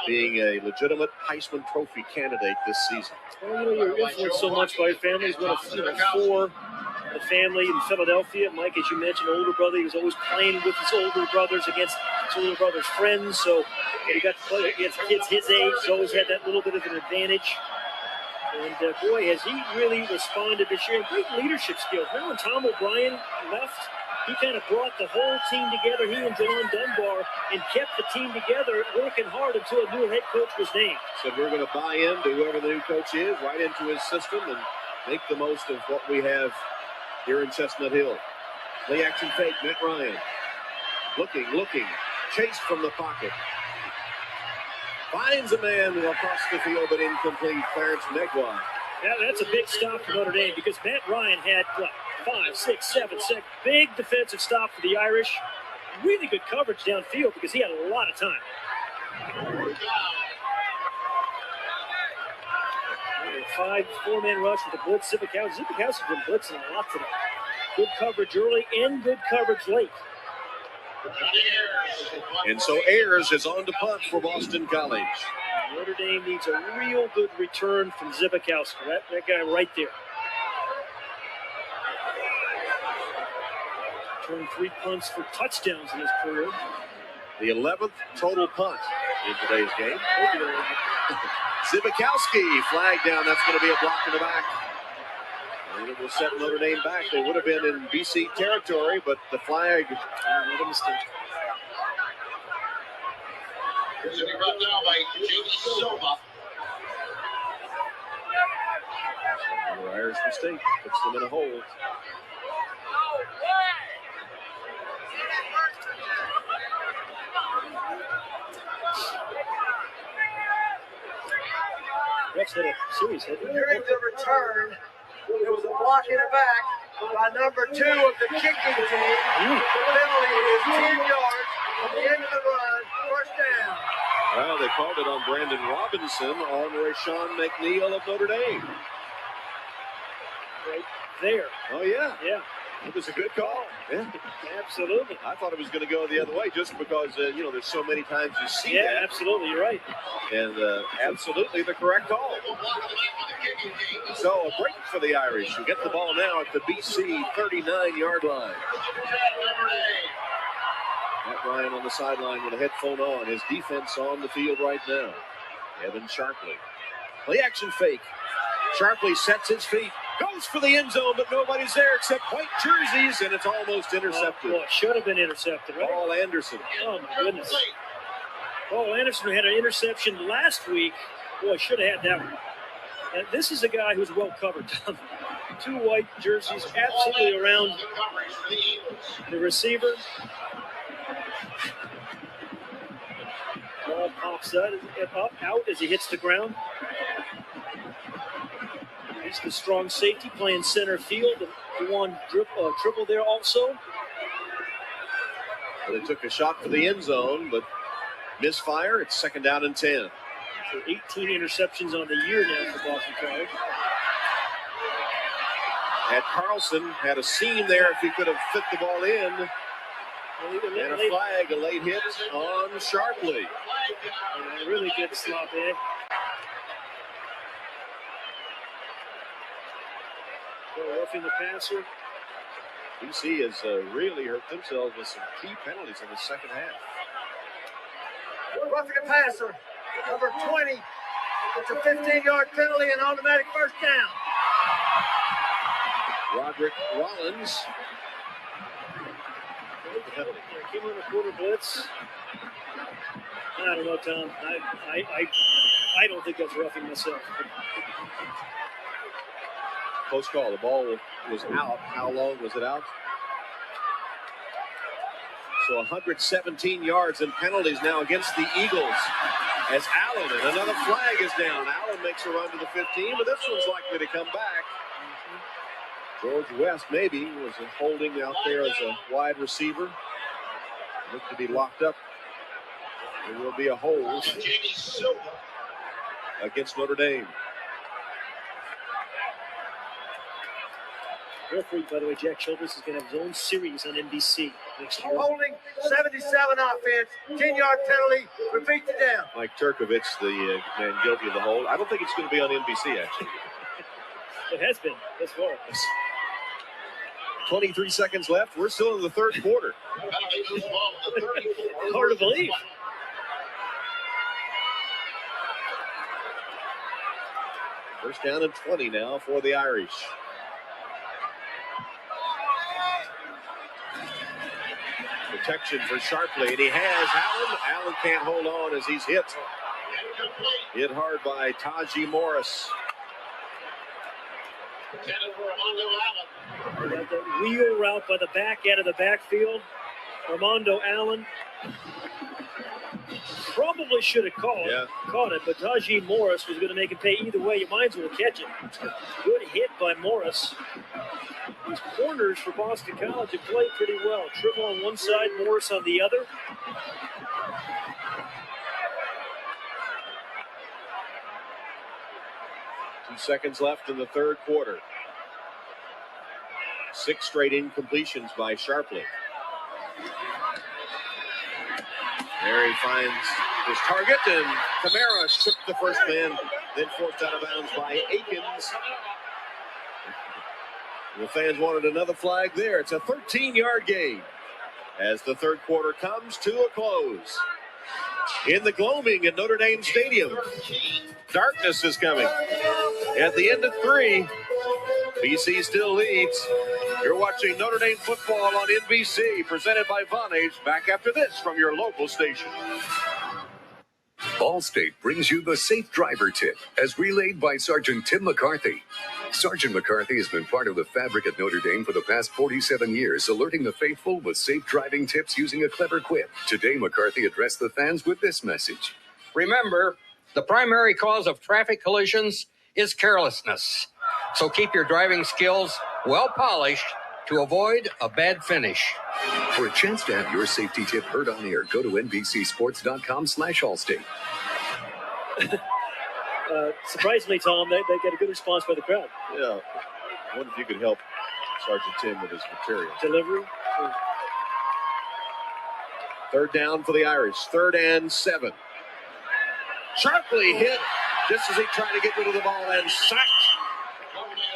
being a legitimate Heisman Trophy candidate this season. Well, you're influenced so much by your family. He's one of 4 the family in Philadelphia. Mike, as you mentioned, older brother, he was always playing with his older brothers against his older brother's friends. So he got to play against kids his age. He's always had that little bit of an advantage. And boy, has he really responded this year. Great leadership skills. Remember when Tom O'Brien left? He kind of brought the whole team together, he and Jalon Dunbar, and kept the team together, working hard until a new head coach was named. Said we're going to buy into whoever the new coach is, right into his system, and make the most of what we have here in Chestnut Hill. Play action fake, Matt Ryan. Looking, chased from the pocket. Finds a man across the field, but incomplete. Clarence Negwa. Yeah, that's a big stop for Notre Dame because Matt Ryan had, 5, 6, 7 seconds. Big defensive stop for the Irish. Really good coverage downfield because he had a lot of time. Four-man rush with a blitz. Zibikowski has been blitzing a lot today. Good coverage early and good coverage late. And so Ayers is on to punt for Boston College. Notre Dame needs a real good return from Zibikowski. That guy right there. Turned 3 punts for touchdowns in his career. The 11th total punt in today's game. Zibikowski flagged down. That's going to be a block in the back. And it will set Notre Dame back. They would have been in BC territory, but the flag made a mistake. Here's to be brought down by Jimmy Silva. Another Irish mistake puts them in a hold. Refs had a serious hit. During the return, there was a block in the back by number 2 of the kicking team. The penalty is 10 yards from the end of the run, first down. Well, they called it on Brandon Robinson on Rashawn McNeil of Notre Dame. Right there. Oh, yeah. Yeah. It was a good call. Yeah. Absolutely. I thought it was going to go the other way just because, there's so many times you see that. Yeah, absolutely. You're right. And absolutely the correct call. So a break for the Irish who get the ball now at the BC 39-yard line. Matt Ryan on the sideline with a headphone on. His defense on the field right now. Evan Sharpley. Play action fake. Sharpley sets his feet. Goes for the end zone, but nobody's there except white jerseys, and it's almost intercepted. Oh, boy, should have been intercepted, right? Paul Anderson. Oh, my goodness. Paul Anderson had an interception last week. Boy, should have had that one. And this is a guy who's well covered. 2 white jerseys absolutely around the receiver. Ball pops out as he hits the ground. He's the strong safety playing center field. And one triple there also. Well, they took a shot for the end zone, but misfire. It's second down and 10. So 18 interceptions on the year now for Boston College. Had Carlson had a seam there if he could have fit the ball in. And a flag, a late hit on Sharpley. And a really good slop there. Roughing the passer. BC has really hurt themselves with some key penalties in the second half. Roughing the passer, number 20. It's a 15-yard penalty and automatic first down. Roderick Rollins. Came on a quarter blitz. I don't know, Tom. I don't think that's roughing myself. Close call. The ball was out. How long was it out? So 117 yards and penalties now against the Eagles. As Allen, and another flag is down. Allen makes a run to the 15, but this one's likely to come back. George West maybe was holding out there as a wide receiver. Looked to be locked up. There will be a hold against Notre Dame. Referee, by the way, Jack Childress is going to have his own series on NBC next year. Holding, 77 offense, 10-yard penalty, repeat the down. Mike Turkovich, the man guilty of the hold. I don't think it's going to be on NBC, actually. It has been, thus far. 23 seconds left. We're still in the third quarter. Hard to believe. First down and 20 now for the Irish. Protection for Sharpley, and he has Allen. Allen can't hold on as he's hit. Hit hard by Tajee Morris. Got the wheel route by the back end of the backfield. Armando Allen probably should have caught it, but Tajee Morris was going to make him pay either way. You might as well catch it. Good hit by Morris. These corners for Boston College have played pretty well. Tribble on one side, Morris on the other. Two seconds left in the third quarter. 6 straight incompletions by Sharpley. There he finds his target, and Kamara took the first man, then forced out of bounds by Akins. The fans wanted another flag there. It's a 13-yard gain as the third quarter comes to a close. In the gloaming at Notre Dame Stadium, darkness is coming. At the end of 3, BC still leads. You're watching Notre Dame football on NBC, presented by Vonage. Back after this from your local station. Allstate brings you the Safe Driver Tip, as relayed by Sergeant Tim McCarthy. Sergeant McCarthy has been part of the fabric at Notre Dame for the past 47 years, alerting the faithful with safe driving tips using a clever quip. Today, McCarthy addressed the fans with this message. Remember, the primary cause of traffic collisions is carelessness. So keep your driving skills well polished to avoid a bad finish. For a chance to have your safety tip heard on air, go to NBCSports.com/Allstate. Surprisingly, Tom, they got a good response by the crowd. Yeah. I wonder if you could help Sergeant Tim with his material. Delivery. Third down for the Irish. 3rd and 7. Sharply hit just as he tried to get rid of the ball and sacked.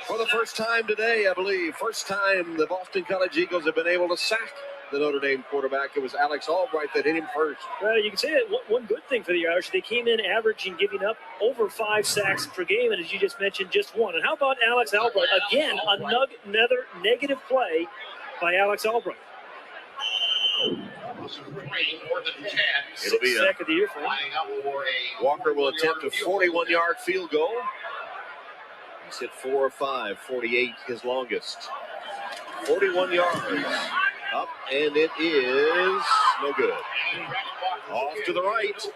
For the first time today, I believe. First time the Boston College Eagles have been able to sack the Notre Dame quarterback. It was Alex Albright that hit him first. Well, you can say that one good thing for the Irish, they came in averaging giving up over 5 sacks per game, and as you just mentioned, just 1. And how about Alex Albright? Again, another negative play by Alex Albright. It'll be sack of the year for him. Walker will attempt a 41-yard field goal. He's hit 4 of 5, 48 his longest. 41 yards. Up, and it is no good. Off to the right. So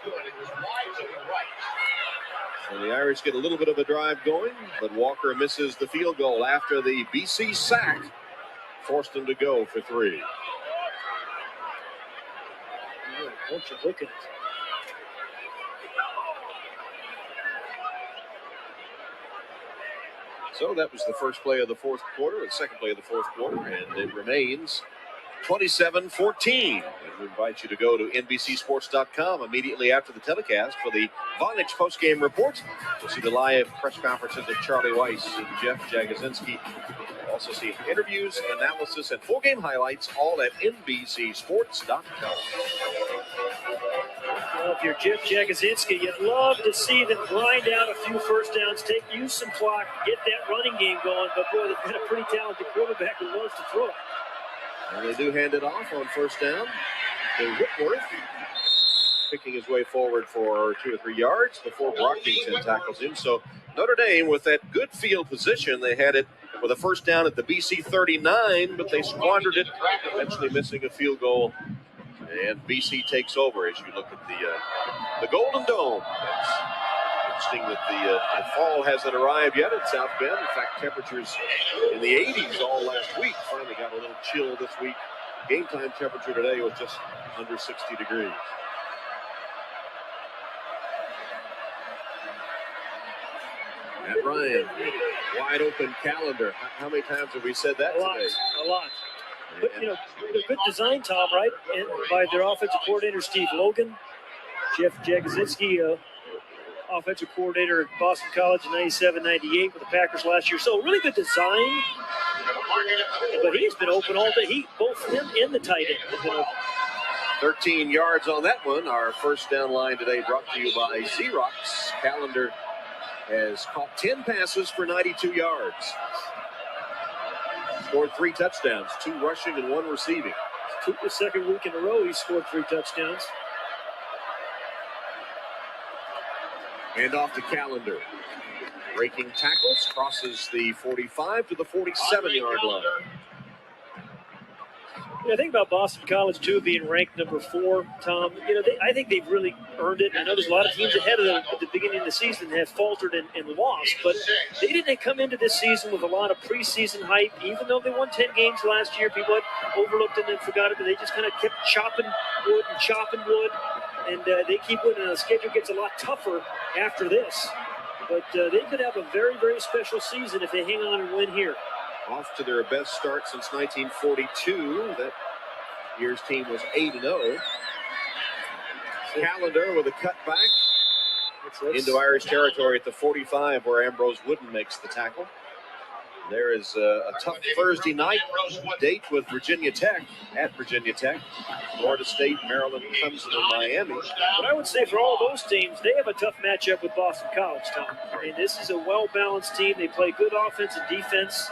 the Irish get a little bit of a drive going, but Walker misses the field goal after the BC sack forced him to go for 3. Don't you look at it. So that was the first play of the fourth quarter, the second play of the fourth quarter, and it remains 27-14. We invite you to go to NBCSports.com immediately after the telecast for the Vonage postgame report. You'll see the live press conferences of Charlie Weiss and Jeff Jagosinski. You'll also see interviews, analysis, and full game highlights all at NBCSports.com. Well, if you're Jeff Jagosinski, you'd love to see them grind out a few first downs, use some clock, get that running game going. But, boy, they've got a pretty talented quarterback who loves to throw it. And they do hand it off on first down to Whitworth, picking his way forward for 2 or 3 yards before Brockington tackles him. So Notre Dame, with that good field position, they had it with a first down at the BC 39, but they squandered it, eventually missing a field goal. And BC takes over as you look at the Golden Dome. It's interesting that the fall hasn't arrived yet in South Bend. In fact, temperatures in the 80s all last week. Finally got a little chill this week. Game time temperature today was just under 60 degrees. Matt Ryan, wide open calendar. How many times have we said that today? A lot. But, a good design, Tom, right? And by their offensive coordinator, Steve Logan. Jeff Jagosinski offensive coordinator at Boston College in 97-98 with the Packers last year. So really good design. But he's been open all day. Both him and the tight end have been open. 13 yards on that one. Our first down line today brought to you by Xerox. Calendar has caught 10 passes for 92 yards. Scored 3 touchdowns, 2 rushing and 1 receiving. The second week in a row, he scored 3 touchdowns. Hand off to Calendar. Breaking tackles, crosses the 45 to the 47-yard line. I think about Boston College, too, being ranked number 4, Tom. I think they've really earned it. I know there's a lot of teams ahead of them at the beginning of the season have faltered and lost, but they didn't come into this season with a lot of preseason hype. Even though they won 10 games last year, people had overlooked it and forgot it, but they just kind of kept chopping wood, and they keep winning. The schedule gets a lot tougher after this, but they could have a very, very special season if they hang on and win here. Off to their best start since 1942. That year's team was 8-0. Calendar with a cutback into Irish territory at the 45, where Ambrose Wooden makes the tackle. There is a tough Thursday night date with Virginia Tech at Virginia Tech. Florida State, Maryland, Clemson, and Miami. But I would say for all those teams, they have a tough matchup with Boston College, Tom. I mean, this is a well-balanced team. They play good offense and defense.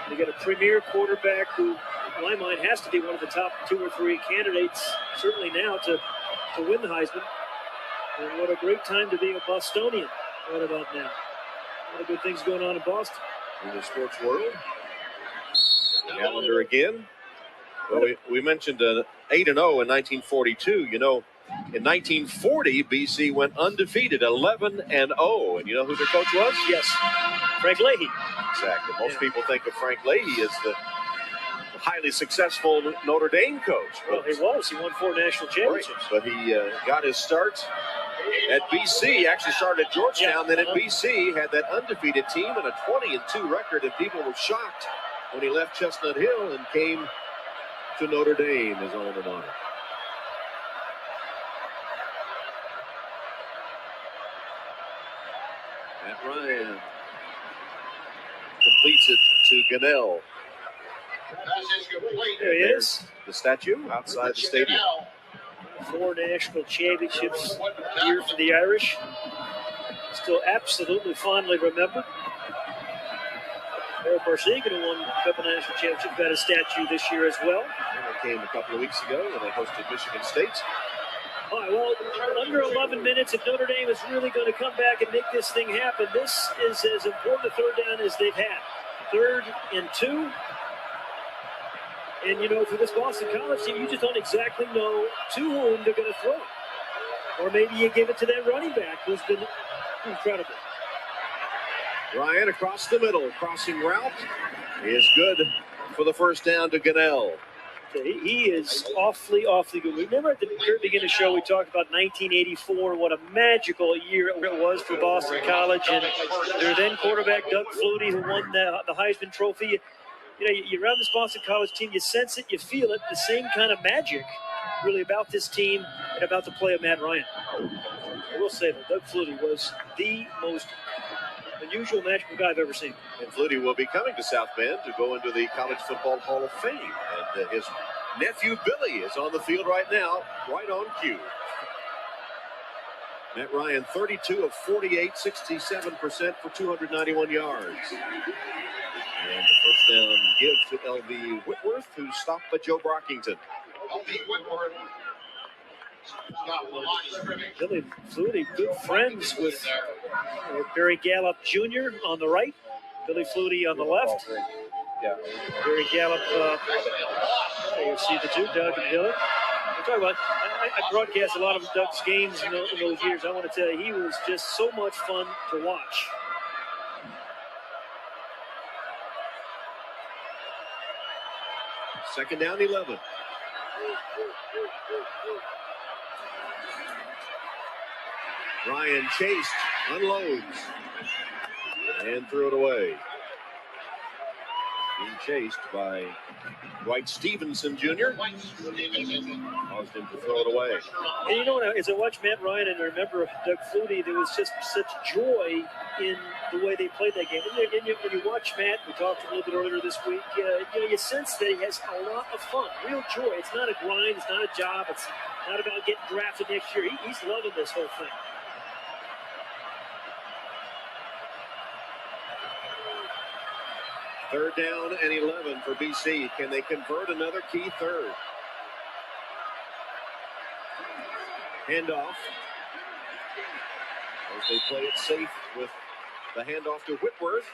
They got a premier quarterback who, in my mind, has to be one of the top 2 or 3 candidates, certainly now, to win the Heisman. And what a great time to be a Bostonian right about now. A lot of good things going on in Boston. In the sports world. Calendar again. Well, we mentioned 8-0 in 1942. You know, in 1940, BC went undefeated, 11-0. And you know who their coach was? Yes, Frank Leahy. Exactly. Most people think of Frank Leahy as the highly successful Notre Dame coach. Well, he was. He won 4 national championships. Right. But he got his start at BC. Actually started at Georgetown, then at BC. Had that undefeated team and a 20-2 record, and people were shocked when he left Chestnut Hill and came to Notre Dame, his alma mater. Matt Ryan completes it to Gunnell. There he is. The statue outside the stadium. 4 national championships here for the Irish. Still absolutely fondly remembered. Eric Barsigan, who won a couple national championships, got a statue this year as well. That came a couple of weeks ago when they hosted Michigan State. All right, well, under 11 minutes, if Notre Dame is really going to come back and make this thing happen, this is as important a third down as they've had. 3rd and 2. And, you know, for this Boston College team, you just don't exactly know to whom they're going to throw. Or maybe you give it to that running back who's been incredible. Ryan across the middle, crossing route is good for the first down to Gunnell. He is awfully good. Remember at the very beginning of the show, we talked about 1984 and what a magical year it was for Boston College. And their then quarterback, Doug Flutie, who won the Heisman Trophy. You know, you're around this Boston College team, you sense it, you feel it, the same kind of magic really about this team and about the play of Matt Ryan. I will say that Doug Flutie was the most unusual, magical guy I've ever seen. And Flutie will be coming to South Bend to go into the College Football Hall of Fame. And his nephew Billy is on the field right now, right on cue. Matt Ryan, 32 of 48, 67% for 291 yards. And the first down gives to L.B. Whitworth, who's stopped by Joe Brockington. L.B. Whitworth. Billy Flutie, good friends with Barry Gallup Jr. on the right, Billy Flutie on the left. Barry Gallup, you see the two, Doug and Billy. We're talking about, I broadcast a lot of Doug's games in those years. I want to tell you, he was just so much fun to watch. Second down, 11. Ryan chased, unloads, and threw it away. being chased by Dwight Stevenson Jr. Caused him to throw it away. And you know, as I watch Matt Ryan and I remember Doug Flutie, there was just such joy in the way they played that game. And when you watch Matt, we talked a little bit earlier this week, you sense that he has a lot of fun, real joy. It's not a grind, it's not a job, it's not about getting drafted next year. He's loving this whole thing. Third down and 11 for BC. Can they convert another key third? Handoff. As they play it safe with the handoff to Whitworth.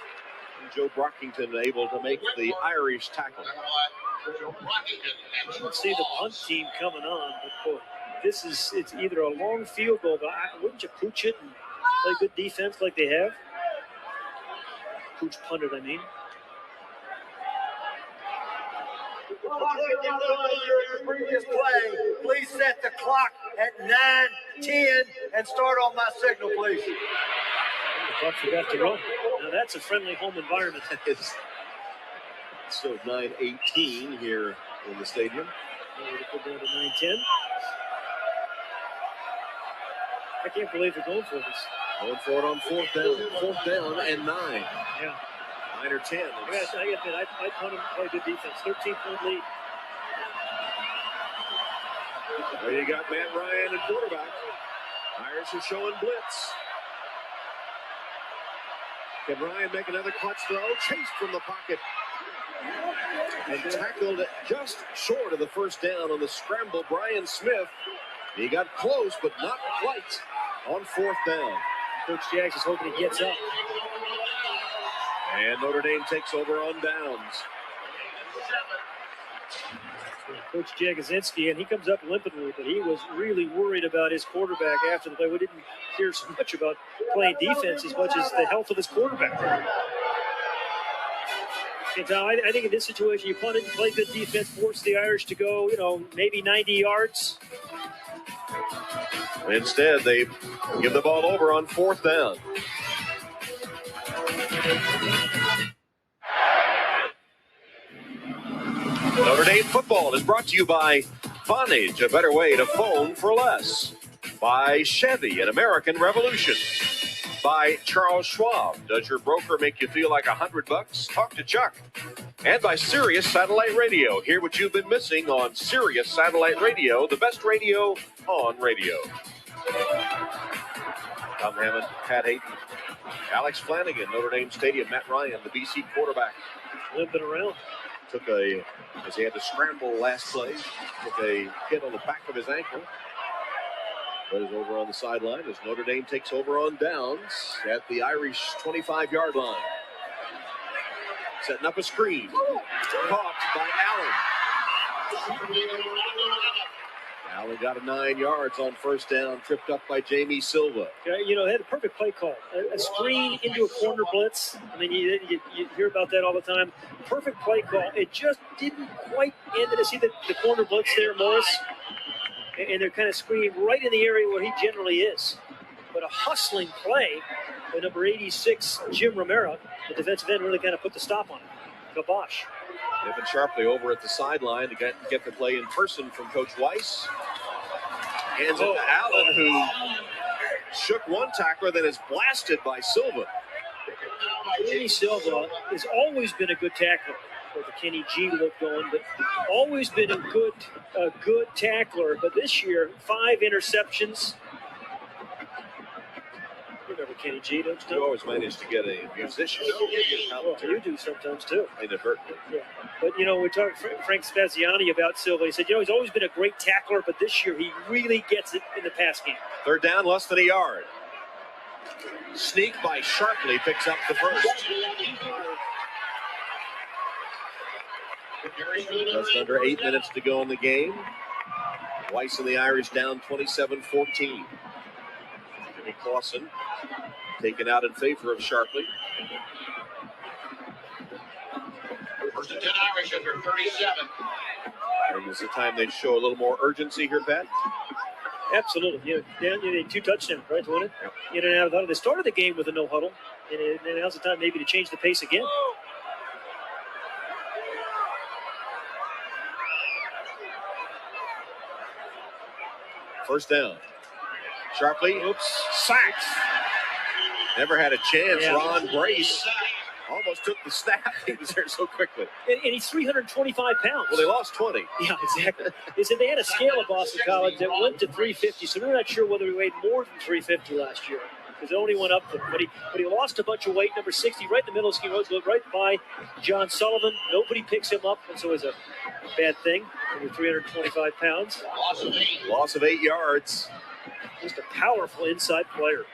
And Joe Brockington able to make the Irish tackle. I don't see the punt team coming on, but boy, it's either a long field goal, but wouldn't you pooch it and play good defense like they have? Pooch punted, I mean. Previous play, please set the clock at 9:10 and start on my signal, please. The clock forgot to run. Now that's a friendly home environment. So 9:18 here in the stadium. Put down to 9:10. I can't believe they're going for this. Going for it on fourth down and 9. Yeah. 9 or 10. I admit, I punt them, play good defense. 13-point lead. Well, you got Matt Ryan at quarterback. Irish are showing blitz. Can Ryan make another clutch throw? Chased from the pocket. And tackled just short of the first down on the scramble. Brian Smith. He got close, but not quite on fourth down. Coach Jaggs is hoping he gets up. And Notre Dame takes over on downs. Coach Jagosinski, and he comes up limping with it. He was really worried about his quarterback after the play. We didn't hear so much about playing defense as much as the health of his quarterback. And Tom, I think in this situation, you punt it, you play good defense, force the Irish to go, maybe 90 yards. Instead, they give the ball over on fourth down. Notre Dame football is brought to you by Vonage, a better way to phone for less. By Chevy, an American Revolution. By Charles Schwab. Does your broker make you feel like $100? Talk to Chuck. And by Sirius Satellite Radio. Hear what you've been missing on Sirius Satellite Radio, the best radio on radio. Tom Hammond, Pat Hayden, Alex Flanagan, Notre Dame Stadium, Matt Ryan, the BC quarterback. Limping around. As he had to scramble last play, took a hit on the back of his ankle. But is over on the sideline as Notre Dame takes over on downs at the Irish 25-yard line. Setting up a screen. Caught by Allen. Allen got 9 yards on first down, tripped up by Jamie Silva. They had a perfect play call. A screen into a corner blitz. I mean, you hear about that all the time. Perfect play call. It just didn't quite end it. See the corner blitz there, Morris? And they're kind of screening right in the area where he generally is. But a hustling play by number 86, Jim Romero. The defensive end really kind of put the stop on it. Gabosh. Evan Sharpley over at the sideline to get the play in person from Coach Weiss. Hands it to Allen, who shook one tackler, then is blasted by Silva. Kenny Silva has always been a good tackler. With the Kenny G look going, but always been a good tackler. But this year, 5 interceptions. You remember Kenny G, don't you? You always manage to get a musician. Well, you do sometimes too. Inadvertently. Yeah. But we talked Frank Spaziani about Silva. He said, he's always been a great tackler, but this year he really gets it in the pass game. Third down, less than a yard. Sneak by Sharpley picks up the first. Just under 8 minutes to go in the game. Weiss and the Irish down 27-14. Jimmy Clausen taken out in favor of Sharpley. First and 10 Irish under 37. And is the time they show a little more urgency here, Pat? Absolutely. They had 2 touchdowns, right, to win it? Yep. They started the game with a no huddle, and now's the time maybe to change the pace again. First down. Sharply. Sacks. Never had a chance. Yeah. Ron Brace almost took the snap. He was there so quickly. And he's 325 pounds. Well, they lost 20. Yeah, exactly. They said they had a scale at Boston College that went to 350, so we're not sure whether he weighed more than 350 last year, because it only went up to, but he lost a bunch of weight. Number 60, right in the middle of Ski Roads, right by John Sullivan. Nobody picks him up, and so it's a bad thing. Over 325 pounds. Loss of 8 yards. Just a powerful inside player.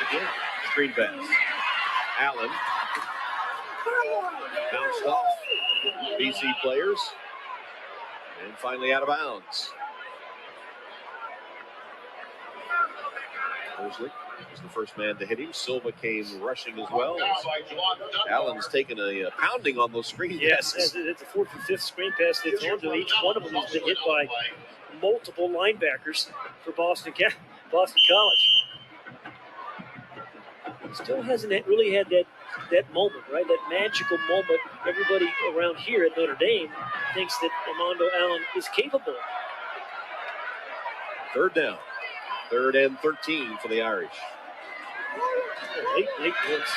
Again. Screen pass. Allen. Bounced off BC players. And finally out of bounds. Mosley was the first man to hit him. Silva came rushing as well. Allen's taken a pounding on those screen Yes, passes. it's the fourth and fifth screen pass they've thrown to. Each one of them has been hit by multiple linebackers for Boston College. Still hasn't really had that moment, right? That magical moment. Everybody around here at Notre Dame thinks that Armando Allen is capable. Third down. 3rd and 13 for the Irish. Late blitz.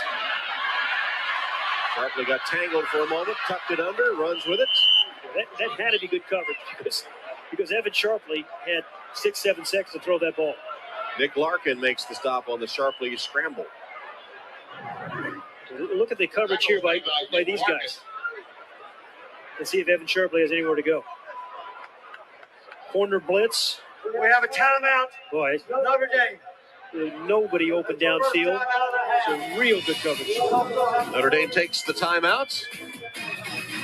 Sharply got tangled for a moment, tucked it under, runs with it. That had to be good coverage because Evan Sharpley had 6-7 seconds to throw that ball. Nick Larkin makes the stop on the Sharpley scramble. Look at the coverage here by these guys. Let's see if Evan Sharpley has anywhere to go. Corner blitz. We have a timeout. Boy, Notre Dame. Nobody open downfield. It's a real good coverage. Notre Dame takes the timeout.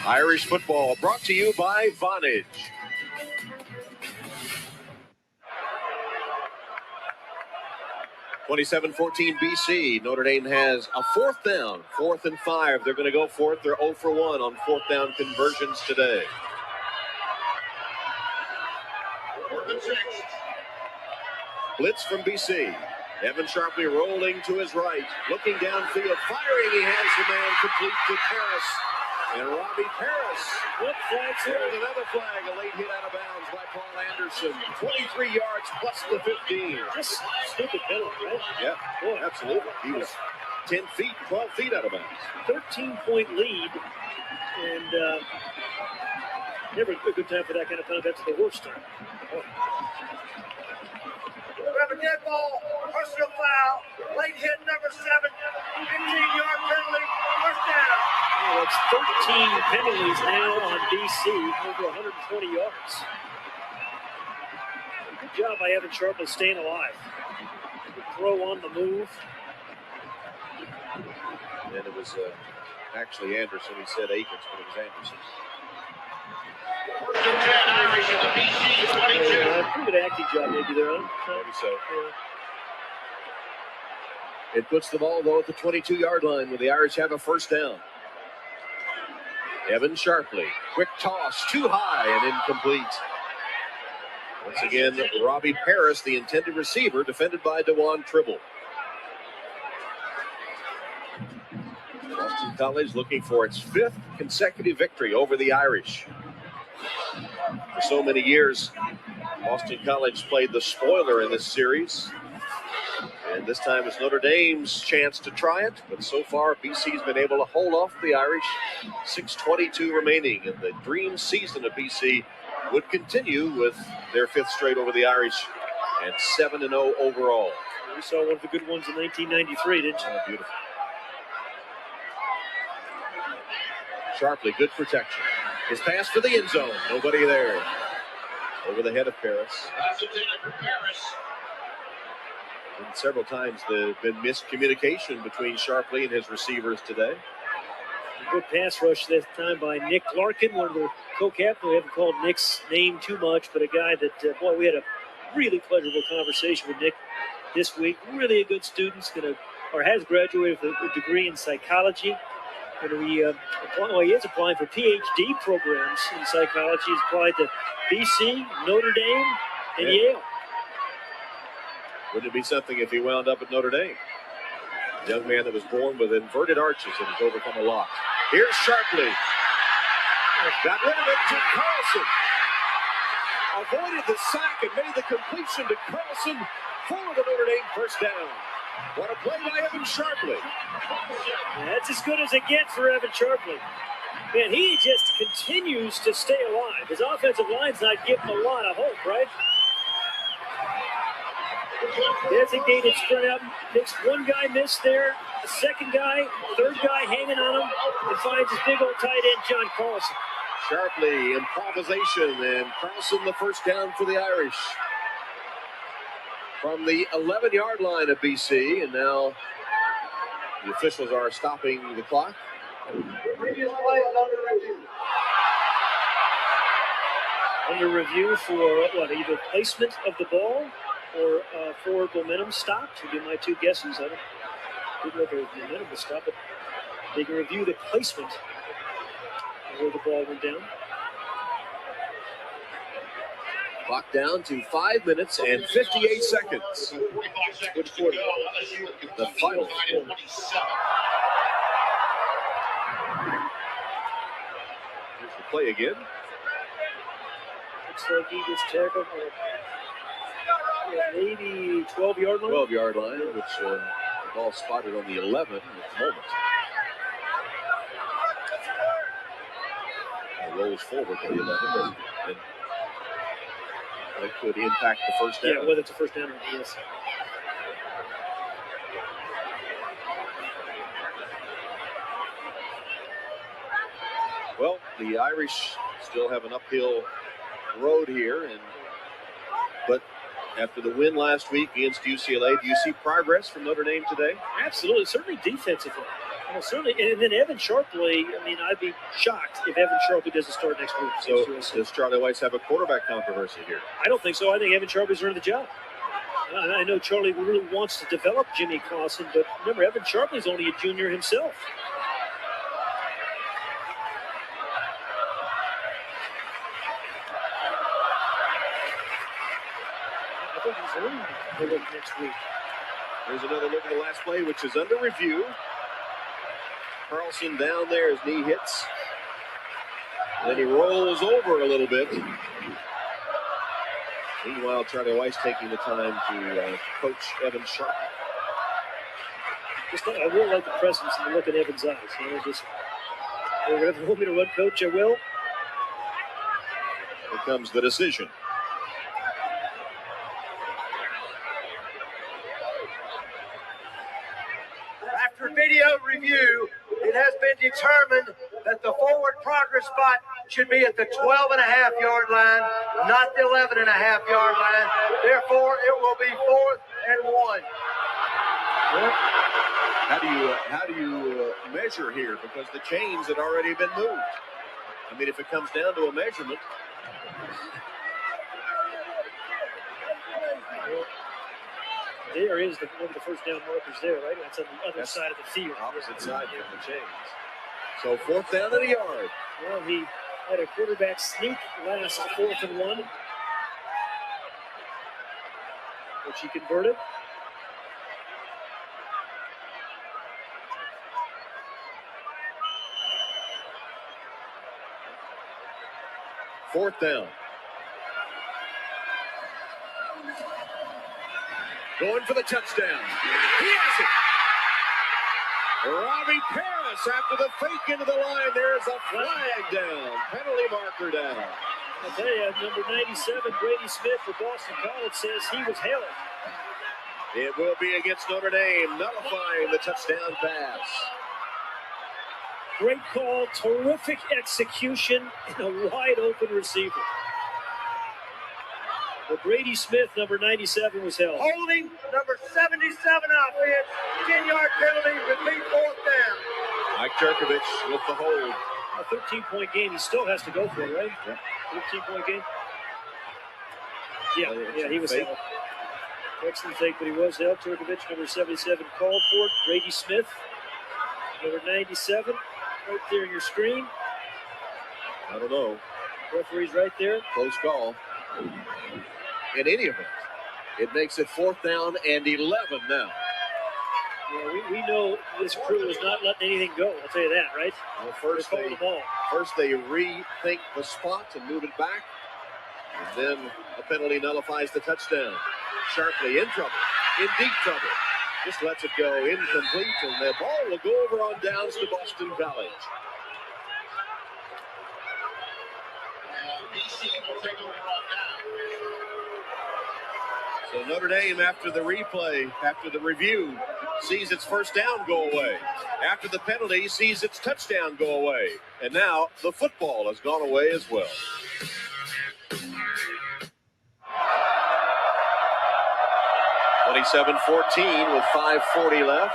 Irish football brought to you by Vonage. (27-14) BC. Notre Dame has a 4th down, 4th and 5. They're going to go for it. They're 0 for 1 on 4th down conversions today. 4th and 6. Blitz from BC. Evan Sharpley rolling to his right, looking downfield, firing. He has the man complete to Paris. And Robbie Paris. What flags here? There's another flag, a late hit out of bounds by Paul Anderson. 23 yards plus the 15. Just stupid penalty, right? Yeah, Boy, absolutely. He was 10 feet, 12 feet out of bounds. 13-point lead, and never a good time for that kind of penalty. That's the worst time. Oh. We have a dead ball, personal foul, late hit number 7, 15-yard penalty, first down. Oh, it's 13 penalties now on BC, over 120 yards. Good job by Evan Sharpley staying alive. Good throw on the move. And it was actually Anderson. He said Akins, but it was Anderson. Pretty good acting job maybe there, huh? Maybe so. Yeah. It puts the ball, though, at the 22-yard line where the Irish have a first down. Evan Sharpley, quick toss, too high and incomplete. Once again, Robbie Paris, the intended receiver, defended by DeJuan Tribble. Boston College looking for its 5th consecutive victory over the Irish. For so many years, Boston College played the spoiler in this series. And this time it's Notre Dame's chance to try it. But so far, BC's been able to hold off the Irish. 6:22 remaining. And the dream season of BC would continue with their 5th straight over the Irish and 7-0 overall. We saw one of the good ones in 1993, didn't you? Beautiful. Sharply, good protection. His pass for the end zone. Nobody there. Over the head of Paris. And several times there have been miscommunication between Sharpley and his receivers today. A good pass rush this time by Nick Larkin, one of the co-captains. We haven't called Nick's name too much, but a guy that, boy, we had a really pleasurable conversation with Nick this week. Really a good student, has graduated with a degree in psychology. And he is applying for PhD programs in psychology. He's applied to BC, Notre Dame, and Yale. Wouldn't it be something if he wound up at Notre Dame? A young man that was born with inverted arches and has overcome a lot. Here's Sharpley. Got rid of it to Carlson. Avoided the sack and made the completion to Carlson for the Notre Dame first down. What a play by Evan Sharpley. That's as good as it gets for Evan Sharpley. Man, he just continues to stay alive. His offensive line's not giving him a lot of hope, right? Designated sprint out, makes one guy miss there, the second guy, third guy hanging on him, and finds his big old tight end, John Carlson. Sharpley, improvisation, and Carlson the first down for the Irish. From the 11-yard line of BC, and now the officials are stopping the clock. Under review for what, either placement of the ball or forward momentum stopped would be my two guesses. I didn't look at the momentum to stop it. They can review the placement of where the ball went down. Clock down to 5 minutes and 58 seconds. Which quarter? The final. Here's the play again. Looks like he gets tackled maybe 12-yard line. 12-yard line, which the ball spotted on the 11 at the moment. It rolls forward to the 11. And that could impact the first down. Yeah, whether it's a first down or yes. Well, the Irish still have an uphill road here, but after the win last week against UCLA, do you see progress from Notre Dame today? Absolutely, certainly defensively. Certainly, and then Evan Sharpley, I mean, I'd be shocked if Evan Sharpley doesn't start next week. So does Charlie Weiss have a quarterback controversy here? I don't think so. I think Evan Sharpley's earned the job. I know Charlie really wants to develop Jimmy Clausen, but remember, Evan Sharpley's only a junior himself. I think he's earned the look next week. Here's another look at the last play, which is under review. Carlson down there, his knee hits. Then he rolls over a little bit. Meanwhile, Charlie Weiss taking the time to coach Evan Sharpley. I really like the presence and the look in Evan's eyes. You know, just, whatever you want me to run, coach, I will. Here comes the decision. After video review, it has been determined that the forward progress spot should be at the 12.5-yard line, not the 11.5-yard line. Therefore, it will be 4th and 1. How do you measure here? Because the chains had already been moved. I mean, if it comes down to a measurement. There is one of the first down markers there, right? That's on the other side of the field. Opposite side from the chains. So 4th down and a yard. Well, he had a quarterback sneak last 4th and 1, which he converted. Fourth down. Going for the touchdown. He has it. Robbie Paris after the fake into the line. There's a flag down. Penalty marker down. I'll tell you, number 97, Brady Smith for Boston College says he was held. It will be against Notre Dame, nullifying the touchdown pass. Great call, terrific execution, and a wide open receiver. But Brady Smith, number 97, was held. Holding, number 77 offense, 10-yard penalty, repeat 4th down. Mike Turkovich with the hold. A 13-point game, he still has to go for it, right? Yeah. 13-point game. Yeah, he was held. Excellent take, but he was held. Turkovich, number 77, called for it. Brady Smith, number 97, right there on your screen. I don't know. Referee's right there. Close call. In any event, it makes it 4th down and 11 now. Yeah, we know this crew is not letting anything go. I'll tell you that, right? Well, first they rethink the spot and move it back, and then a penalty nullifies the touchdown. Sharply in trouble, in deep trouble. Just lets it go incomplete, and the ball will go over on downs to Boston College. So Notre Dame, after the replay, after the review, sees its first down go away. After the penalty, sees its touchdown go away. And now the football has gone away as well. (27-14) with 5:40 left.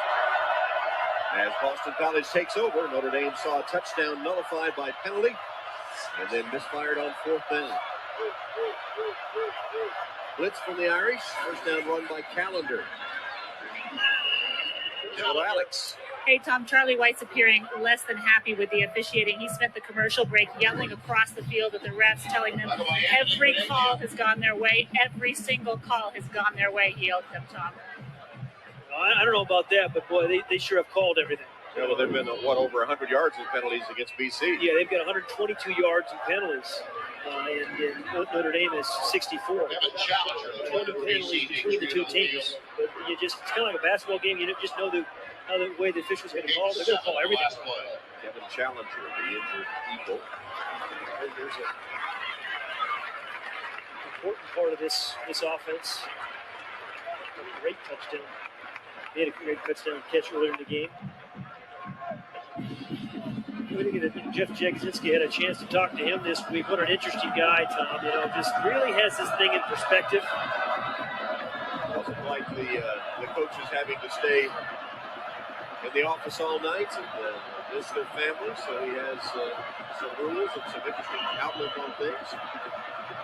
As Boston College takes over, Notre Dame saw a touchdown nullified by penalty and then misfired on 4th down. Blitz from the Irish. First down run by Callender. Hello, Alex. Hey, Tom, Charlie Weis appearing less than happy with the officiating. He spent the commercial break yelling across the field at the refs, telling them every call has gone their way. Every single call has gone their way, he yelled at them, Tom. I don't know about that, but, boy, they sure have called everything. Yeah, well, they've been, over 100 yards in penalties against BC. Yeah, they've got 122 yards in penalties. And Notre Dame is 64. 20 penalties between the two teams. But it's kind of like a basketball game. You just know the way the officials are going to call. They're going to call everything. Kevin Challenger, the injured Eagle. There's an important part of this offense. A great touchdown. He had a great touchdown catch earlier in the game. Jeff Jagodzinski had a chance to talk to him this week. What an interesting guy, Tom. Just really has this thing in perspective. Wasn't like the coaches having to stay in the office all night and visit their families, so he has some rules and some interesting outlook on things.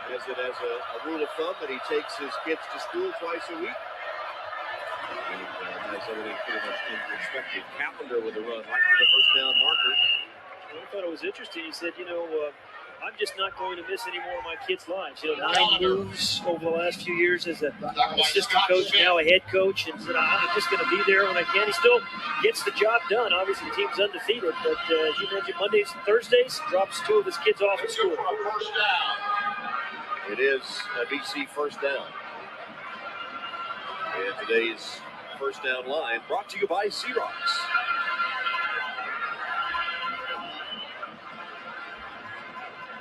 Has it as a rule of thumb that he takes his kids to school twice a week. And has everything pretty much in perspective. Callender with a run right to the first down marker. I thought it was interesting. He said, I'm just not going to miss any more of my kids' lives. 9 moves over the last few years as an assistant coach, now a head coach, and said, I'm just going to be there when I can. He still gets the job done. Obviously, the team's undefeated, but as you mentioned, Mondays and Thursdays, drops 2 of his kids off at school. It is a BC first down. And today's first down line brought to you by Xerox.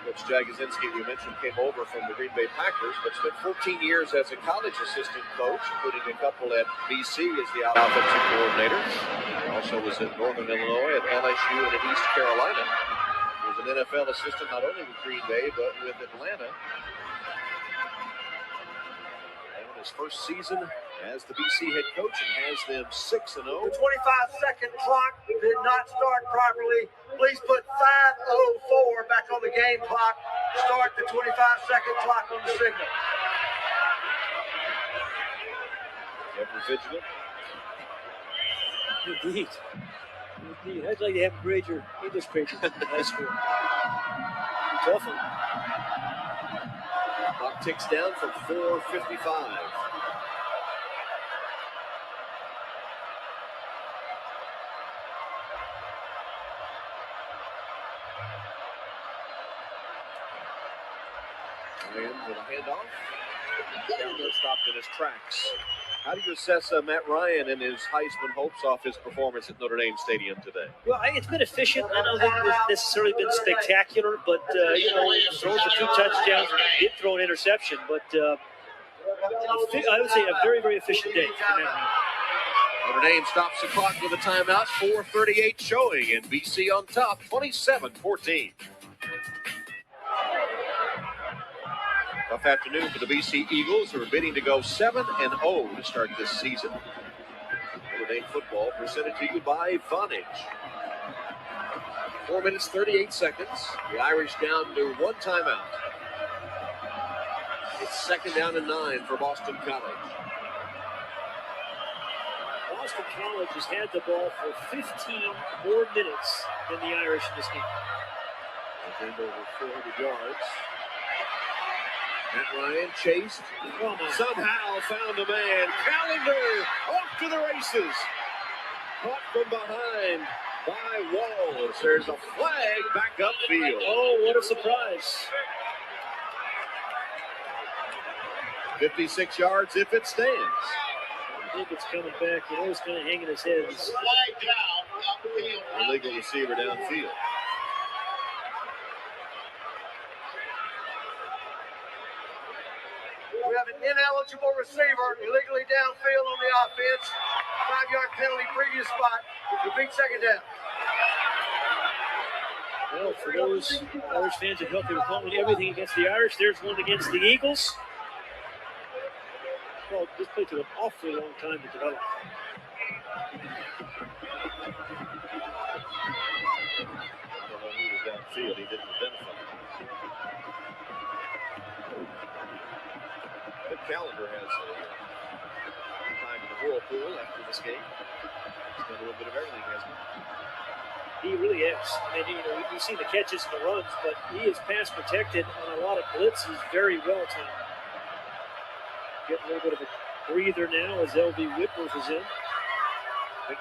Coach Jagodzinski, we mentioned, came over from the Green Bay Packers, but spent 14 years as a college assistant coach, including a couple at BC as the offensive coordinator. He also was in Northern Illinois, at LSU, and at East Carolina. He was an NFL assistant not only with Green Bay, but with Atlanta. And his first season as the BC head coach, and has them 6-0. The 25-second clock did not start properly. Please put 5:04 back on the game clock. Start the 25-second clock on the signal. Ever vigilant. Indeed. I'd like to have him grade your English paper in high school. Tough one. Clock ticks down from 4:55. With a handoff. Down there, stopped in his tracks. How do you assess Matt Ryan and his Heisman hopes off his performance at Notre Dame Stadium today? Well, it's been efficient. I don't think it's necessarily been spectacular, but, throws the 2 touchdowns, did throw an interception, but I would say a very, very efficient day for Matt Ryan. Notre Dame stops the clock with a timeout, 4:38 showing, and BC on top, 27-14. Tough afternoon for the BC Eagles, who are bidding to go 7-0 to start this season. Notre Dame football presented to you by Vonage. 4 minutes, 38 seconds. The Irish down to 1 timeout. It's 2nd down and 9 for Boston College. Boston College has had the ball for 15 more minutes than the Irish in this game. They've gained over 400 yards. Matt Ryan chased, somehow found a man. Callender off to the races. Caught from behind by Walls. There's a flag back upfield. Oh, what a surprise. 56 yards if it stands. I think it's coming back. You know, it's kind of hanging his head. Illegal receiver downfield. We have an ineligible receiver illegally downfield on the offense. 5-yard penalty, previous spot. Repeat second down. Well, for those Irish fans that felt they were calling everything against the Irish, there's one against the Eagles. Well, this play took an awfully long time to develop. I don't know who was downfield. He didn't identify. But Callender has time in the whirlpool after this game. He's done a little bit of everything, hasn't he? He really has. And, you know, we've seen the catches and the runs, but he is pass protected on a lot of blitzes very well timed. Getting a little bit of a breather now as LB Whitworth is in. I think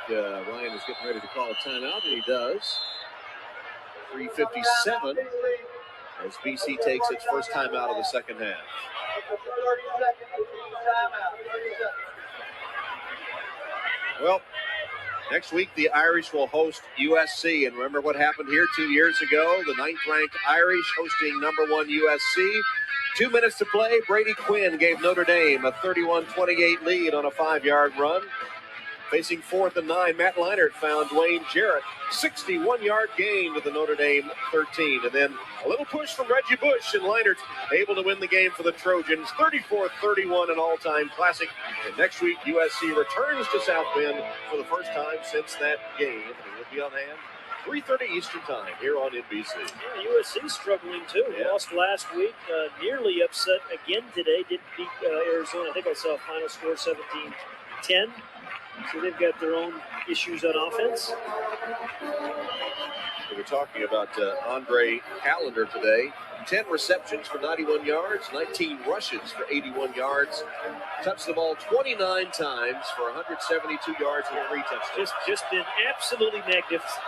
Ryan is getting ready to call a timeout, and he does. 3:57 as BC takes its first timeout of the second half. Well, next week the Irish will host USC, and remember what happened here 2 years ago? The 9th-ranked Irish hosting number 1 USC. 2 minutes to play. Brady Quinn gave Notre Dame a 31-28 lead on a 5-yard run. Facing 4th and 9, Matt Leinart found Dwayne Jarrett. 61-yard gain to the Notre Dame 13. And then a little push from Reggie Bush, and Leinart able to win the game for the Trojans. 34-31, an all-time classic. And next week, USC returns to South Bend for the first time since that game. It will be on hand 3:30 Eastern Time here on NBC. Yeah, USC struggling too. Yeah. Lost last week. Nearly upset again today. Didn't beat Arizona. I think I saw a final score 17-10. So they've got their own issues on offense. We were talking about Andre Callender today. 10 receptions for 91 yards, 19 rushes for 81 yards. Touched the ball 29 times for 172 yards and 3 touchdowns. Just been absolutely magnificent.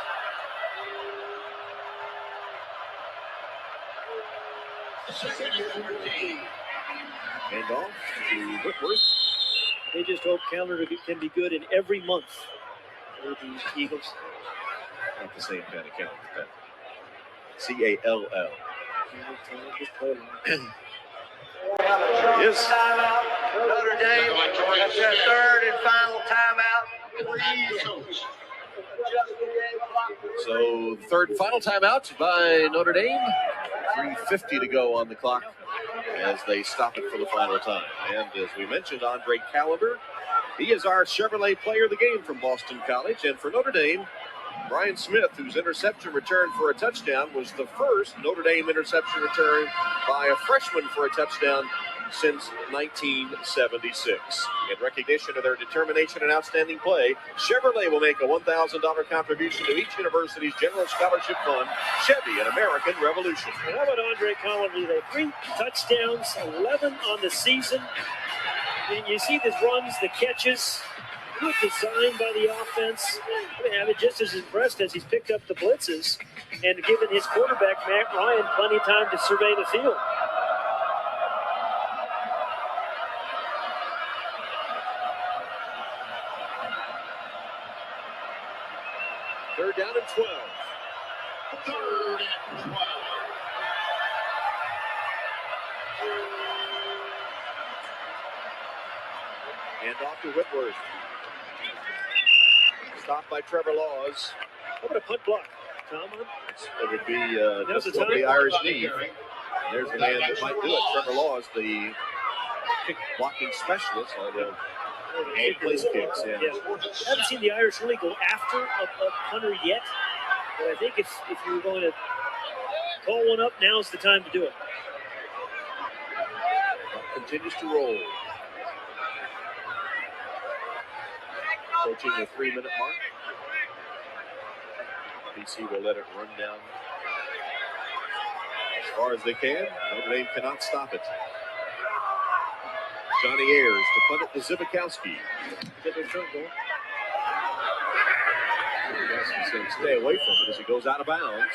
And off to Whitworth. They just hope Callender can be good in every month for the Eagles. Not the same kind of calendar. C-A-L-L. Yes. Notre Dame. That's their third and final timeout. So, third and final timeout by Notre Dame. 3:50 to go on the clock as they stop it for the final time. And as we mentioned, Andre Callender, he is our Chevrolet player of the game from Boston College. And for Notre Dame, Brian Smith, whose interception return for a touchdown was the first Notre Dame interception return by a freshman for a touchdown since 1976. In recognition of their determination and outstanding play, Chevrolet will make a $1,000 contribution to each university's general scholarship fund, Chevy, an American Revolution. And how about Andre Callender? 3 touchdowns, 11 on the season. You see these runs, the catches, good design by the offense. I'm just as impressed as he's picked up the blitzes and given his quarterback, Matt Ryan, plenty of time to survey the field. Third down and 12. Third and 12. And off to Whitworth. Stopped by Trevor Laws. How about a punt block, Tom? It would be just what the Irish need. There's the man that might do it. Trevor Laws, the kick blocking specialist, although he plays kicks. Yeah. I haven't seen the Irish really go after a punter yet, but I think if you were going to call one up, now's the time to do it. Continues to roll. Approaching the 3-minute mark. BC will let it run down as far as they can. Notre Dame cannot stop it. Johnny Ayers to punt it to Zibikowski. He's going to stay away from it as he goes out of bounds.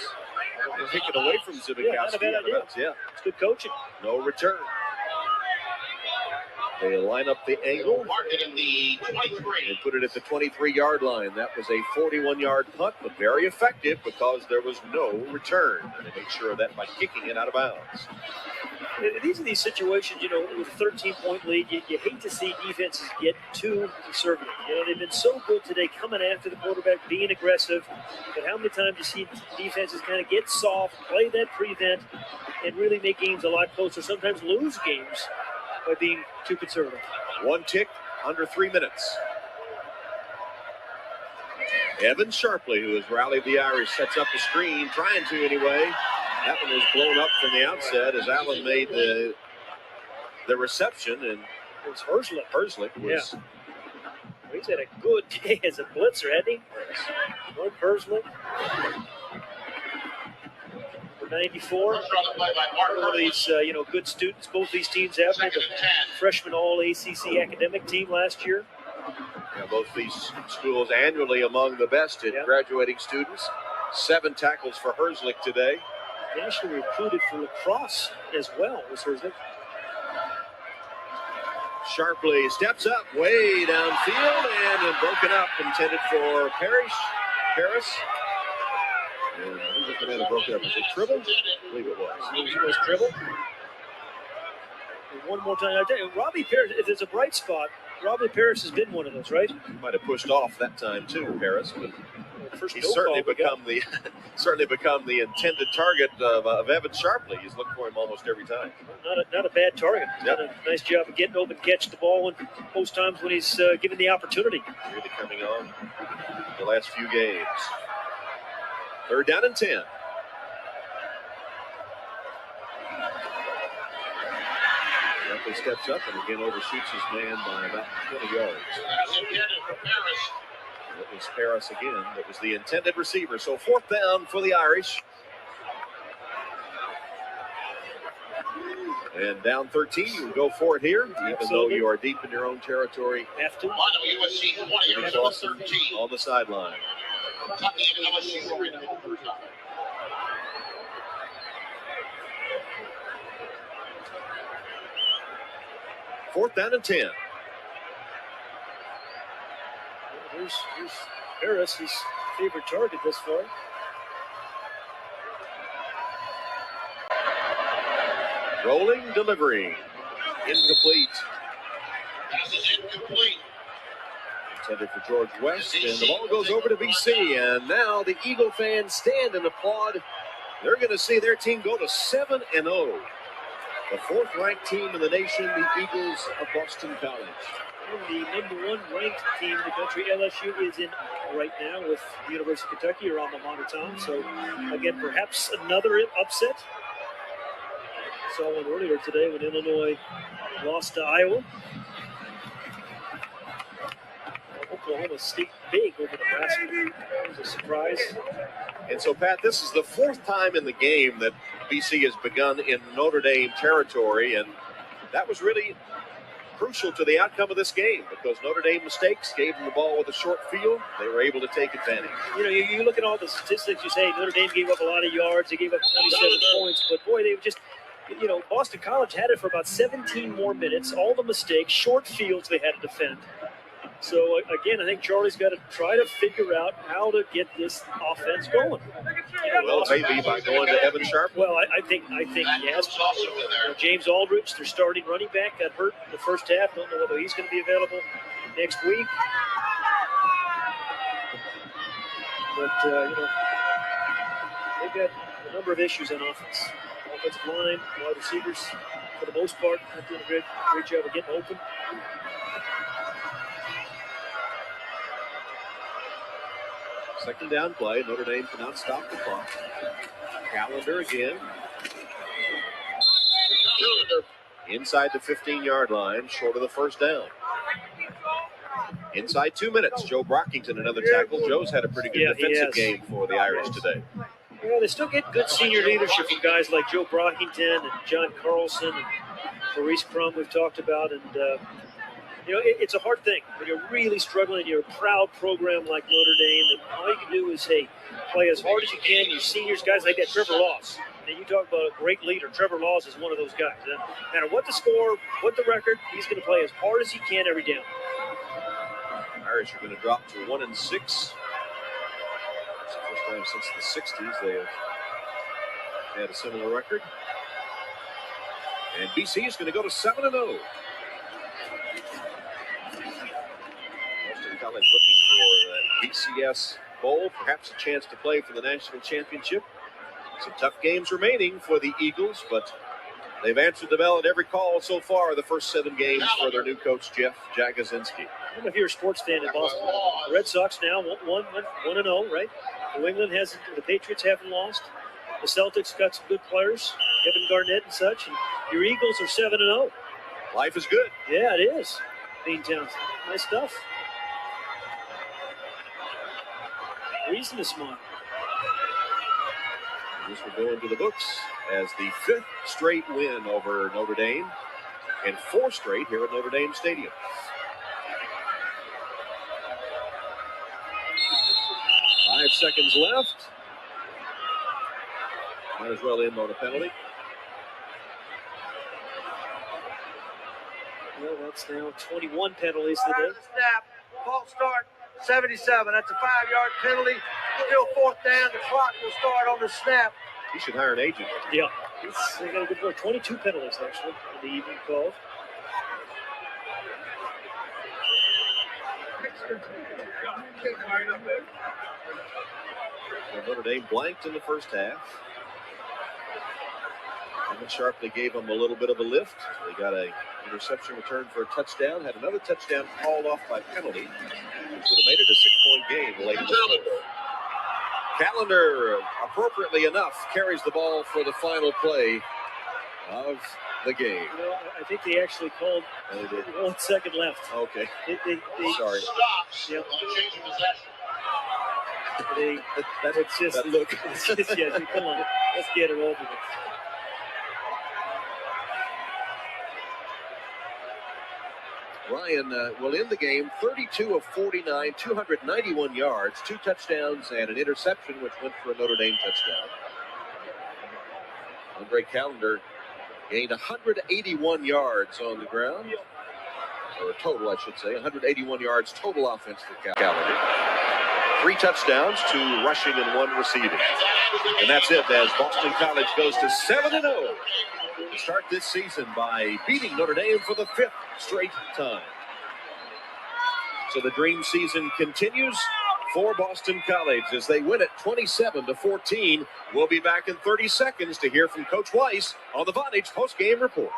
They're taking away from Zubikowski. Not a bad idea. Yeah. It's good coaching. No return. They line up the angle and put it at the 23-yard line. That was a 41-yard punt, but very effective because there was no return. And they made sure of that by kicking it out of bounds. These are these situations, with a 13-point lead, you hate to see defenses get too conservative. They've been so good today coming after the quarterback, being aggressive. But how many times do you see defenses kind of get soft, play that prevent, and really make games a lot closer, sometimes lose games by being too conservative. One tick, under 3 minutes. Evan Sharpley, who has rallied the Irish, sets up the screen, trying to anyway. That one was blown up from the outset as Allen made the reception, and it was Herzlich. Herzlich was. Yeah. He's had a good day as a blitzer, hasn't he? Mark Herzlich. Number 94. One of these, good students both these teams have. The freshman all-ACC academic team last year. Yeah, both these schools annually among the best in graduating students. 7 tackles for Herzlich today. Nationally recruited for lacrosse as well, was Herzlich. Sharpley steps up way downfield and then broken up, intended for Paris. And who's looking at it broken up? Is it Tribble? I believe it was. It was Tribble. And one more time, I tell you, Robbie Paris, if there's a bright spot, Robbie Paris has been one of those, right? He might have pushed off that time too, Paris, but he's certainly become the intended target of Evan Sharpley. He's looked for him almost every time. Not a bad target. He's done a nice job of getting open, catch the ball, and most times when he's given the opportunity. Really coming on the last few games. 3rd down and 10. Sharpley steps up and again overshoots his man by about 20 yards. It was Paris again. That was the intended receiver. So 4th down for the Irish. And down 13, you can go for it here, even though you are deep in your own territory. Have to. Jimmy Clausen on the sideline. Fourth down and 10. Here's Harris, his favorite target this far. Rolling, delivering. Incomplete. Pass is incomplete. Intended for George West, and the ball goes over to BC, and now the Eagle fans stand and applaud. They're going to see their team go to 7-0. The 4th-ranked team in the nation, the Eagles of Boston College. And the #1 ranked team in the country, LSU, is in right now with the University of Kentucky, or alma mater town. So, again, perhaps another upset. Saw one earlier today when Illinois lost to Iowa. Oklahoma sneaked big over Nebraska. That was a surprise. And so, Pat, this is the 4th time in the game that BC has begun in Notre Dame territory, and that was really crucial to the outcome of this game because Notre Dame mistakes gave them the ball with a short field. They were able to take advantage. You look at all the statistics, you say Notre Dame gave up a lot of yards, they gave up 27 points, but boy, they were just, Boston College had it for about 17 more minutes, all the mistakes, short fields they had to defend. So, again, I think Charlie's got to try to figure out how to get this offense going. Well, maybe by going to Evan Sharp. Well, I think he has. James Aldridge, their starting running back, got hurt in the first half. Don't know whether he's going to be available next week. But, they've got a number of issues on offense. Offensive line, wide receivers, for the most part, not doing a great job of getting open. Second down play. Notre Dame cannot stop the clock. Calendar again. Inside the 15-yard line, short of the first down. Inside 2 minutes. Joe Brockington, another tackle. Joe's had a pretty good defensive game for the Irish today. Well, they still get good senior leadership from guys like Joe Brockington and John Carlson and Maurice Crum we've talked about. And It's a hard thing when you're really struggling. You're a proud program like Notre Dame, and all you can do is, hey, play as hard as you can. Your seniors, guys like that, Trevor Laws. And you talk about a great leader. Trevor Laws is one of those guys. No matter what the score, what the record, he's going to play as hard as he can every down. Irish are going to drop to 1-6. It's the first time since the 60s they have had a similar record. And BC is going to go to 7-0. Boston College looking for that BCS Bowl, perhaps a chance to play for the national championship. Some tough games remaining for the Eagles, but they've answered the bell at every call so far. The first 7 games for their new coach, Jeff Jagosinski. I don't know if you're a sports fan in Boston. The Red Sox now 1-0, right? New England hasn't. The Patriots haven't lost. The Celtics got some good players, Kevin Garnett and such. And your Eagles are 7-0. Life is good. Yeah, it is. Beantown, nice stuff. Reason to smile. This will go into the books as the 5th straight win over Notre Dame and 4 straight here at Notre Dame Stadium. 5 seconds left. Might as well end on a penalty. Well, that's now 21 penalties today. Snap, false start, 77. That's a 5-yard penalty. Still 4th down. The clock will start on the snap. He should hire an agent. Yeah, they got a good one. 22 penalties actually in the evening called. Well, Notre Dame blanked in the first half. Emmett Sharpley gave them a little bit of a lift. They got an interception return for a touchdown. Had another touchdown called off by penalty, which would have made it a 6-point game late in the fourth. Callender, appropriately enough, carries the ball for the final play of the game. I think they actually called 1 second left. Okay. Sorry. Yep. It's just look. Yeah, come on, let's get it over with. Ryan will end the game 32 of 49, 291 yards, 2 touchdowns, and an interception, which went for a Notre Dame touchdown. Andre Callender gained 181 yards on the ground, or total, I should say, 181 yards total offense for Callender. 3 touchdowns, 2 rushing and 1 receiving. And that's it as Boston College goes to 7-0 to start this season by beating Notre Dame for the 5th straight time. So the dream season continues for Boston College as they win it 27-14. We'll be back in 30 seconds to hear from Coach Weiss on the Vonage post-game report.